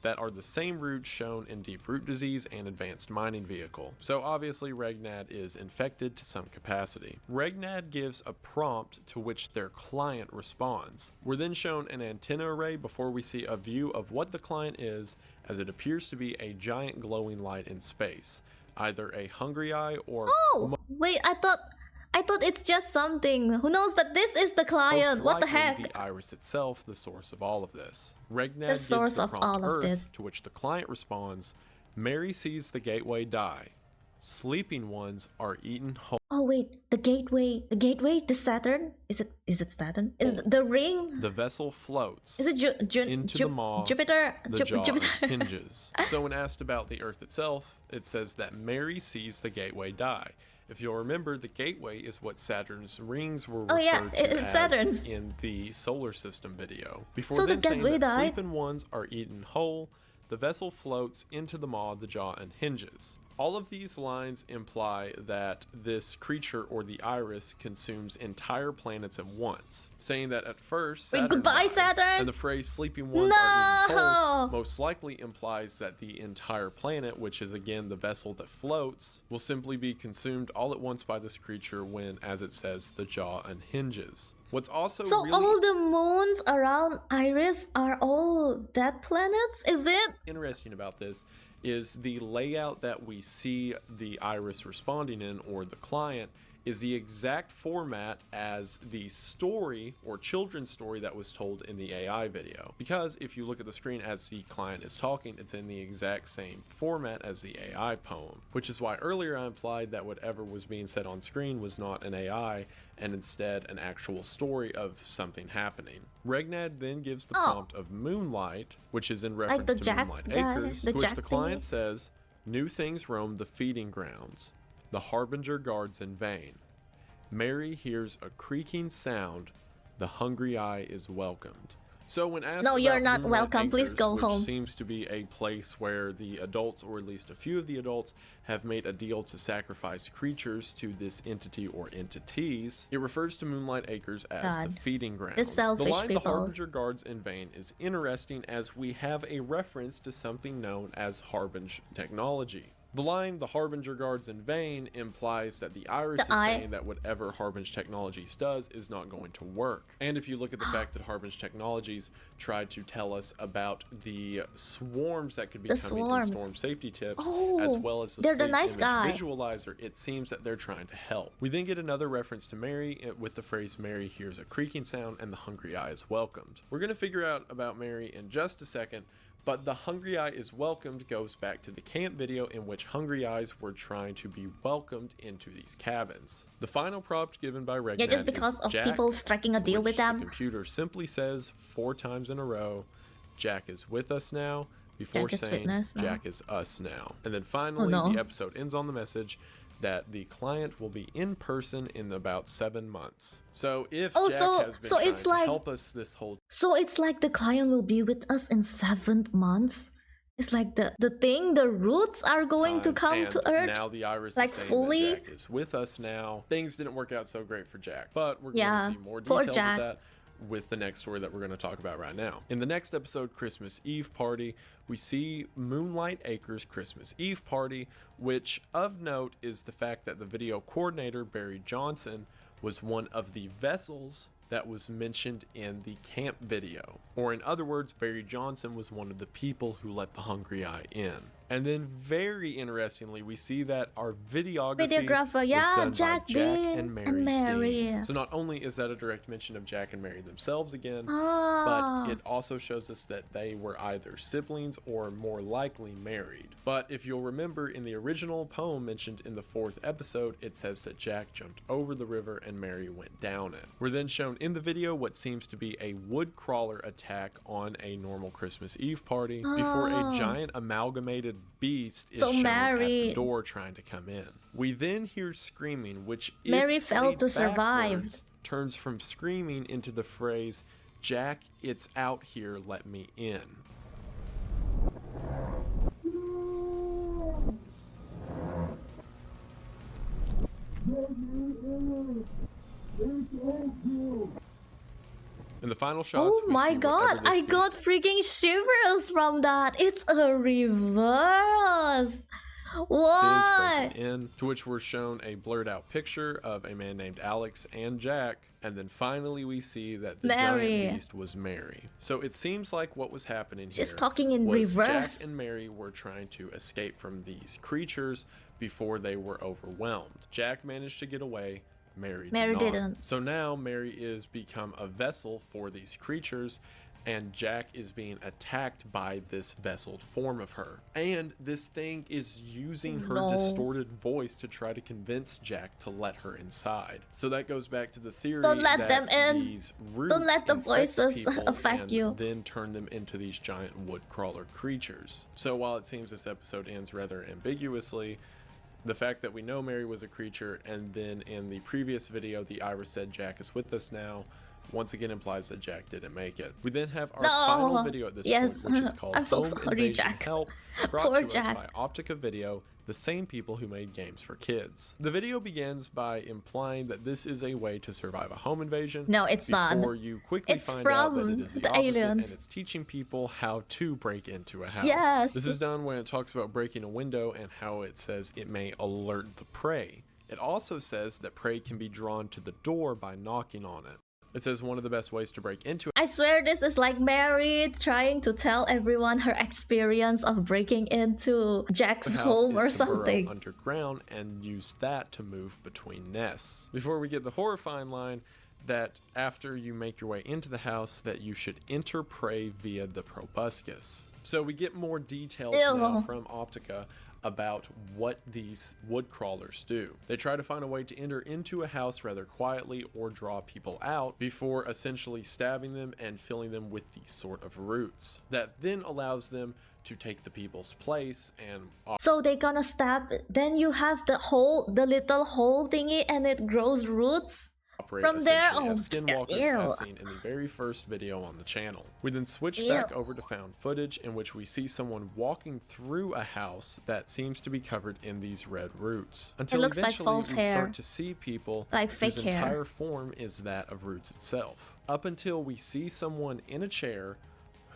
that are the same roots shown in Deep Root Disease and Advanced Mining Vehicle. So obviously Regnad is infected to some capacity. Regnad gives a prompt to which their client responds. We're then shown an antenna array before we see a view of what the client is, as it appears to be a giant glowing light in space, either a hungry eye or... Oh, wait, I thought it's just something. Who knows that this is the client? Most What the likely heck? the iris itself, the source of all of this. Regnad The source gives the of prompt all of Earth, this. to which the client responds, Mary sees the gateway die. Sleeping ones are eaten whole. Oh wait, the gateway, the Saturn? Is it Saturn? Is it the ring? The vessel floats Is it into the maw, Jupiter? the jaw Jupiter. hinges. So when asked about the Earth itself, it says that Mary sees the gateway die. If you'll remember, the gateway is what Saturn's rings were referred to it's as Saturn's. in the solar system video. Before So the then saying gateway that died? sleeping ones are eaten whole, the vessel floats into the maw, the jaw, and hinges. All of these lines imply that this creature, or the iris, consumes entire planets at once, saying that at first Saturn goodbye, died, Saturn! and the phrase sleeping ones are eaten whole No! most likely implies that the entire planet, which is again the vessel that floats, will simply be consumed all at once by this creature when, as it says, the jaw unhinges. What's also So really all the moons around Iris are all dead planets? Is it? interesting about this is the layout that we see the iris responding in, or the client, is the exact format as the story or children's story that was told in the AI video. Because if you look at the screen as the client is talking, it's in the exact same format as the AI poem, which is why earlier I implied that whatever was being said on screen was not an AI and instead an actual story of something happening. Regnad then gives the prompt of Moonlight, which is in reference the to Jack Moonlight guy, Acres, the to which Jack the client thingy? says, new things roam the feeding grounds. The harbinger guards in vain. Mary hears a creaking sound. The hungry eye is welcomed. So when asked No, you're about not Moonlight welcome. Please Acres, go which home. seems to be a place where the adults, or at least a few of the adults, have made a deal to sacrifice creatures to this entity or entities, it refers to Moonlight Acres as the God. feeding ground. The selfish line, the people. harbinger guards in vain, is interesting as we have a reference to something known as Harbinge technology. The line, the harbinger guards in vain, implies that the iris is saying that whatever Harbinge Technologies does is not going to work. And if you look at the fact that Harbinge Technologies tried to tell us about the swarms that could be coming in storm safety tips, as well as the they're the sleep nice image guy. visualizer, it seems that they're trying to help. We then get another reference to Mary with the phrase, Mary hears a creaking sound and the hungry eye is welcomed. We're going to figure out about Mary in just a second, but the hungry eye is welcomed goes back to the camp video in which hungry eyes were trying to be welcomed into these cabins. The final prompt given by Regnad just because is of Jack, people striking a deal which with them. The computer simply says 4 times in a row, Jack is with us now, before Jack is saying with us now. Jack is us now. And then finally, no. the episode ends on the message, that the client will be in person in about 7 months. So if Oh, Jack so- has been so trying it's to like- help us this whole So it's like the client will be with us in 7 months. It's like the roots are going to time, come and to Earth. now the Iris like is saying fully? that Jack is with us now. Things didn't work out so great for Jack, but we're Yeah, going to see more poor details Jack. of that with the next story that we're going to talk about right now. In the next episode, Christmas Eve Party, we see Moonlight Acres Christmas Eve Party, which of note is the fact that the video coordinator, Barry Johnson, was one of the vessels that was mentioned in the camp video. Or in other words, Barry Johnson was one of the people who let the Hungry Eye in. And then very interestingly, we see that our videographer, was yeah, done Jack by Jack Dean and and Mary. Dean. So not only is that a direct mention of Jack and Mary themselves again, Ah. but it also shows us that they were either siblings or more likely married. But if you'll remember, in the original poem mentioned in the 4th episode, it says that Jack jumped over the river and Mary went down it. We're then shown in the video what seems to be a wood crawler attack on a normal Christmas Eve party before a giant amalgamated beast is So shown at the Mary- door trying to come in. We then hear screaming, which if Mary failed played to survive. backwards, turns from screaming into the phrase, "Jack, it's out here, let me in." In the final shots, Oh we my see god, whatever this I beast got freaking shivers from that. It's a reverse. is What? breaking in, to which we're shown a blurred out picture of a man named Alex and Jack, and then finally we see that the Mary. giant beast was Mary. So it seems like what was happening She's here talking in was reverse. Jack and Mary were trying to escape from these creatures before they were overwhelmed. Jack managed to get away, Mary Mary did not. didn't. So now Mary is become a vessel for these creatures, and Jack is being attacked by this vesseled form of her. And this thing is using her No. distorted voice to try to convince Jack to let her inside. So that goes back to the theory Don't let that them in. these roots Don't let the infect voices people affect and you. then turn them into these giant wood crawler creatures. So while it seems this episode ends rather ambiguously, the fact that we know Mary was a creature, and then in the previous video the Iris said Jack is with us now, once again implies that Jack didn't make it. We then have our No. final video at this Yes. point, which is called I'm so Home sorry, Invasion Jack. Help, brought Poor to Jack. us by Optica Video, the same people who made games for kids. The video begins by implying that this is a way to survive a home invasion. No, it's not. Before you quickly It's find out that from it is the the opposite, aliens. and it's teaching people how to break into a house. Yes. This is done when it talks about breaking a window and how it says it may alert the prey. It also says that prey can be drawn to the door by knocking on it. It says one of the best ways to break into I swear this is like Mary trying to tell everyone her experience of breaking into Jack's a house home or is to burrow something. underground and use that to move between nests. Before we get the horrifying line that after you make your way into the house that you should enter prey via the proboscis. So we get more details now Ew. from Optica about what these wood crawlers do. They try to find a way to enter into a house rather quietly or draw people out before essentially stabbing them and filling them with these sort of roots. That then allows them to take the people's place and So they gonna stab, then you have the little hole thingy and it grows roots? operate From there, essentially as oh, skinwalkers ew. as seen in the very first video on the channel. We then switch back over to found footage in which we see someone walking through a house that seems to be covered in these red roots. Until looks like eventually false we hair. start to see people Like whose fake hair. entire form is that of roots itself. Up until we see someone in a chair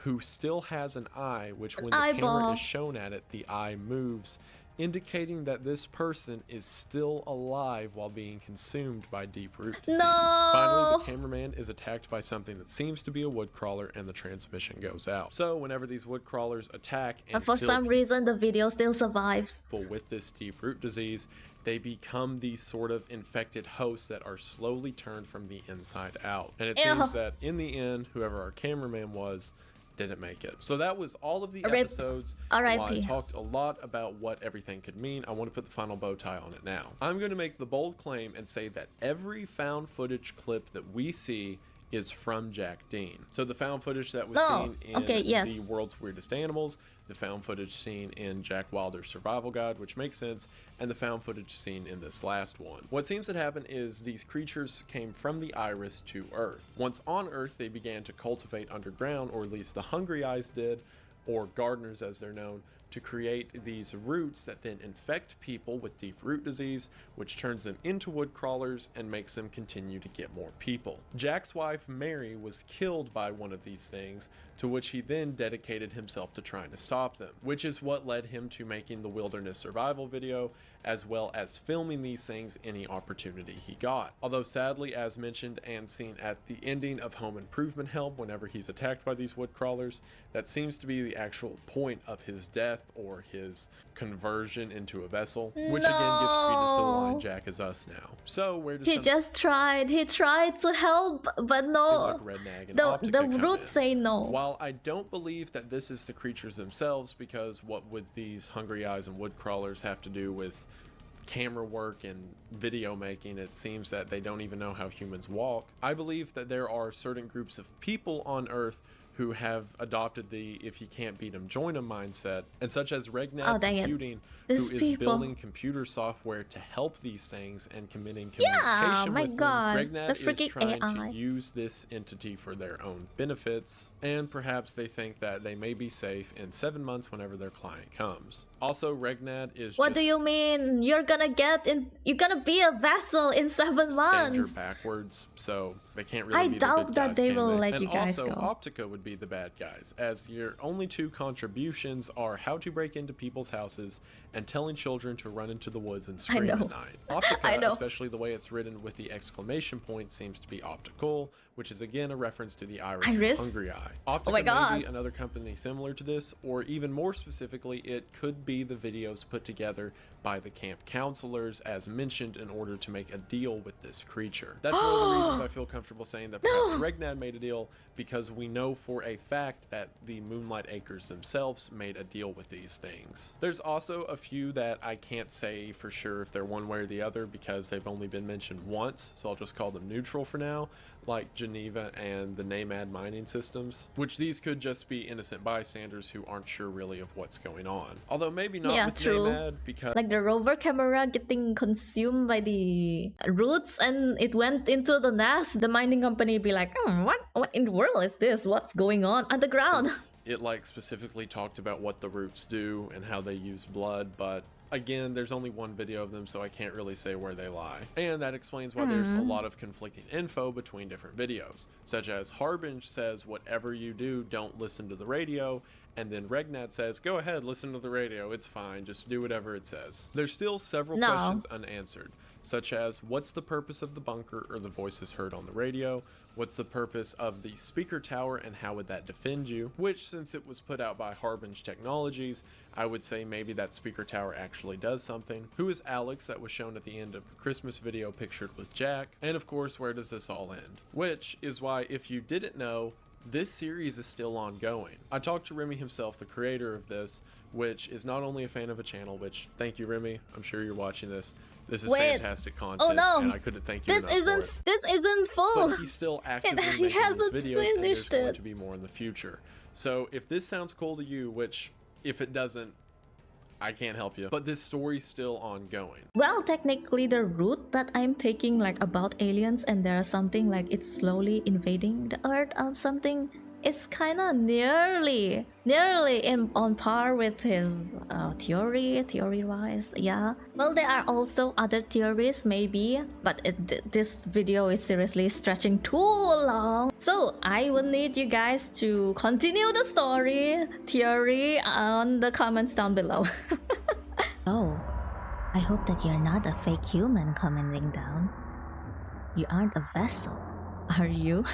who still has an eye, which when the camera eyeball. is shown at it, the eye moves, indicating that this person is still alive while being consumed by deep root disease. No! Finally, the cameraman is attacked by something that seems to be a wood crawler and the transmission goes out. So whenever these wood crawlers attack and And for kill some reason the video still survives. people with this deep root disease, they become these sort of infected hosts that are slowly turned from the inside out. And it Ew. seems that in the end, whoever our cameraman was, didn't make it. So that was all of the Rip. episodes. R.I.P. While I talked a lot about what everything could mean, I want to put the final bow tie on it now. I'm going to make the bold claim and say that every found footage clip that we see is from Jack Dean. So the found footage that was Oh, seen in okay, yes. the World's Weirdest Animals, the found footage seen in Jack Wilder's Survival Guide, which makes sense, and the found footage seen in this last one. What seems to happen is these creatures came from the iris to Earth. Once on Earth, they began to cultivate underground, or at least the Hungry Eyes did, or gardeners as they're known, to create these roots that then infect people with deep root disease, which turns them into wood crawlers and makes them continue to get more people. Jack's wife Mary was killed by one of these things, to which he then dedicated himself to trying to stop them, which is what led him to making the wilderness survival video, as well as filming these things any opportunity he got. Although sadly, as mentioned and seen at the ending of Home Improvement Help whenever he's attacked by these wood crawlers, that seems to be the actual point of his death or his conversion into a vessel, which again gives credence to the line Jack is us now. So where does He tried to help, but no. The roots say no. While I don't believe that this is the creatures themselves, because what would these Hungry Eyes and wood crawlers have to do with camera work and video making? It seems that they don't even know how humans walk. I believe that there are certain groups of people on Earth who have adopted the if you can't beat them, join them mindset, and such as Regnad Computing, who is building computer software to help these things and committing communication with them. Regnad is trying to use this entity for their own benefits, and perhaps they think that they may be safe in 7 months whenever their client comes. Also, Regnad is What do you mean? You're gonna be a vessel in 7 months. Backwards, so they can't really be the good guys, that they will let and you guys also, go. Optica would be the bad guys, as your only two contributions are how to break into people's houses and telling children to run into the woods and scream at night. Optica, especially the way it's written with the exclamation point, seems to be optical, which is again a reference to the iris and hungry eye. Optica may be another company similar to this, or even more specifically, it could be the videos put together by the camp counselors as mentioned in order to make a deal with this creature. That's one of the reasons I feel comfortable saying that perhaps Regnad made a deal, because we know for a fact that the Moonlight Acres themselves made a deal with these things. There's also a few that I can't say for sure if they're one way or the other because they've only been mentioned once, so I'll just call them neutral for now, like Geneva and the Namad mining systems, which these could just be innocent bystanders who aren't sure really of what's going on. Although maybe not with Namad, because like the rover camera getting consumed by the roots and it went into the nest, the mining company be like, what in the world is this? What's going on underground? It like specifically talked about what the roots do and how they use blood, but again, there's only one video of them, so I can't really say where they lie. And that explains why there's a lot of conflicting info between different videos, such as Harbinge says, whatever you do, don't listen to the radio, and then Regnad says, go ahead, listen to the radio, it's fine, just do whatever it says. There's still several questions unanswered, such as what's the purpose of the bunker or the voices heard on the radio? What's the purpose of the speaker tower and how would that defend you? Which, since it was put out by Harbinge Technologies, I would say maybe that speaker tower actually does something. Who is Alex that was shown at the end of the Christmas video pictured with Jack? And of course, where does this all end? Which is why, if you didn't know, this series is still ongoing. I talked to Remy himself, the creator of this, which is not only a fan of a channel, which, thank you Remy, I'm sure you're watching this. This is fantastic content, and I couldn't thank you enough for it. This isn't full. But he's still actively making these videos, and there's going to be more in the future. So if this sounds cool to you, which if it doesn't, I can't help you, but this story's still ongoing. Well, technically the route that I'm taking, like about aliens and there's something like it's slowly invading the earth or something, it's kind of nearly on par with his theory-wise, yeah. Well, there are also other theories maybe, but this video is seriously stretching too long. So I will need you guys to continue the theory on the comments down below. Oh, I hope that you're not a fake human commenting down. You aren't a vessel, are you?